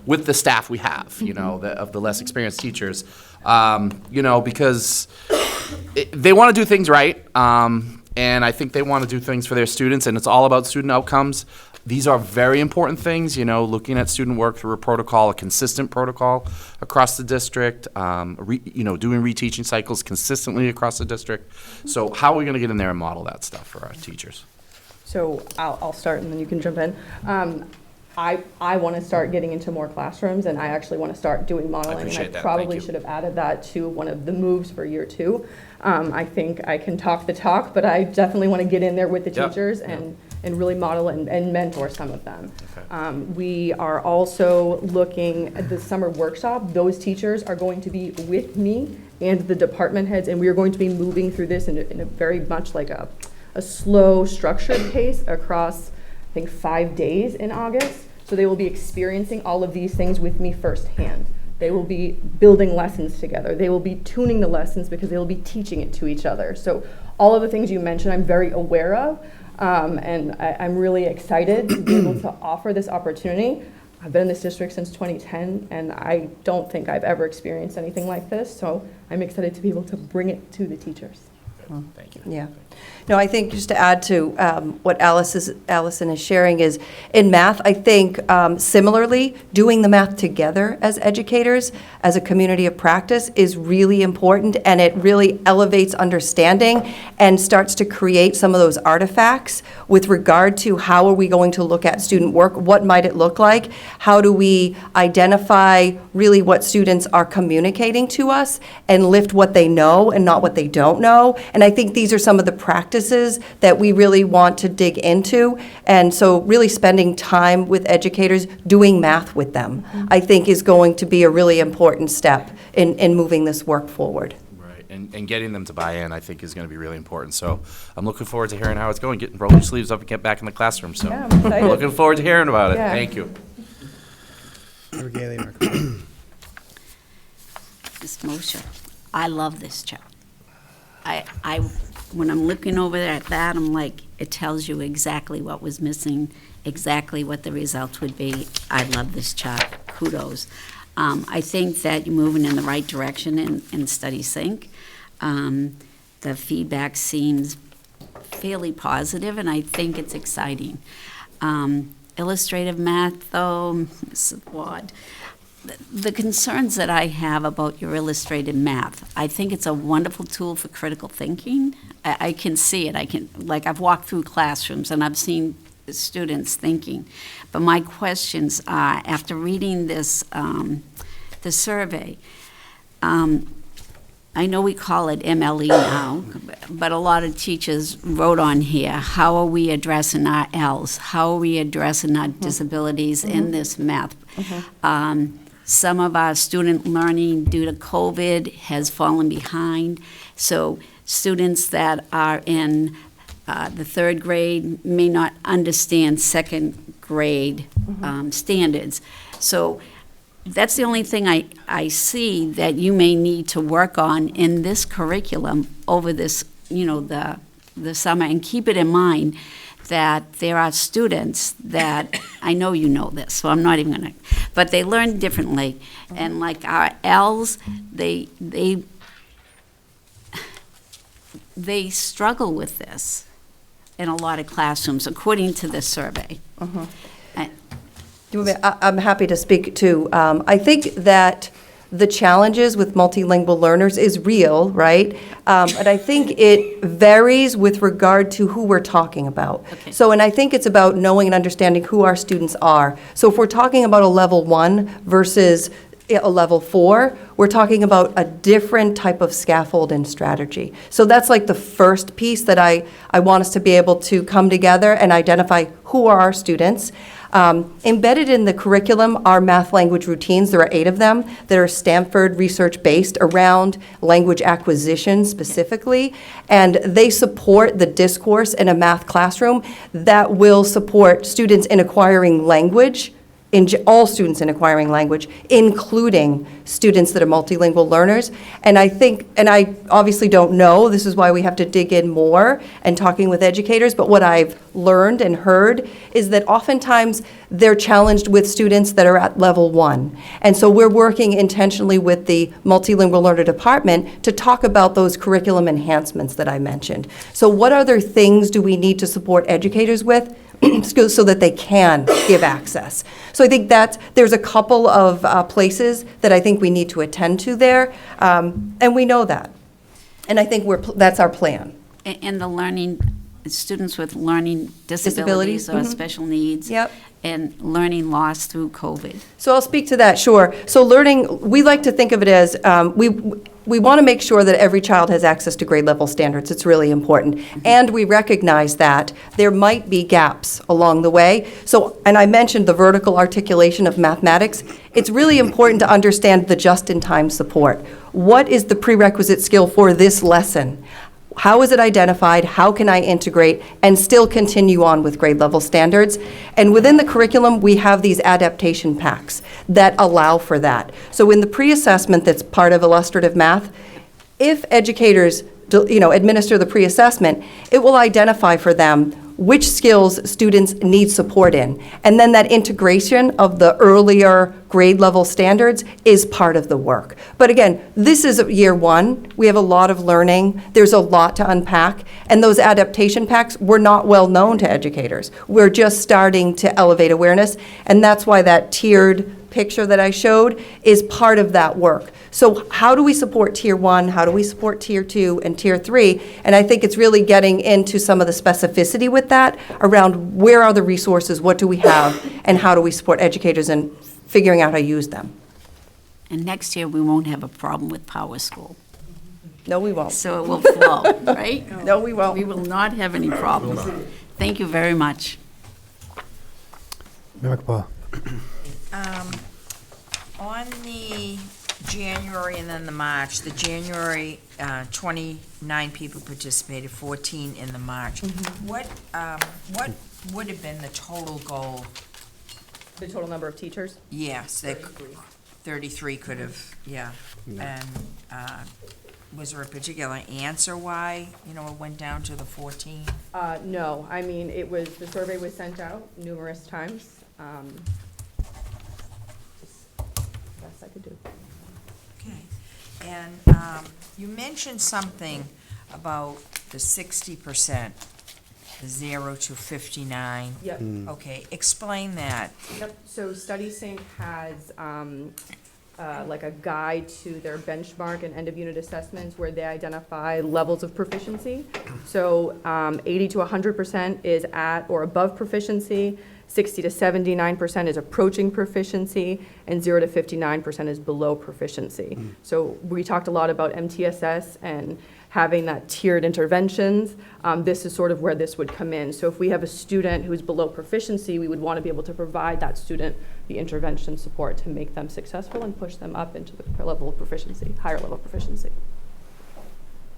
with the staff we have, of the less experienced teachers, because they want to do things right. And I think they want to do things for their students, and it's all about student outcomes. These are very important things, looking at student work through a protocol, a consistent protocol across the district, doing reteaching cycles consistently across the district. So how are we going to get in there and model that stuff for our teachers? So I'll start and then you can jump in. I want to start getting into more classrooms, and I actually want to start doing modeling. I appreciate and that. I probably Thank you. should have added that to one of the moves for year 2. I think I can talk the talk, but I definitely want to get in there with the teachers and really model and mentor some of them. Okay. We are also looking at the summer workshop. Those teachers are going to be with me and the department heads, and we are going to be moving through this in a very much like a slow, structured pace across, I think, 5 days in August. So they will be experiencing all of these things with me firsthand. They will be building lessons together. They will be tuning the lessons because they will be teaching it to each other. So all of the things you mentioned, I'm very aware of, and I'm really excited to be able to offer this opportunity. I've been in this district since 2010, and I don't think I've ever experienced anything like this. So I'm excited to be able to bring it to the teachers. Thank you. Yeah. No, I think just to add to what Allison is sharing is, in math, I think similarly, doing the math together as educators, as a community of practice, is really important, and it really elevates understanding and starts to create some of those artifacts with regard to how are we going to look at student work, what might it look like, how do we identify really what students are communicating to us and lift what they know and not what they don't know. And I think these are some of the practices that we really want to dig into. And so really spending time with educators, doing math with them, I think is going to be a really important step in moving this work forward. Right. and getting them to buy in, I think, is going to be really important. So I'm looking forward to hearing how it's going. Roll your sleeves up and get back in the classroom. So Yeah, I'm excited. looking forward to hearing about it. Yeah. Thank you. Ms. Mosher, I love this chart. When I'm looking over there at that, I'm like, it tells you exactly what was missing, exactly what the results would be. I love this chart. Kudos. I think that you're moving in the right direction in Study Sync. The feedback seems fairly positive, and I think it's exciting. Illustrative math, though, Mrs. Ward, the concerns that I have about your illustrated math, I think it's a wonderful tool for critical thinking. I can see it. I've walked through classrooms and I've seen students thinking. But my questions are, after reading this, the survey, I know we call it MLE now, but a lot of teachers wrote on here, how are we addressing our L's? How are we addressing our disabilities in this math? Some of our student learning due to COVID has fallen behind. So students that are in the third grade may not understand second grade standards. So that's the only thing I see that you may need to work on in this curriculum over this, the summer. And keep it in mind that there are students that, I know you know this, so I'm not even gonna, but they learn differently. And like our L's, they struggle with this in a lot of classrooms, according to this survey. I'm happy to speak to. I think that the challenges with multilingual learners is real, right? But I think it varies with regard to who we're talking about. So, and I think it's about knowing and understanding who our students are. So if we're talking about a level 1 versus a level 4, we're talking about a different type of scaffold and strategy. So that's like the first piece that I want us to be able to come together and identify who are our students. Embedded in the curriculum are math language routines. There are 8 of them that are Stanford research-based around language acquisition specifically, and they support the discourse in a math classroom that will support students in acquiring language, all students in acquiring language, including students that are multilingual learners. And I think, and I obviously don't know, this is why we have to dig in more and talking with educators, but what I've learned and heard is that oftentimes they're challenged with students that are at level 1. And so we're working intentionally with the multilingual learner department to talk about those curriculum enhancements that I mentioned. So what other things do we need to support educators with so that they can give access? So I think that there's a couple of places that I think we need to attend to there, and we know that. And I think that's our plan. And the learning, students with learning disabilities or special needs. And learning loss through COVID. So I'll speak to that, sure. So learning, we like to think of it as, we want to make sure that every child has access to grade level standards. It's really important. And we recognize that there might be gaps along the way. So, and I mentioned the vertical articulation of mathematics. It's really important to understand the just-in-time support. What is the prerequisite skill for this lesson? How is it identified? How can I integrate and still continue on with grade level standards? And within the curriculum, we have these adaptation packs that allow for that. So in the pre-assessment that's part of illustrative math, if educators administer the pre-assessment, it will identify for them which skills students need support in. And then that integration of the earlier grade level standards is part of the work. But again, this is year 1. We have a lot of learning. There's a lot to unpack. And those adaptation packs were not well known to educators. We're just starting to elevate awareness. And that's why that tiered picture that I showed is part of that work. So how do we support Tier 1? How do we support Tier 2 and Tier 3? And I think it's really getting into some of the specificity with that around where are the resources, what do we have, and how do we support educators in figuring out how to use them. And next year, we won't have a problem with Power School. No, we won't. So it will flow, right? No, we won't. We will not have any problems. Thank you very much. Member Paul. On the January and then the March. The January, 29 people participated, 14 in the March. What would have been the total goal? The total number of teachers? Yes, 33 could have, yeah. And was there a particular answer why, it went down to the 14? No, I mean, the survey was sent out numerous times. Best I could do. Okay. And you mentioned something about the 60%, the 0 to 59. Yep. Okay, explain that. Yep, so StudySync has like a guide to their benchmark and end-of-unit assessments where they identify levels of proficiency. So 80 to 100% is at or above proficiency, 60 to 79% is approaching proficiency, and 0 to 59% is below proficiency. So we talked a lot about MTSS and having that tiered interventions. This is sort of where this would come in. So if we have a student who's below proficiency, we would want to be able to provide that student the intervention support to make them successful and push them up into the level of proficiency, higher level of proficiency.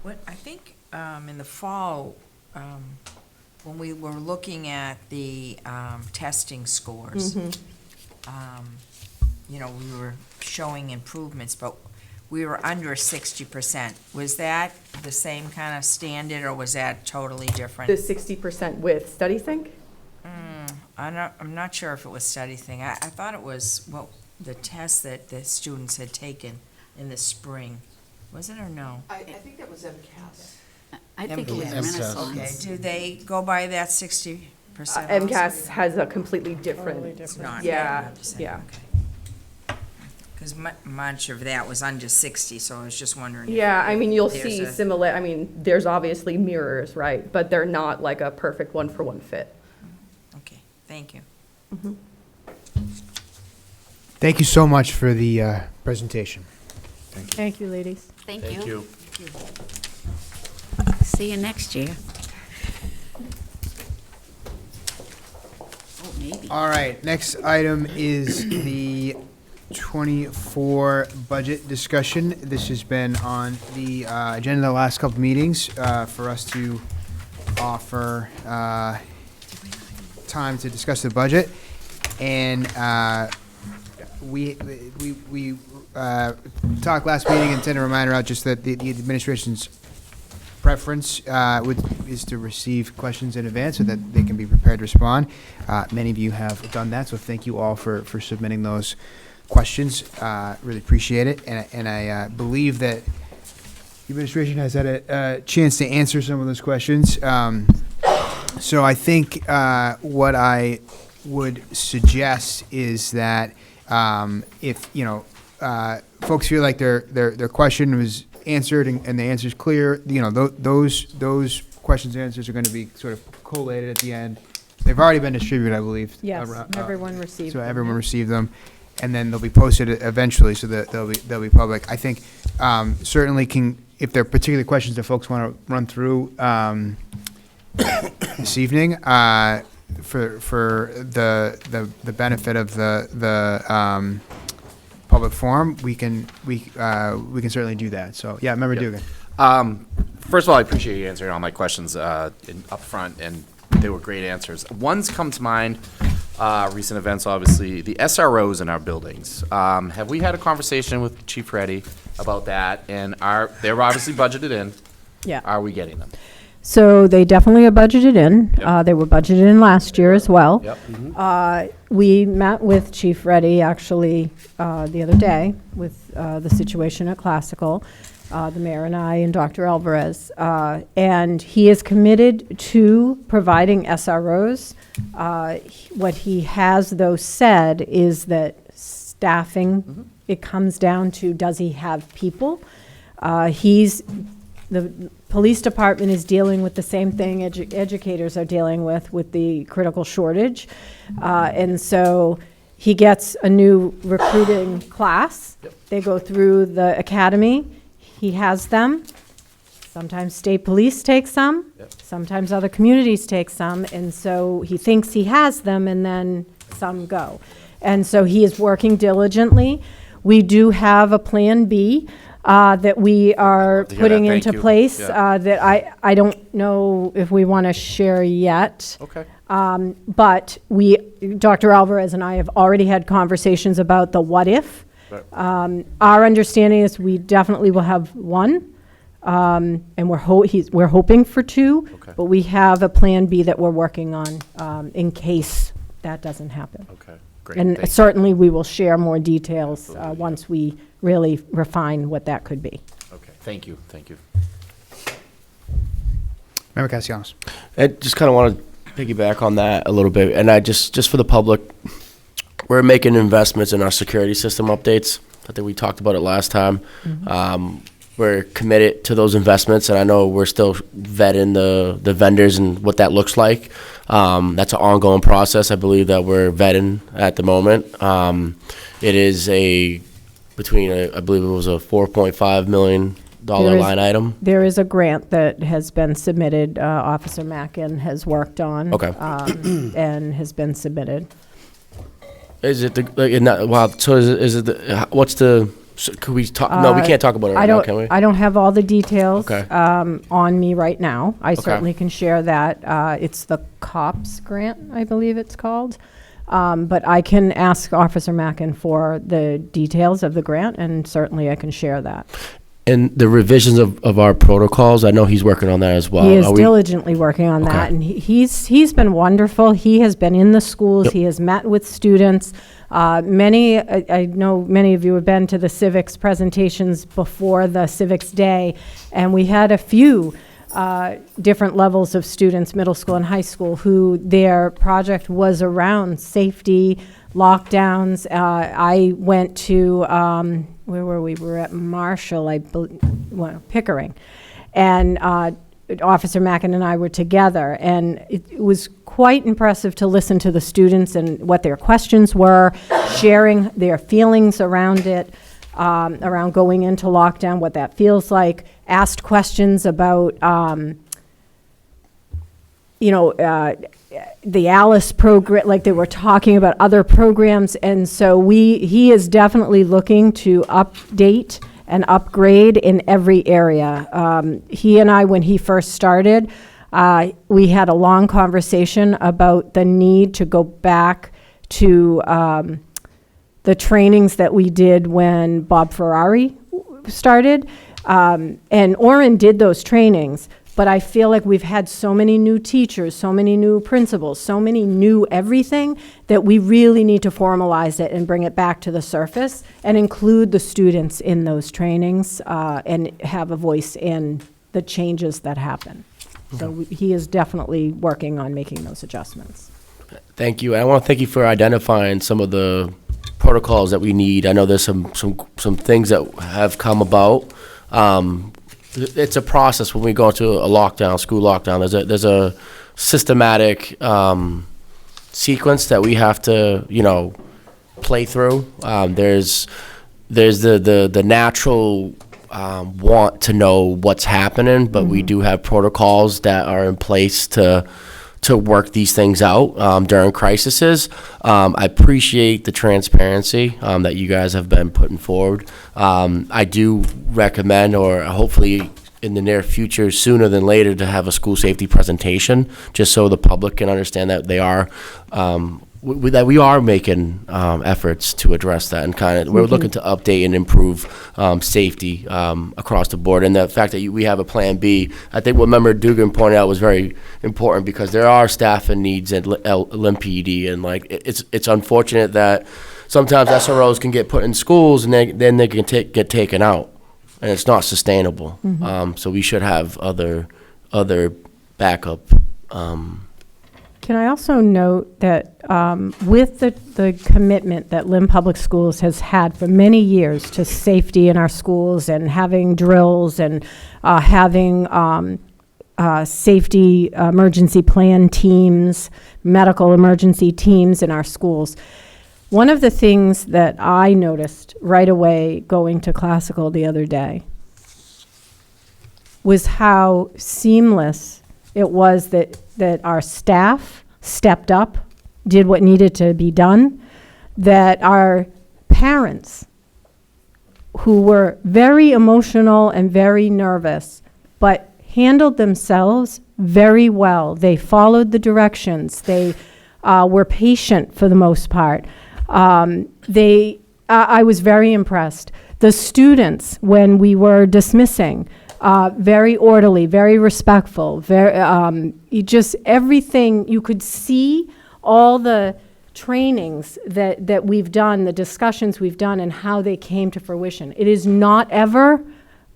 I think in the fall, when we were looking at the testing scores, we were showing improvements, but we were under 60%. Was that the same kind of standard, or was that totally different? The 60% with StudySync? I'm not sure if it was StudySync. I thought it was, the test that the students had taken in the spring. Was it or no? I think that was MCAS. I think it was MCAS. Renaissance. Okay, do they go by that 60%? MCAS has a completely different. It's not. Yeah, yeah. Because much of that was under 60, so I was just wondering. Yeah, I mean, you'll there's see a- similar, I mean, there's obviously mirrors, right? But they're not like a perfect one-for-one fit. Okay, thank you. Thank you so much for the presentation. Thank you, ladies. Thank Thank you. See you next year. Oh, maybe. All right, next item is the 24 budget discussion. This has been on the agenda the last couple meetings for us to offer time to discuss the budget. And we talked last meeting and sent a reminder out just that the administration's preference is to receive questions in advance so that they can be prepared to respond. Many of you have done that, so thank you all for submitting those questions. Really appreciate it, and I believe that the administration has had a chance to answer some of those questions. So I think what I would suggest is that if folks feel like their question was answered and the answer is clear, those questions and answers are going to be sort of collated at the end. They've already been distributed, I believe. Yes, everyone received So them, everyone yeah. received them, and then they'll be posted eventually, so that they'll be public. I think certainly if there are particular questions that folks want to run through this evening for the benefit of the public forum, we can certainly do that. So yeah, Member Dugan. First of all, I appreciate you answering all my questions up front, and they were great answers. One's come to mind, recent events, obviously, the SROs in our buildings. Have we had a conversation with Chief Reddy about that? And they're obviously budgeted in. Yeah. Are we getting them? So they definitely are budgeted in. Yep. They were budgeted in last year as well. Yep. We met with Chief Reddy actually the other day with the situation at Classical, the mayor and I and Dr. Alvarez. And he is committed to providing SROs. What he has, though, said is that staffing, it comes down to, does he have people? The police department is dealing with the same thing educators are dealing with the critical shortage. And so he gets a new recruiting class. Yep. They go through the academy. He has them. Sometimes state police take some. Yep. Sometimes other communities take some. And so he thinks he has them, and then some go. And so he is working diligently. We do have a Plan B that we are to hear putting that. Thank into you. place Yeah. that I don't know if we want to share yet. Okay. But Dr. Alvarez and I have already had conversations about the what if. Right. Our understanding is we definitely will have one, and we're hoping for two, Okay. but we have a Plan B that we're working on in case that doesn't happen. Okay, great. And Thank you. certainly, we will share more details once we really refine what that could be. Okay, thank you, thank you. Member Castellanos. I just kind of want to piggyback on that a little bit, and I just for the public, we're making investments in our security system updates. I think we talked about it last time. We're committed to those investments, and I know we're still vetting the vendors and what that looks like. That's an ongoing process. I believe that we're vetting at the moment. It is I believe it was a $4.5 million line item. There is a grant that has been submitted, Officer Mackin has worked on. Okay. And has been submitted. Is it so is it what's the, so could we talk, no, we can't talk about it right now, can we? I don't have all the details Okay. on me right now. I Okay. certainly can share that. It's the COPS grant, I believe it's called. But I can ask Officer Mackin for the details of the grant, and certainly I can share that. And the revisions of our protocols, I know he's working on that as well. He is Are we- diligently working on Okay. that, and he's been wonderful. He has been in the schools. Yep. He has met with students. I know many of you have been to the civics presentations before the civics day, and we had a few different levels of students, middle school and high school, who their project was around safety, lockdowns. I went to, where were we? We were at Marshall, Pickering. And Officer Mackin and I were together, and it was quite impressive to listen to the students and what their questions were, sharing their feelings around it, around going into lockdown, what that feels like, asked questions about, the Alice program, like they were talking about other programs, and so he is definitely looking to update and upgrade in every area. He and I, when he first started, we had a long conversation about the need to go back to the trainings that we did when Bob Ferrari started. And Orrin did those trainings, but I feel like we've had so many new teachers, so many new principals, so many new everything, that we really need to formalize it and bring it back to the surface and include the students in those trainings and have a voice in the changes that happen. So he is definitely working on making those adjustments. Thank you. I want to thank you for identifying some of the protocols that we need. I know there's some things that have come about. It's a process when we go into a lockdown, school lockdown. There's a systematic sequence that we have to, play through. There's the natural want to know what's happening, but we do have protocols that are in place to work these things out during crises. I appreciate the transparency that you guys have been putting forward. I do recommend, or hopefully in the near future, sooner than later, to have a school safety presentation, just so the public can understand that they are that we are making efforts to address that, and kind of we're looking to update and improve safety across the board. And the fact that we have a Plan B, I think what Member Dugan pointed out was very important, because there are staffing needs at Lynn PD, and it's unfortunate that sometimes SROs can get put in schools and then they can get taken out, and it's not sustainable. So we should have other backup. Can I also note that with the commitment that Lynn Public Schools has had for many years to safety in our schools, and having drills, and having safety emergency plan teams, medical emergency teams in our schools, one of the things that I noticed right away going to classical the other day was how seamless it was that our staff stepped up, did what needed to be done, that our parents who were very emotional and very nervous, but handled themselves very well. They followed the directions. They were patient for the most part. I was very impressed. The students, when we were dismissing, very orderly, very respectful, just everything, you could see all the trainings that we've done, the discussions we've done, and how they came to fruition. It is not ever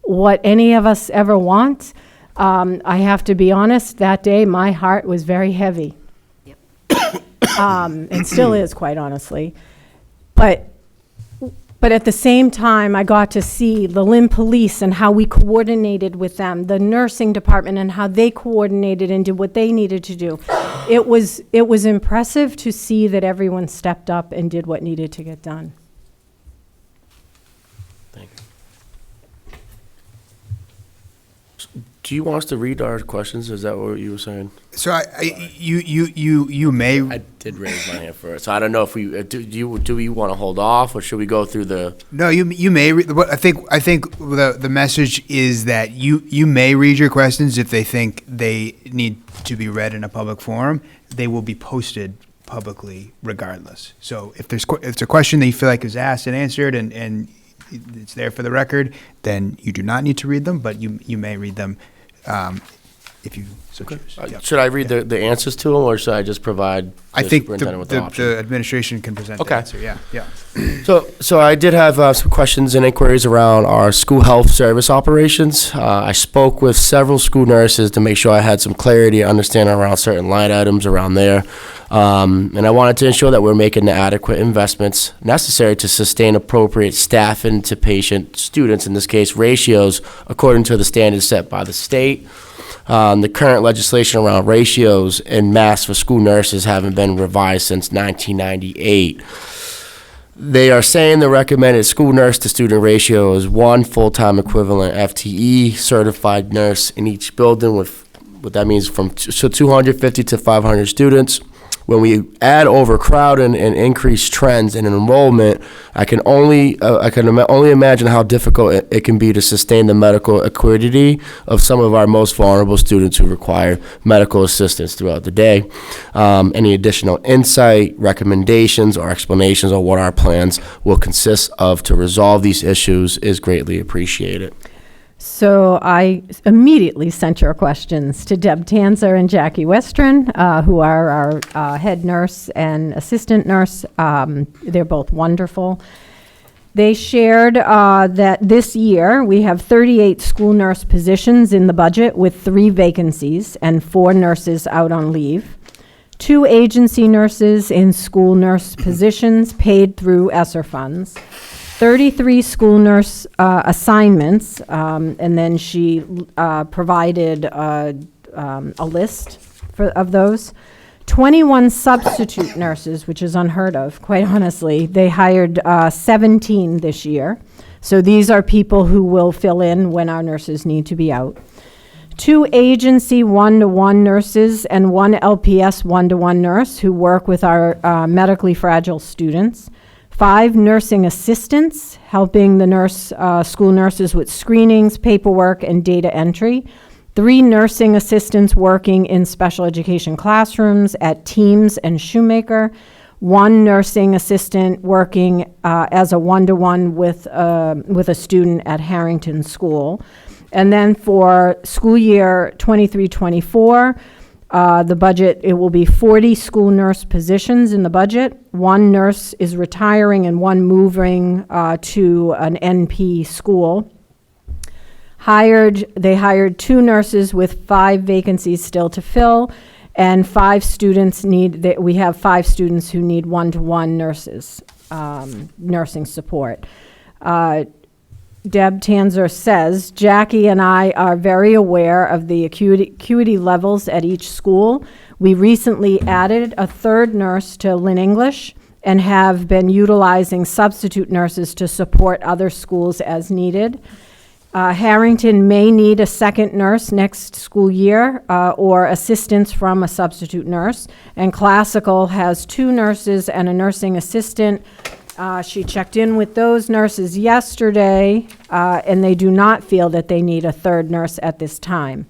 what any of us ever want. I have to be honest, that day my heart was very heavy. And still is, quite honestly. But at the same time, I got to see the Lynn Police and how we coordinated with them, the nursing department and how they coordinated and did what they needed to do. It was impressive to see that everyone stepped up and did what needed to get done. Thank you. Do you want us to read our questions? Is that what you were saying? So you may. I did raise my hand first. So I don't know if we do we want to hold off, or should we go through the? No, you may read. I think the message is that you may read your questions if they think they need to be read in a public forum. They will be posted publicly regardless. So if it's a question that you feel like is asked and answered and it's there for the record, then you do not need to read them, but you may read them if you so choose. Yep. Should I read the answers to them, or should I just provide I the think superintendent with the option? the administration can present the answer. Yeah. So I did have some questions and inquiries around our school health service operations. I spoke with several school nurses to make sure I had some clarity and understanding around certain line items around there. And I wanted to ensure that we're making the adequate investments necessary to sustain appropriate staffing to patient students, in this case ratios, according to the standards set by the state. The current legislation around ratios and masks for school nurses haven't been revised since 1998. They are saying the recommended school nurse to student ratio is 1 full-time equivalent FTE certified nurse in each building, with what that means from 250 to 500 students. When we add overcrowding and increased trends in enrollment, I can only imagine how difficult it can be to sustain the medical acuity of some of our most vulnerable students who require medical assistance throughout the day. Any additional insight, recommendations, or explanations on what our plans will consist of to resolve these issues is greatly appreciated. So I immediately sent your questions to Deb Tanzer and Jackie Westron, who are our head nurse and assistant nurse. They're both wonderful. They shared that this year we have 38 school nurse positions in the budget with 3 vacancies and 4 nurses out on leave. 2 agency nurses in school nurse positions paid through ESSER funds. 33 school nurse assignments, and then she provided a list of those. 21 substitute nurses, which is unheard of, quite honestly. They hired 17 this year. So these are people who will fill in when our nurses need to be out. 2 agency one-to-one nurses and 1 LPS one-to-one nurse who work with our medically fragile students. 5 nursing assistants helping the school nurses with screenings, paperwork, and data entry. 3 nursing assistants working in special education classrooms at Teams and Shoemaker. 1 nursing assistant working as a one-to-one with a student at Harrington School. And then for school year 23-24, the budget, it will be 40 school nurse positions in the budget. 1 nurse is retiring and 1 moving to an NP school. They hired 2 nurses with 5 vacancies still to fill, and 5 students we have 5 students who need one-to-one nurses, nursing support. Deb Tanzer says, Jackie and I are very aware of the acuity levels at each school. We recently added a 3rd nurse to Lynn English and have been utilizing substitute nurses to support other schools as needed. Harrington may need a 2nd nurse next school year or assistance from a substitute nurse. And Classical has 2 nurses and a nursing assistant She checked in with those nurses yesterday, and they do not feel that they need a third nurse at this time.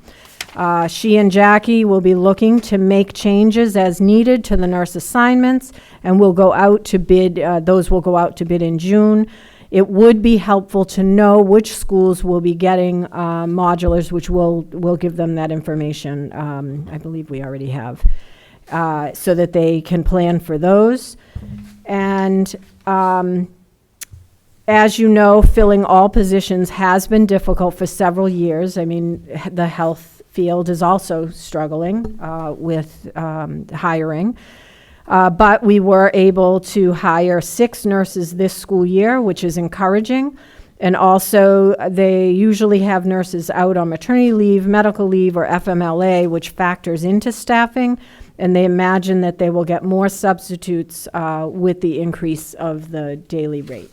She and Jackie will be looking to make changes as needed to the nurse assignments, and will go out to bid, those will go out to bid in June. It would be helpful to know which schools will be getting modulars, which we'll give them that information. I believe we already have, so that they can plan for those. And as you know, filling all positions has been difficult for several years. I mean, the health field is also struggling with hiring. But we were able to hire 6 nurses this school year, which is encouraging. And also, they usually have nurses out on maternity leave, medical leave, or FMLA, which factors into staffing. And they imagine that they will get more substitutes with the increase of the daily rate.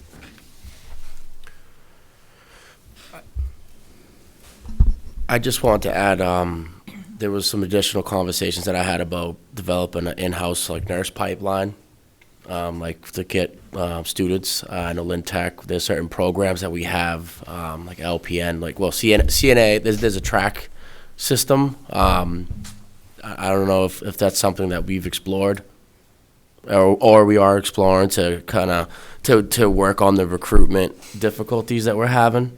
I just want to add, there was some additional conversations that I had about developing an in-house like nurse pipeline, like to get students in a Lynn Tech. There's certain programs that we have, like LPN, like CNA. There's a track system. I don't know if that's something that we've explored, or we are exploring to kind of to work on the recruitment difficulties that we're having.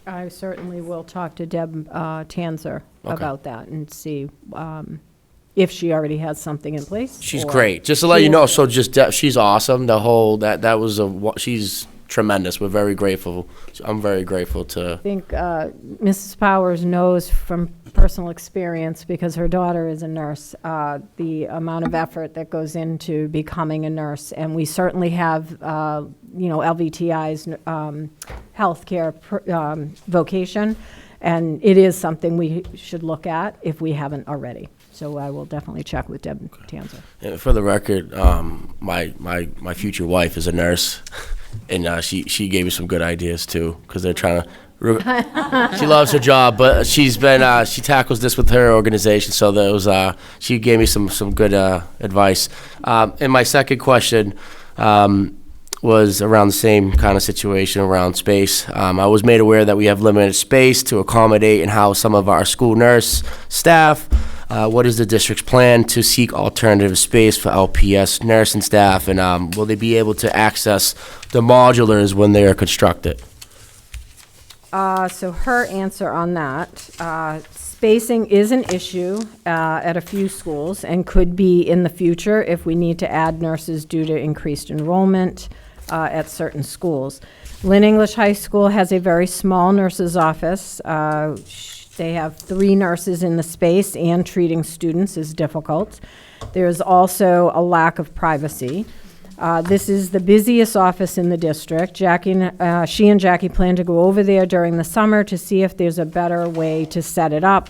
I certainly will talk to Deb Tanzer about that and see if she already has something in place. She's great. Just to let you know, so she's awesome. The whole she's tremendous. We're very grateful. I'm very grateful to. I think Mrs. Powers knows from personal experience, because her daughter is a nurse, the amount of effort that goes into becoming a nurse. And we certainly have, LVTI's healthcare vocation, and it is something we should look at if we haven't already. So I will definitely check with Deb Tanzer. And for the record, my future wife is a nurse, and she gave me some good ideas too, because they're trying to. She loves her job, but she tackles this with her organization. So that was she gave me some good advice. And my second question was around the same kind of situation around space. I was made aware that we have limited space to accommodate and house some of our school nurse staff. What is the district's plan to seek alternative space for LPS nursing staff, and will they be able to access the modulars when they are constructed? So her answer on that, spacing is an issue at a few schools and could be in the future if we need to add nurses due to increased enrollment at certain schools. Lynn English High School has a very small nurse's office. They have 3 nurses in the space, and treating students is difficult. There's also a lack of privacy. This is the busiest office in the district. She and Jackie plan to go over there during the summer to see if there's a better way to set it up.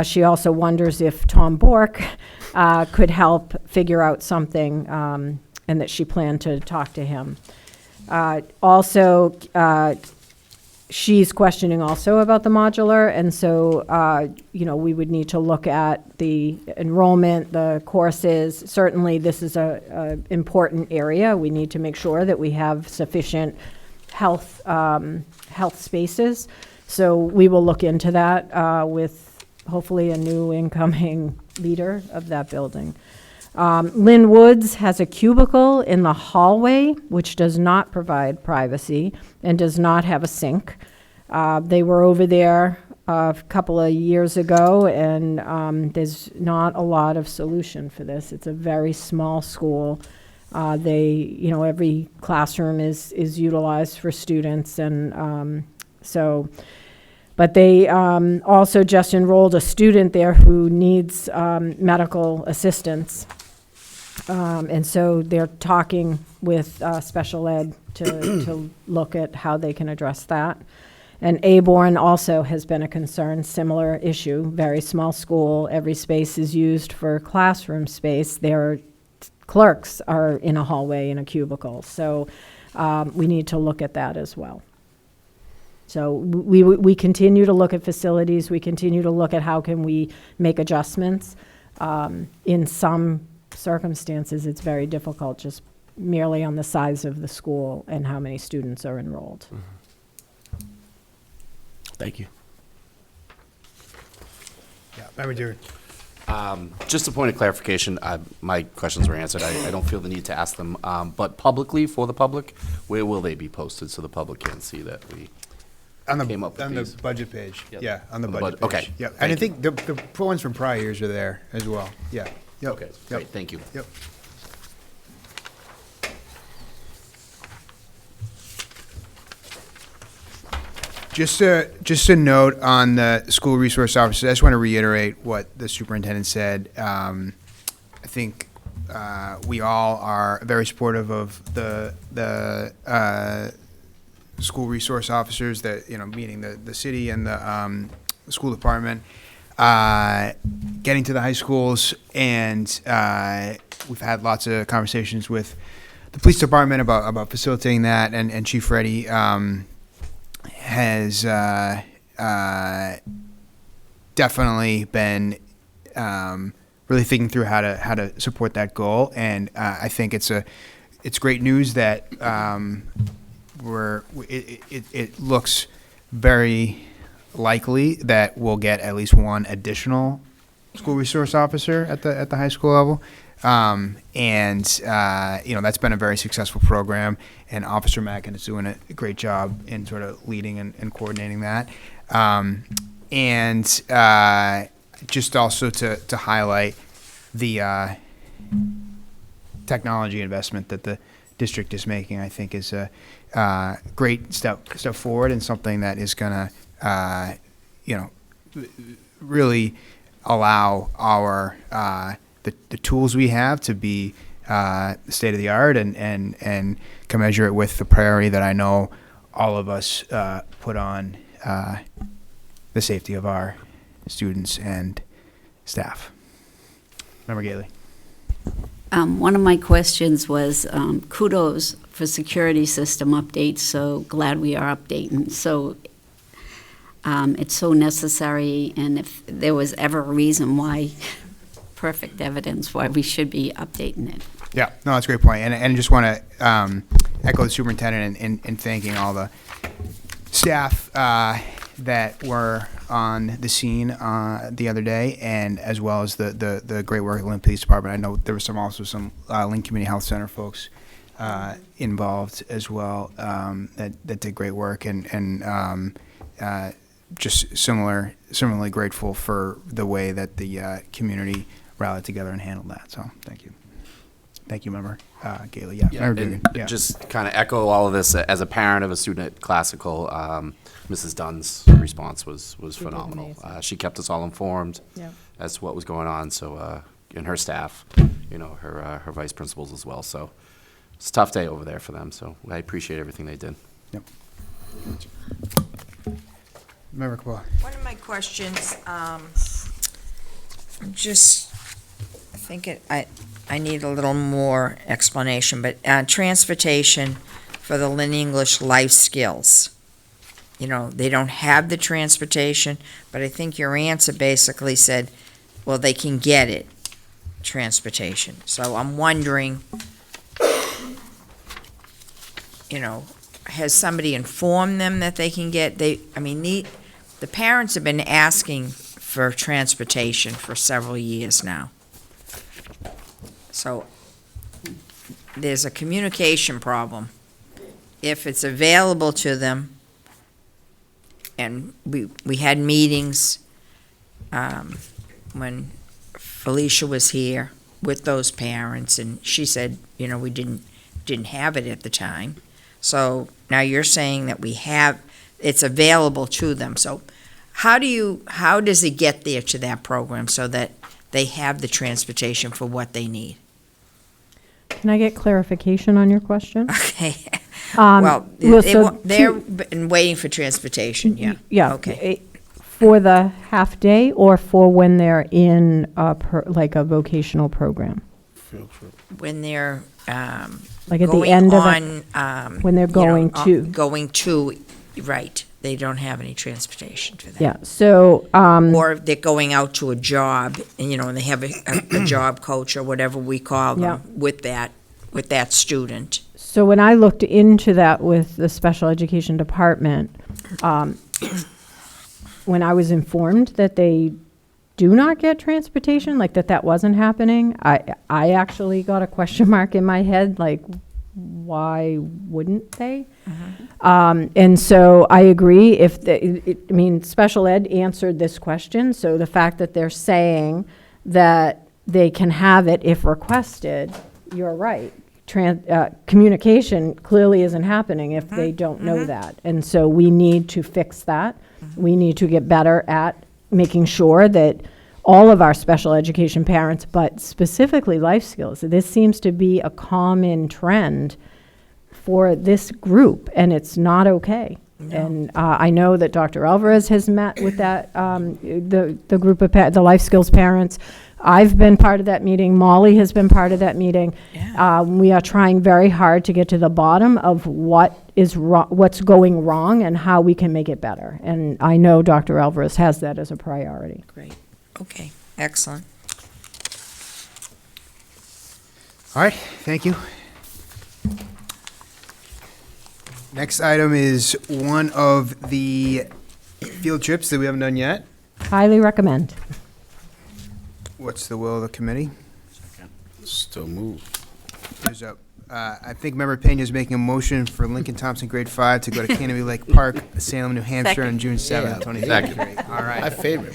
She also wonders if Tom Bork could help figure out something, and that she planned to talk to him. She's questioning also about the modular, and so, we would need to look at the enrollment, the courses. Certainly, this is a important area. We need to make sure that we have sufficient health spaces. So we will look into that with hopefully a new incoming leader of that building. Lynn Woods has a cubicle in the hallway, which does not provide privacy and does not have a sink. They were over there a couple of years ago, and there's not a lot of solution for this. It's a very small school. Every classroom is utilized for students, and but they also just enrolled a student there who needs medical assistance. And so they're talking with special ed to look at how they can address that. And Aborn also has been a concern, similar issue, very small school. Every space is used for classroom space. Their clerks are in a hallway in a cubicle. So we need to look at that as well. So we continue to look at facilities. We continue to look at how can we make adjustments. In some circumstances, it's very difficult just merely on the size of the school and how many students are enrolled. Thank you. Yeah, Member Dugan. Just a point of clarification, my questions were answered. I don't feel the need to ask them. But publicly, for the public, where will they be posted so the public can see that we came up with On these? the budget page. Yep. Yeah, on the On the budget bud- page. okay, Yep. And thank I think the ones from prior years are there as well. Yeah. Yep. Okay, Yep. great, thank you. Yep. Just a note on the school resource officers. I just want to reiterate what the superintendent said. I think we all are very supportive of the school resource officers that, meaning the city and the school department, getting to the high schools, and we've had lots of conversations with the police department about facilitating that, and Chief Reddy has definitely been really thinking through how to support that goal, and I think it's great news that it looks very likely that we'll get at least one additional school resource officer at the high school level. That's been a very successful program, and Officer Mackin is doing a great job in sort of leading and coordinating that. Just also to highlight the technology investment that the district is making, I think is a great step forward, and something that is going to, really allow our the tools we have to be state of the art, and commensurate with the priority that I know all of us put on the safety of our students and staff. Member Gately. One of my questions was kudos for security system updates. So glad we are updating. So it's so necessary, and if there was ever a reason why, perfect evidence why we should be updating it. Yeah, no, that's a great point. And just want to echo the superintendent in thanking all the staff that were on the scene the other day, and as well as the great work of the Lynn Police Department. I know there was also some Lynn Community Health Center folks involved as well that did great work, and just similarly grateful for the way that the community rallied together and handled that. So thank you. Thank you, Member Gately. Yeah, Member Dugan. Yeah. Just kind of echo all of this. As a parent of a student at Classical, Mrs. Dunn's response was phenomenal. She kept us all informed as to what was going on. So, and her staff, her vice principals as well. So it's a tough day over there for them. So I appreciate everything they did. Yep. Member Kabul. One of my questions, I think I need a little more explanation, but transportation for the Lynn English life skills. They don't have the transportation, but I think your answer basically said, well, they can get it, transportation. So I'm wondering, has somebody informed them that they can get, the parents have been asking for transportation for several years now. So there's a communication problem. If it's available to them, and we had meetings when Felicia was here with those parents, and she said, we didn't have it at the time. So now you're saying that it's available to them. So how does it get there to that program so that they have the transportation for what they need? Can I get clarification on your question? Okay. So they're been waiting for transportation, yeah. Yeah. Okay. For the half day, or for when they're in a vocational program? When they're Like at the going end of when they're going to. Going to, right. They don't have any transportation for that. Yeah, so. Or if they're going out to a job, and they have a job coach or whatever we call them with that with that student. So when I looked into that with the special education department, when I was informed that they do not get transportation, like that wasn't happening, I actually got a question mark in my head, like, why wouldn't they? And so I agree. Special ed answered this question. So the fact that they're saying that they can have it if requested, you're right. Communication clearly isn't happening if they don't know that. And so we need to fix that. We need to get better at making sure that all of our special education parents, but specifically life skills, this seems to be a common trend for this group, and it's not okay. No. And I know that Dr. Alvarez has met with that, the group of the life skills parents. I've been part of that meeting. Molly has been part of that meeting. Yeah. We are trying very hard to get to the bottom of what's going wrong and how we can make it better. And I know Dr. Alvarez has that as a priority. Great. Okay, excellent. All right, thank you. Next item is one of the field trips that we haven't done yet. Highly recommend. What's the will of the committee? Still move. I think Member Pena is making a motion for Lincoln Thompson Grade 5 to go to Canopy Lake Park, Salem, New Hampshire on June 7th, 2023. All right. My favorite.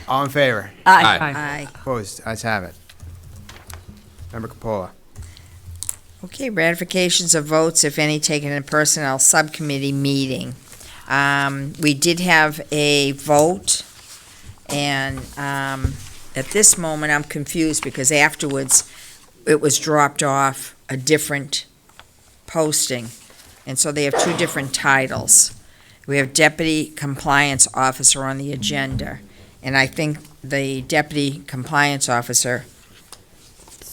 All in favor? Aye. Aye. Opposed? Ayes have it. Member Capola. Okay, ratifications of votes, if any, taken in a personnel subcommittee meeting. We did have a vote, and at this moment, I'm confused because afterwards, it was dropped off a different posting. And so they have two different titles. We have Deputy Compliance Officer on the agenda. And I think the Deputy Compliance Officer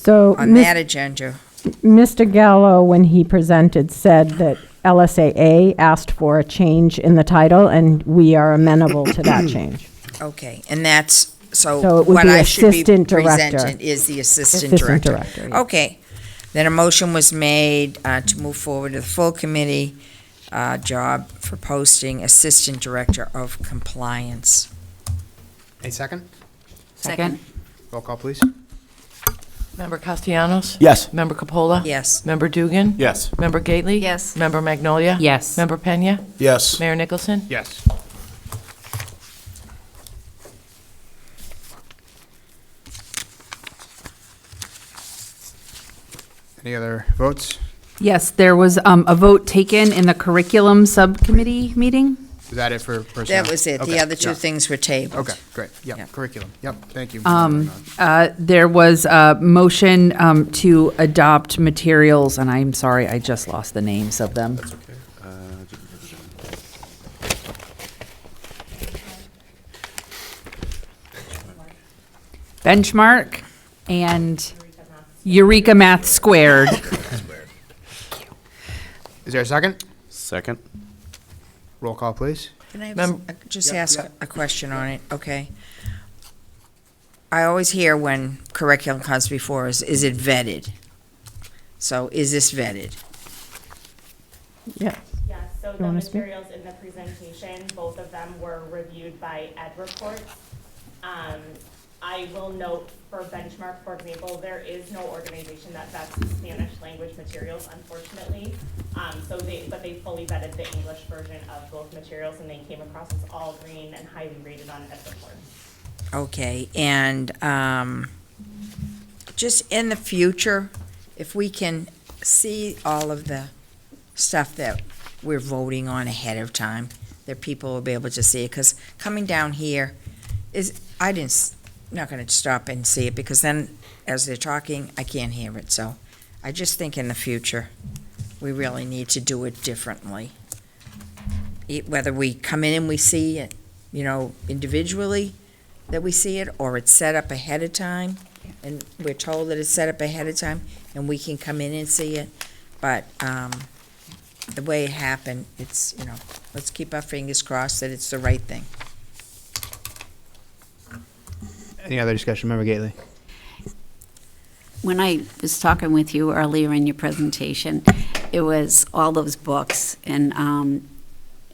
on that agenda. Mr. Gallo, when he presented, said that LSAA asked for a change in the title, and we are amenable to that change. Okay, and that's, so it would what be I should be assistant director. presenting is the assistant director. Yeah. Okay, then a motion was made to move forward to the full committee job for posting Assistant Director of Compliance. A second? Second. Roll call, please. Member Castellanos? Yes. Member Capola? Yes. Member Dugan? Yes. Member Gately? Yes. Member Magnolia? Yes. Member Pena? Yes. Mayor Nicholson? Yes. Any other votes? Yes, there was a vote taken in the curriculum subcommittee meeting. Is that it for personnel? That was it. The Okay, other two yeah. things were tabled. Okay, great. Yep, Yeah. curriculum. Yep, thank you. There was a motion to adopt materials, and I'm sorry, I just lost the names of them. That's okay. Benchmark and Eureka Math Squared. Is there a second? Second. Roll call, please. Can I just ask a question on it? Okay. I always hear when curriculum comes before us, is it vetted? So is this vetted? Yeah. Yes, so You the wanna speak? materials in the presentation, both of them were reviewed by Ed Reports. I will note for Benchmark, for example, there is no organization that vets Spanish language materials, unfortunately. But they fully vetted the English version of both materials, and they came across as all green and highly rated on Ed Reports. Okay, and just in the future, if we can see all of the stuff that we're voting on ahead of time, that people will be able to see it, because coming down here is, not going to stop and see it, because then, as they're talking, I can't hear it, so I just think in the future, we really need to do it differently. Whether we come in and we see it, individually, that we see it, or it's set up ahead of time, and we're told that it's set up ahead of time, and we can come in and see it, but the way it happened, it's, let's keep our fingers crossed that it's the right thing. Any other discussion? Member Gately? when I was talking with you earlier in your presentation, it was all those books. And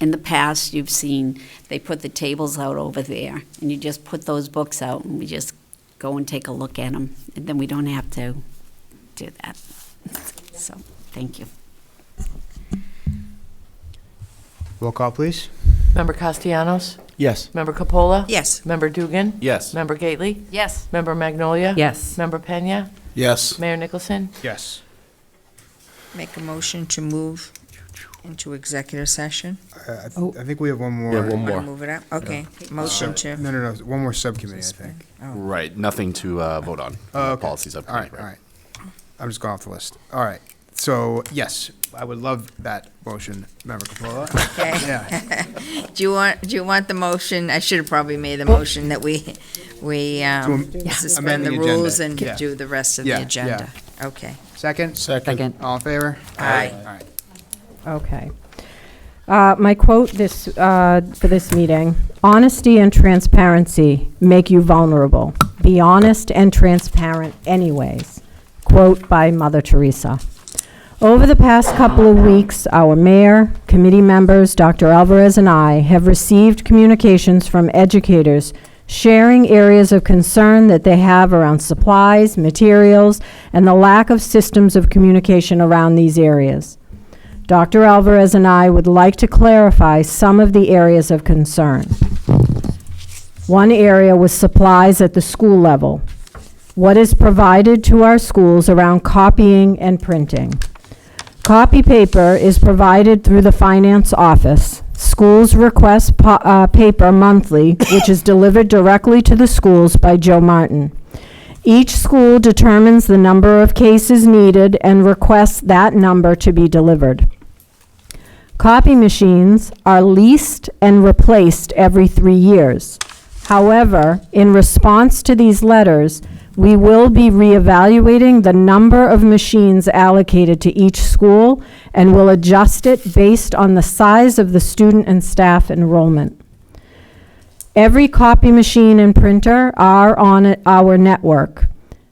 in the past, you've seen, they put the tables out over there, and you just put those books out, and we just go and take a look at them. And then we don't have to do that. So, thank you. Roll call, please. Member Castellanos? Yes. Member Capola? Yes. Member Dugan? Yes. Member Gately? Yes. Member Magnolia? Yes. Member Pena? Yes. Mayor Nicholson? Yes. Make a motion to move into executive session. I think we have one more. Yeah, one Want to more. move it up? Okay. Motion to. No, one more subcommittee, I think. Right, nothing to vote on. Okay. Policies All right, all right. I'm just going off the list. All right. So, yes, I would love that motion, Member Capola. Okay. Yeah. Do you want the motion? I should have probably made the motion that we suspend amend the the rules agenda. and Yeah. do the rest of Yeah, the yeah. agenda. Okay. Second? Second. All in favor? Aye. All right. Okay. My quote for this meeting: honesty and transparency make you vulnerable. Be honest and transparent anyways. Quote by Mother Teresa. Over the past couple of weeks, our mayor, committee members, Dr. Alvarez and I have received communications from educators sharing areas of concern that they have around supplies, materials, and the lack of systems of communication around these areas. Dr. Alvarez and I would like to clarify some of the areas of concern. One area was supplies at the school level. What is provided to our schools around copying and printing? Copy paper is provided through the finance office. Schools request paper monthly, which is delivered directly to the schools by Joe Martin. Each school determines the number of cases needed and requests that number to be delivered. Copy machines are leased and replaced every 3 years. However, in response to these letters, we will be reevaluating the number of machines allocated to each school and will adjust it based on the size of the student and staff enrollment. Every copy machine and printer are on our network.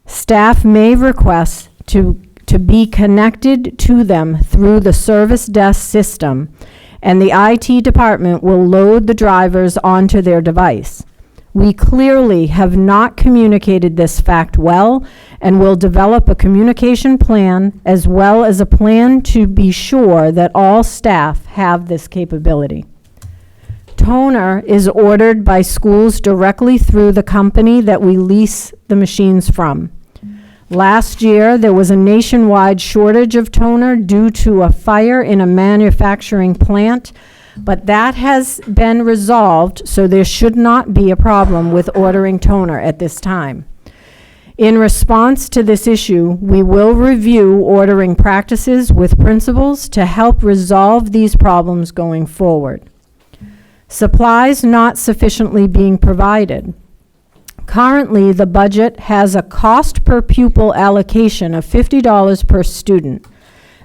Staff may request to be connected to them through the service desk system, and the IT department will load the drivers onto their device. We clearly have not communicated this fact well and will develop a communication plan as well as a plan to be sure that all staff have this capability. Toner is ordered by schools directly through the company that we lease the machines from. Last year, there was a nationwide shortage of toner due to a fire in a manufacturing plant, but that has been resolved, so there should not be a problem with ordering toner at this time. In response to this issue, we will review ordering practices with principals to help resolve these problems going forward. Supplies not sufficiently being provided. Currently, the budget has a cost per pupil allocation of $50 per student.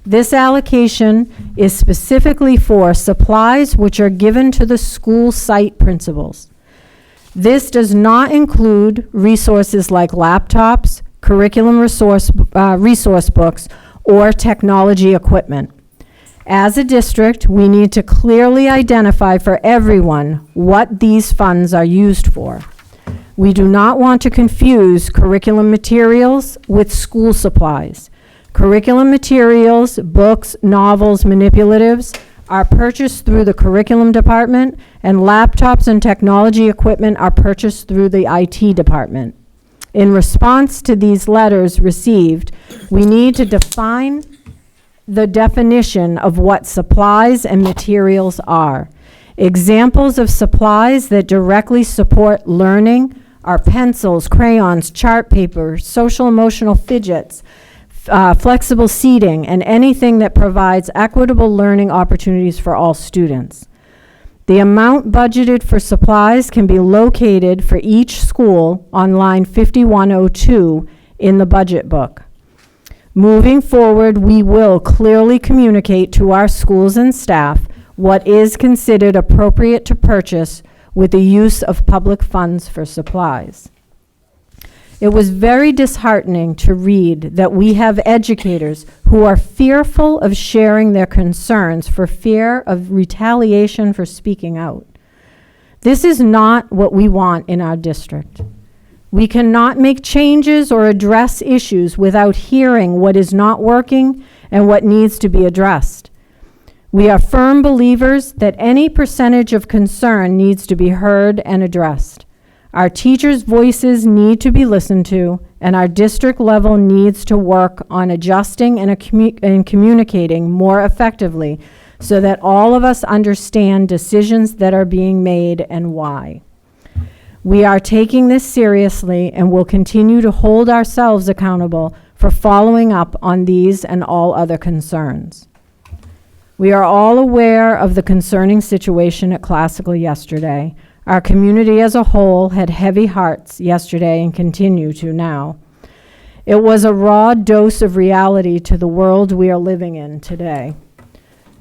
This allocation is specifically for supplies which are given to the school site principals. This does not include resources like laptops, curriculum resource books, or technology equipment. As a district, we need to clearly identify for everyone what these funds are used for. We do not want to confuse curriculum materials with school supplies. Curriculum materials, books, novels, manipulatives are purchased through the curriculum department, and laptops and technology equipment are purchased through the IT department. In response to these letters received, we need to define the definition of what supplies and materials are. Examples of supplies that directly support learning are pencils, crayons, chart paper, social emotional fidgets, flexible seating, and anything that provides equitable learning opportunities for all students. The amount budgeted for supplies can be located for each school on line 5102 in the budget book. Moving forward, we will clearly communicate to our schools and staff what is considered appropriate to purchase with the use of public funds for supplies. It was very disheartening to read that we have educators who are fearful of sharing their concerns for fear of retaliation for speaking out. This is not what we want in our district. We cannot make changes or address issues without hearing what is not working and what needs to be addressed. We are firm believers that any percentage of concern needs to be heard and addressed. Our teachers' voices need to be listened to, and our district level needs to work on adjusting and communicating more effectively so that all of us understand decisions that are being made and why. We are taking this seriously and will continue to hold ourselves accountable for following up on these and all other concerns. We are all aware of the concerning situation at Classical yesterday. Our community as a whole had heavy hearts yesterday and continue to now. It was a raw dose of reality to the world we are living in today.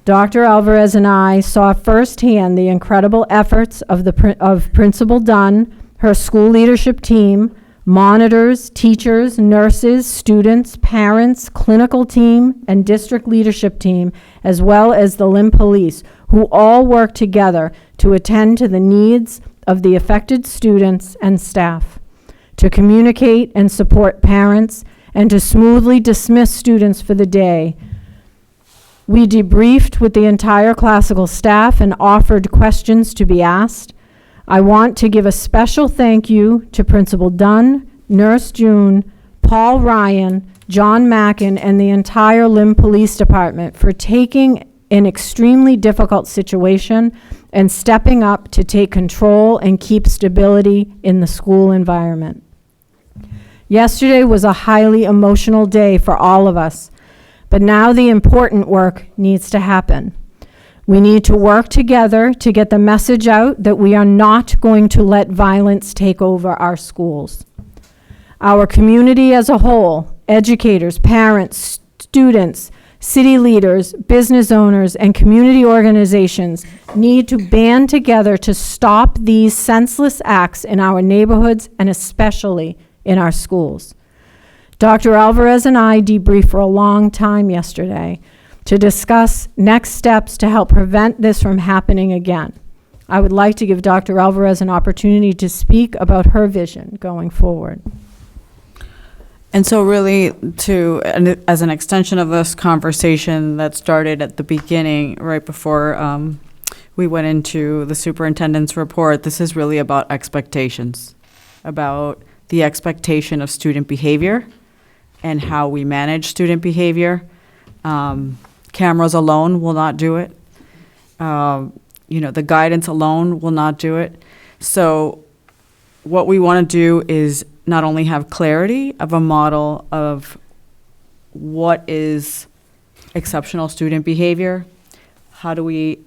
Dr. Alvarez and I saw firsthand the incredible efforts of Principal Dunn, her school leadership team, monitors, teachers, nurses, students, parents, clinical team, and district leadership team, as well as the Lynn Police, who all work together to attend to the needs of the affected students and staff, to communicate and support parents, and to smoothly dismiss students for the day. We debriefed with the entire Classical staff and offered questions to be asked. I want to give a special thank you to Principal Dunn, Nurse June, Paul Ryan, John Mackin, and the entire Lynn Police Department for taking an extremely difficult situation and stepping up to take control and keep stability in the school environment. Yesterday was a highly emotional day for all of us, but now the important work needs to happen. We need to work together to get the message out that we are not going to let violence take over our schools. Our community as a whole, educators, parents, students, city leaders, business owners, and community organizations need to band together to stop these senseless acts in our neighborhoods and especially in our schools. Dr. Alvarez and I debriefed for a long time yesterday to discuss next steps to help prevent this from happening again. I would like to give Dr. Alvarez an opportunity to speak about her vision going forward. And so really as an extension of this conversation that started at the beginning, right before we went into the superintendent's report, this is really about expectations, about the expectation of student behavior and how we manage student behavior. Cameras alone will not do it. The guidance alone will not do it. So what we want to do is not only have clarity of a model of what is exceptional student behavior, how do we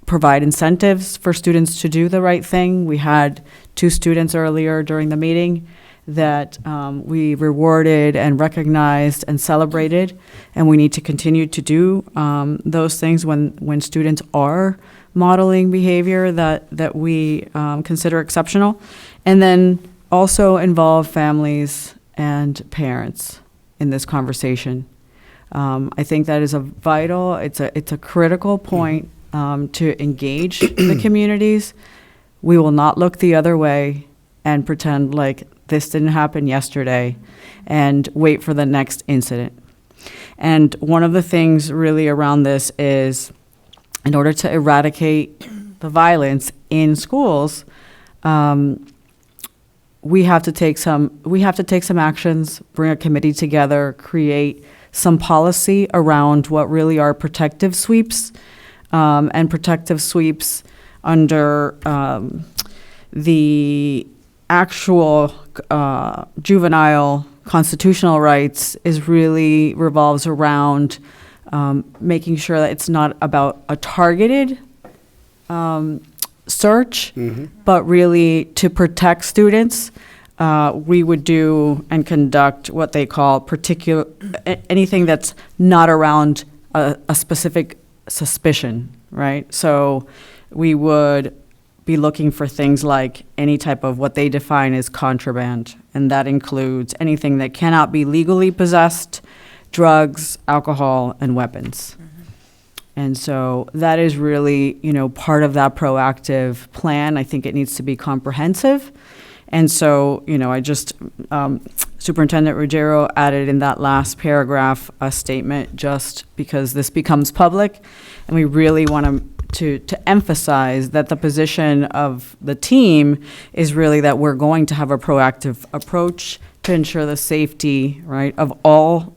provide incentives for students to do the right thing. We had 2 students earlier during the meeting that we rewarded and recognized and celebrated, and we need to continue to do those things when students are modeling behavior that we consider exceptional, and then also involve families and parents in this conversation. I think that is it's a critical point to engage the communities. We will not look the other way and pretend like this didn't happen yesterday and wait for the next incident. And one of the things really around this is, in order to eradicate the violence in schools, we have to take some actions, bring a committee together, create some policy around what really are protective sweeps, and protective sweeps under the actual juvenile constitutional rights really revolves around making sure that it's not about a targeted search, but really to protect students. We would do and conduct what they call anything that's not around a specific suspicion, right? So we would be looking for things like any type of what they define as contraband, and that includes anything that cannot be legally possessed, drugs, alcohol, and weapons. And so that is really, part of that proactive plan. I think it needs to be comprehensive. And so, I just, Superintendent Ruggiero added in that last paragraph a statement just because this becomes public, and we really want to emphasize that the position of the team is really that we're going to have a proactive approach to ensure the safety, right, of all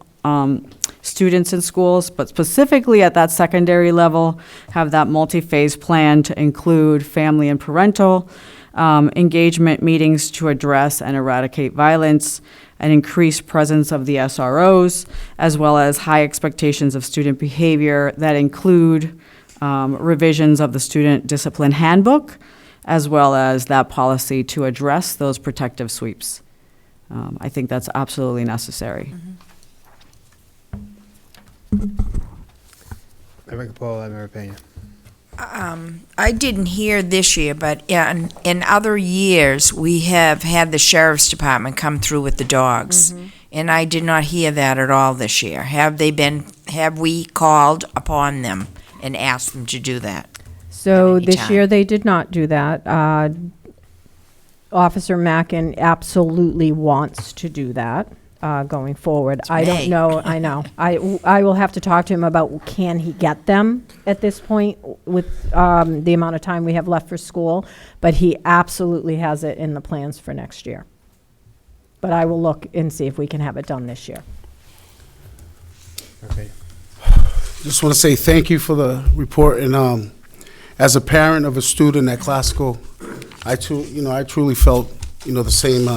students in schools, but specifically at that secondary level, have that multi-phase plan to include family and parental engagement meetings to address and eradicate violence, an increased presence of the SROs, as well as high expectations of student behavior that include revisions of the student discipline handbook, as well as that policy to address those protective sweeps. I think that's absolutely necessary. Member Capola, Member Pena. I didn't hear this year, but in other years, we have had the sheriff's department come through with the dogs. And I did not hear that at all this year. Have we called upon them and asked them to do that? So at any this time? year, they did not do that. Officer Mackin absolutely wants to do that going forward. I don't May. know, I know. I will have to talk to him about can he get them at this point with the amount of time we have left for school, but he absolutely has it in the plans for next year. But I will look and see if we can have it done this year. Okay. Just want to say thank you for the report, and as a parent of a student at Classical, I truly felt the same.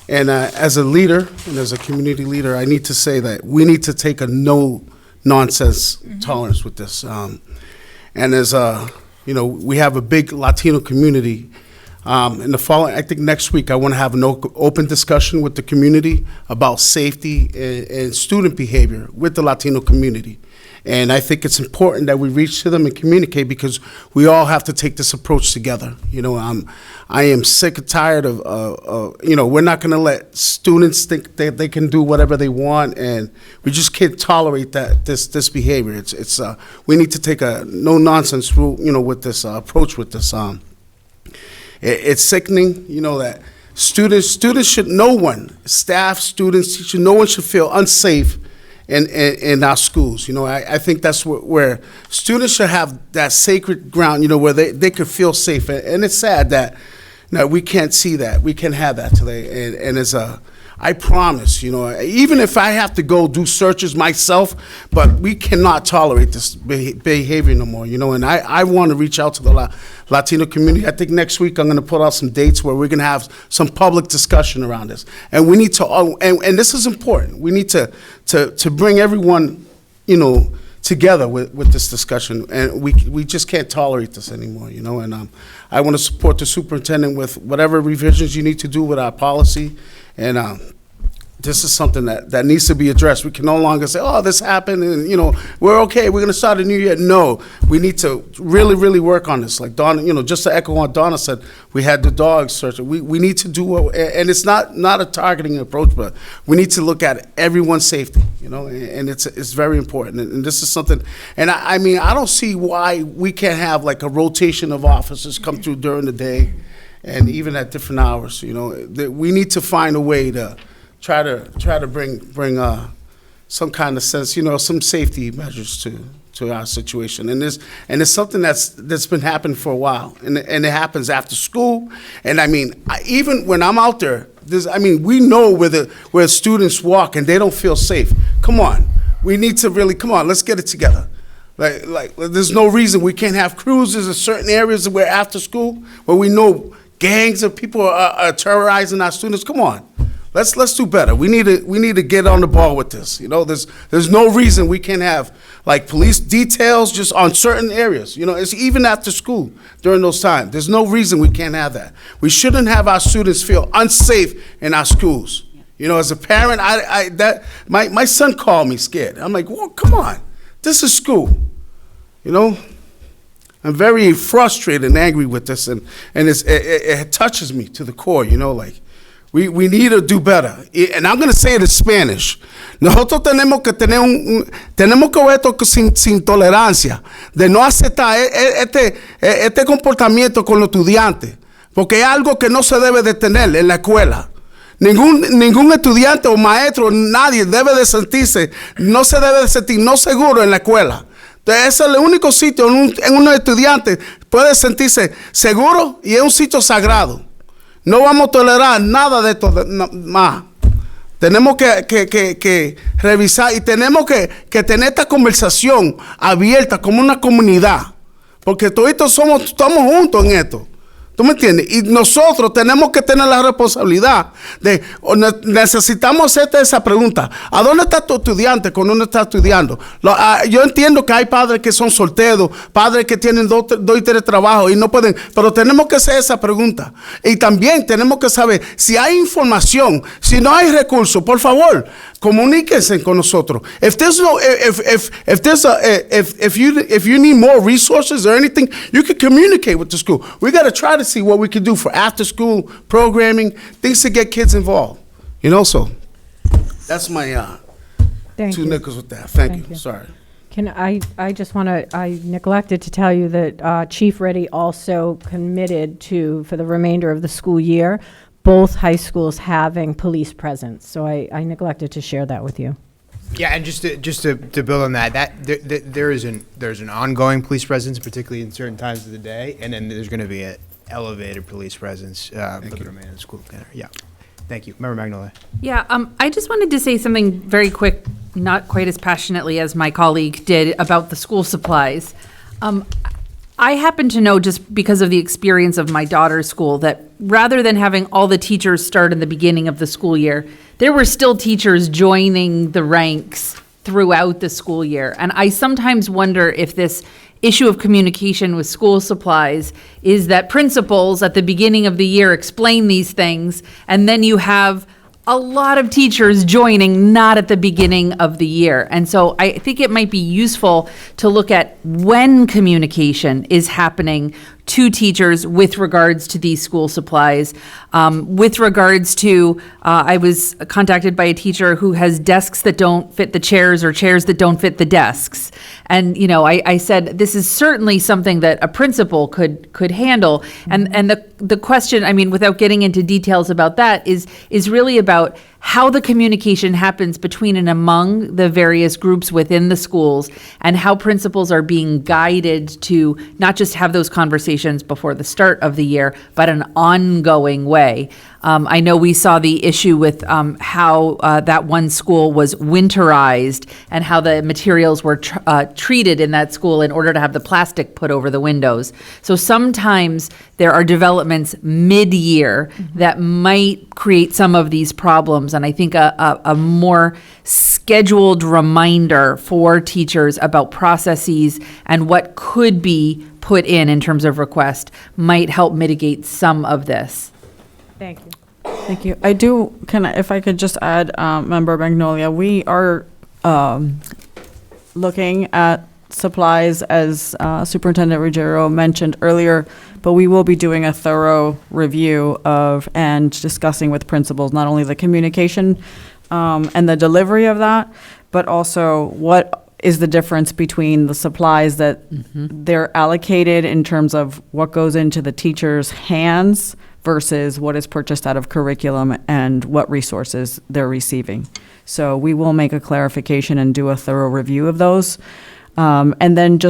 And as a leader and as a community leader, I need to say that we need to take a no nonsense tolerance with this. And as we have a big Latino community. In the following, I think next week, I want to have an open discussion with the community about safety and student behavior with the Latino community. And I think it's important that we reach to them and communicate because we all have to take this approach together. I am sick and tired of, we're not going to let students think that they can do whatever they want, and we just can't tolerate this behavior. We need to take a no nonsense rule, with this approach with this. It's sickening, that students should, no one, staff, students, teachers, no one should feel unsafe in our schools. I think that's where students should have that sacred ground, where they could feel safe. And it's sad that we can't see that. We can't have that today. And I promise, even if I have to go do searches myself, but we cannot tolerate this behavior no more, and I want to reach out to the Latino community. I think next week I'm going to put out some dates where we're going to have some public discussion around this. And we need to, and this is important, we need to bring everyone, together with this discussion, and we just can't tolerate this anymore, and I want to support the superintendent with whatever revisions you need to do with our policy, and this is something that needs to be addressed. We can no longer say, oh, this happened, and, we're okay, we're going to start a new year. No, we need to really, really work on this. Like Donna, just to echo what Donna said, we had the dog search. We need to do, and it's not a targeting approach, but we need to look at everyone's safety, and it's very important. And this is something, and I mean, I don't see why we can't have like a rotation of officers come through during the day and even at different hours, we need to find a way to try to bring some kind of sense, some safety measures to our situation, and it's something that's been happening for a while, and it happens after school, and I mean, even when I'm out there, we know where students walk and they don't feel safe. Come on, we need to really let's get it together. Like there's no reason we can't have cruises in certain areas where after school, where we know gangs of people are terrorizing our students. Come on. Let's do better. We need to get on the ball with this. There's no reason we can't have like police details just on certain areas. It's even after school during those times. There's no reason we can't have that. We shouldn't have our students feel unsafe in our schools. As a parent, my son called me scared. I'm like, well, come on, this is school. I'm very frustrated and angry with this, and it touches me to the core, you know, like, we need to do better. And I'm going to say it in Spanish. Nosotros tenemos que tener tenemos que ver esto sin tolerancia, de no aceptar este comportamiento con los estudiantes, porque es algo que no se debe de tener en la escuela. Ningún estudiante o maestro, nadie debe de sentirse, no se debe de sentir no seguro en la escuela. Entonces, ese es el único sitio en un estudiante puede sentirse seguro y es un sitio sagrado. No vamos a tolerar nada de esto más. Tenemos que revisar y tenemos que tener esta conversación abierta como una comunidad, porque todos estamos juntos en esto. ¿Tú me entiendes? Y nosotros tenemos que tener la responsabilidad necesitamos hacerte esa pregunta. ¿A dónde está tu estudiante cuando uno está estudiando? Yo entiendo que hay padres que son solteros, padres que tienen dos y tres trabajos y no pueden, pero tenemos que hacer esa pregunta. Y también tenemos que saber si hay información, si no hay recursos, por favor, comuníquense con nosotros. If you need more resources or anything, you can communicate with the school. We got to try to see what we can do for after school programming, things to get kids involved. You know, so that's my Thank two you. nickels with that. Thank you. you. Sorry. I just want to, I neglected to tell you that Chief Reddy also committed to, for the remainder of the school year, both high schools having police presence. So I neglected to share that with you. Yeah, and just to build on that, there's an ongoing police presence, particularly in certain times of the day, and then there's going to be an elevated police presence for the remainder of the school calendar. Yeah, thank you, Member Magnolia. Yeah, I just wanted to say something very quick, not quite as passionately as my colleague did, about the school supplies. I happen to know, just because of the experience of my daughter's school, that rather than having all the teachers start in the beginning of the school year, there were still teachers joining the ranks throughout the school year. And I sometimes wonder if this issue of communication with school supplies is that principals at the beginning of the year explain these things, and then you have a lot of teachers joining not at the beginning of the year. And so I think it might be useful to look at when communication is happening to teachers with regards to these school supplies. With regards to, I was contacted by a teacher who has desks that don't fit the chairs or chairs that don't fit the desks. And, you know, I said, this is certainly something that a principal could handle. And the question, I mean, without getting into details about that, is really about how the communication happens between and among the various groups within the schools, and how principals are being guided to not just have those conversations before the start of the year, but an ongoing way. I know we saw the issue with how that one school was winterized and how the materials were treated in that school in order to have the plastic put over the windows. So sometimes there are developments mid-year that might create some of these problems. And I think a more scheduled reminder for teachers about processes and what could be put in terms of request might help mitigate some of this. Thank you. Thank you. If I could just add, Member Magnolia, we are looking at supplies, as Superintendent Ruggiero mentioned earlier, but we will be doing a thorough review of and discussing with principals not only the communication and the delivery of that, but also what is the difference between the supplies that they're allocated in terms of what goes into the teacher's hands versus what is purchased out of curriculum and what resources they're receiving. So we will make a clarification and do a thorough review of those. And then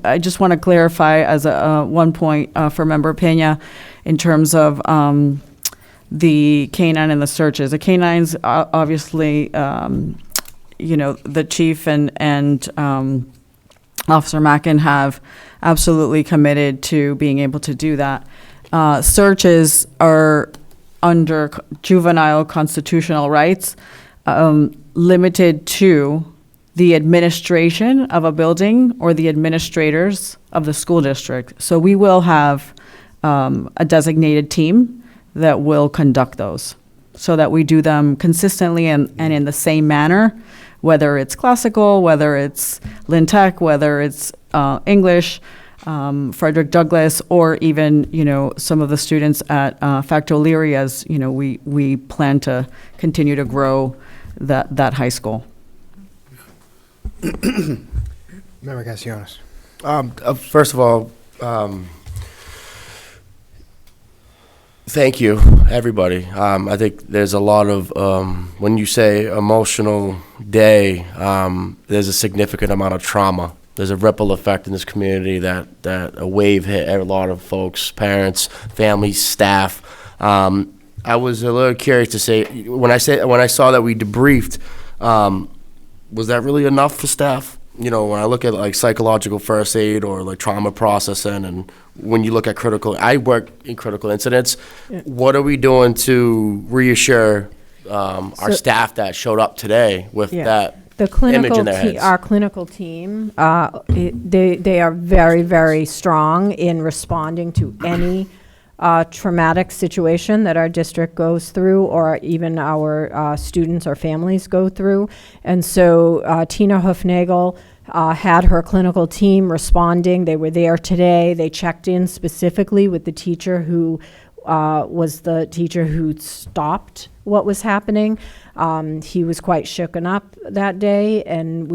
I just want to clarify as one point for Member Pena in terms of the canine and the searches. The canines, obviously, the chief and Officer Mackin have absolutely committed to being able to do that. Searches are under juvenile constitutional rights, limited to the administration of a building or the administrators of the school district. So we will have a designated team that will conduct those so that we do them consistently and in the same manner, whether it's classical, whether it's Lynn Tech, whether it's English. Frederick Douglass, or even, some of the students at Facto Leary, as, we plan to continue to grow that high school. Member Castellanos. First of all, thank you, everybody. I think there's a lot of, when you say emotional day, there's a significant amount of trauma. There's a ripple effect in this community that a wave hit a lot of folks, parents, families, staff. I was a little curious to say, when I saw that we debriefed, was that really enough for staff? When I look at like psychological first aid or like trauma processing, and when you look at I work in critical incidents. Yeah. What are we doing to reassure our staff that showed up today with that the image clinical in their heads? our clinical team, they are very, very strong in responding to any traumatic situation that our district goes through, or even our students or families go through. And so Tina Hufnagel had her clinical team responding. They were there today. They checked in specifically with the teacher who was the teacher who stopped what was happening. He was quite shooken up that day, and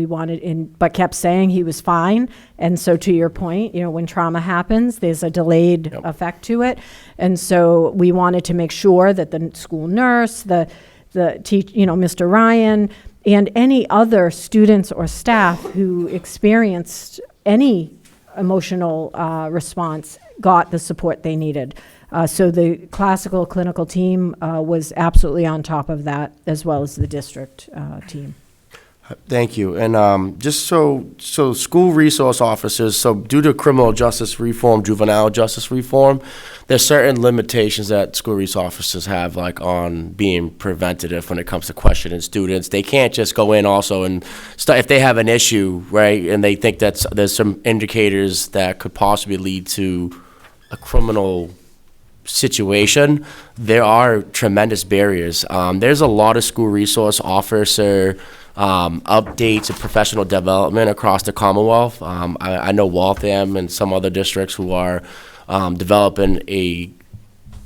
but kept saying he was fine. And so, to your point, when trauma happens, there's a delayed effect to it. And so, we wanted to make sure that the school nurse, the Mr. Ryan, and any other students or staff who experienced any emotional response got the support they needed. So the classical clinical team was absolutely on top of that, as well as the district team. Thank you. And just so school resource officers, so due to criminal justice reform, juvenile justice reform, there's certain limitations that school resource officers have, like on being preventative when it comes to questioning students. They can't just go in also and if they have an issue, right, and they think there's some indicators that could possibly lead to a criminal situation, there are tremendous barriers. There's a lot of school resource officer updates and professional development across the Commonwealth. I know Waltham and some other districts who are developing a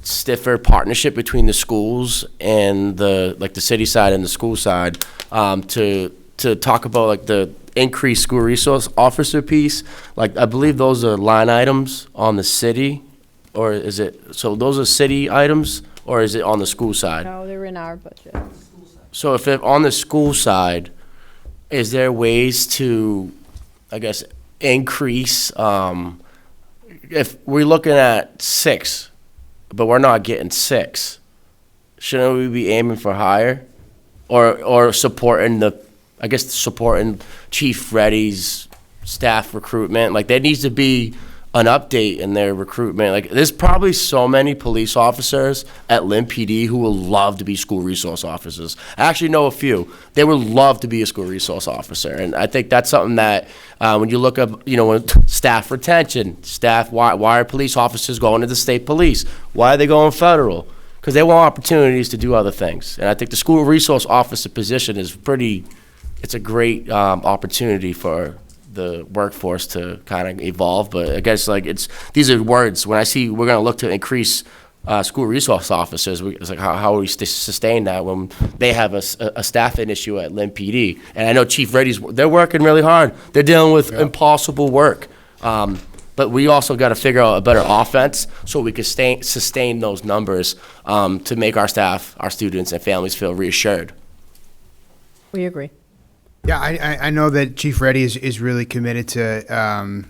stiffer partnership between the schools and the city side and the school side to talk about like the increased school resource officer piece. Like I believe those are line items on the city. Or is it, so those are city items, or is it on the school side? No, they're in our budget. So if on the school side, is there ways to, I guess, increase, if we're looking at 6, but we're not getting 6, shouldn't we be aiming for higher? Or supporting supporting Chief Reddy's staff recruitment? Like there needs to be an update in their recruitment. Like there's probably so many police officers at Lynn PD who will love to be school resource officers. I actually know a few. They would love to be a school resource officer. And I think that's something that when you look up, when staff retention, why are police officers going to the state police? Why are they going federal? Because they want opportunities to do other things. And I think the school resource officer position is it's a great opportunity for the workforce to kind of evolve. But I guess these are words. When I see we're going to look to increase school resource officers, it's like how will we sustain that when they have a staffing issue at Lynn PD? And I know Chief Reddy's, they're working really hard. They're dealing with impossible work. But we also got to figure out a better offense so we can sustain those numbers to make our staff, our students, and families feel reassured. We agree. Yeah, I know that Chief Reddy is really committed to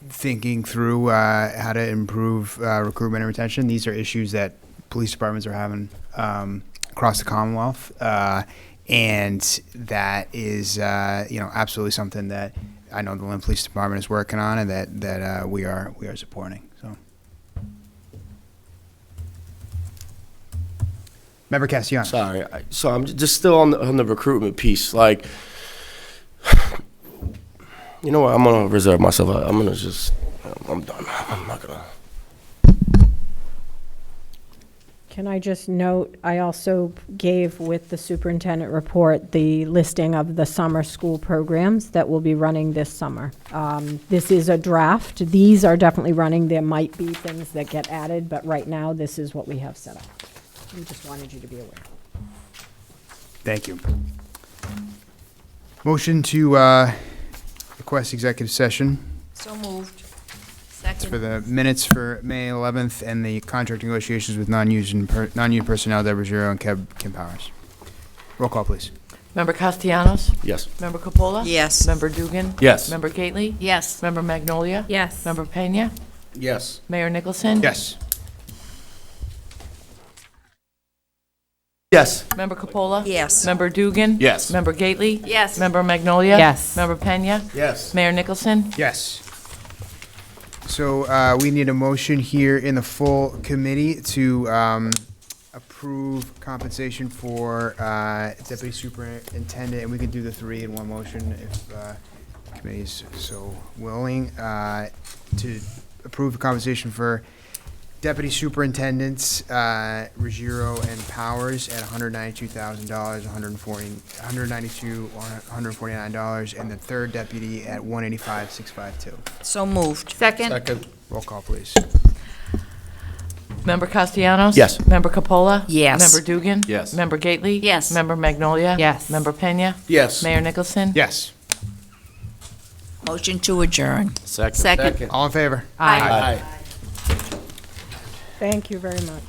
thinking through how to improve recruitment and retention. These are issues that police departments are having across the Commonwealth, and that is absolutely something that I know the Lynn Police Department is working on, and that we are supporting. So, Member Castellanos. Sorry, so I'm just still on the recruitment piece. Like, you know what? I'm gonna reserve myself. I'm done. I'm not gonna. Can I just note, I also gave with the superintendent report the listing of the summer school programs that will be running this summer. This is a draft. These are definitely running. There might be things that get added, but right now, this is what we have set up. We just wanted you to be aware. Thank you. Motion to request executive session. So moved. It's for Second. the minutes for May 11th and the contract negotiations with non-union personnel, Deborah Giro and Kim Powers. Roll call, please. Member Castellanos? Yes. Member Capola? Yes. Member Dugan? Yes. Member Gately? Yes. Member Magnolia? Yes. Member Pena? Yes. Mayor Nicholson? Yes. Yes. Member Capola? Yes. Member Dugan? Yes. Member Gately? Yes. Member Magnolia? Yes. Member Pena? Yes. Mayor Nicholson? Yes. So we need a motion here in the full committee to approve compensation for deputy superintendent, and we can do the three in one motion if the committee is so willing, to approve the compensation for deputy superintendents Ruggiero and Powers at $192,000, $149, and the third deputy at $185,652. So moved. Second. Second. Roll call, please. Member Castellanos? Yes. Member Capola? Yes. Member Dugan? Yes. Member Gately? Yes. Member Magnolia? Yes. Member Pena? Yes. Mayor Nicholson? Yes. Motion to adjourn. Second. Second. All in favor? Aye. Aye. Thank you very much.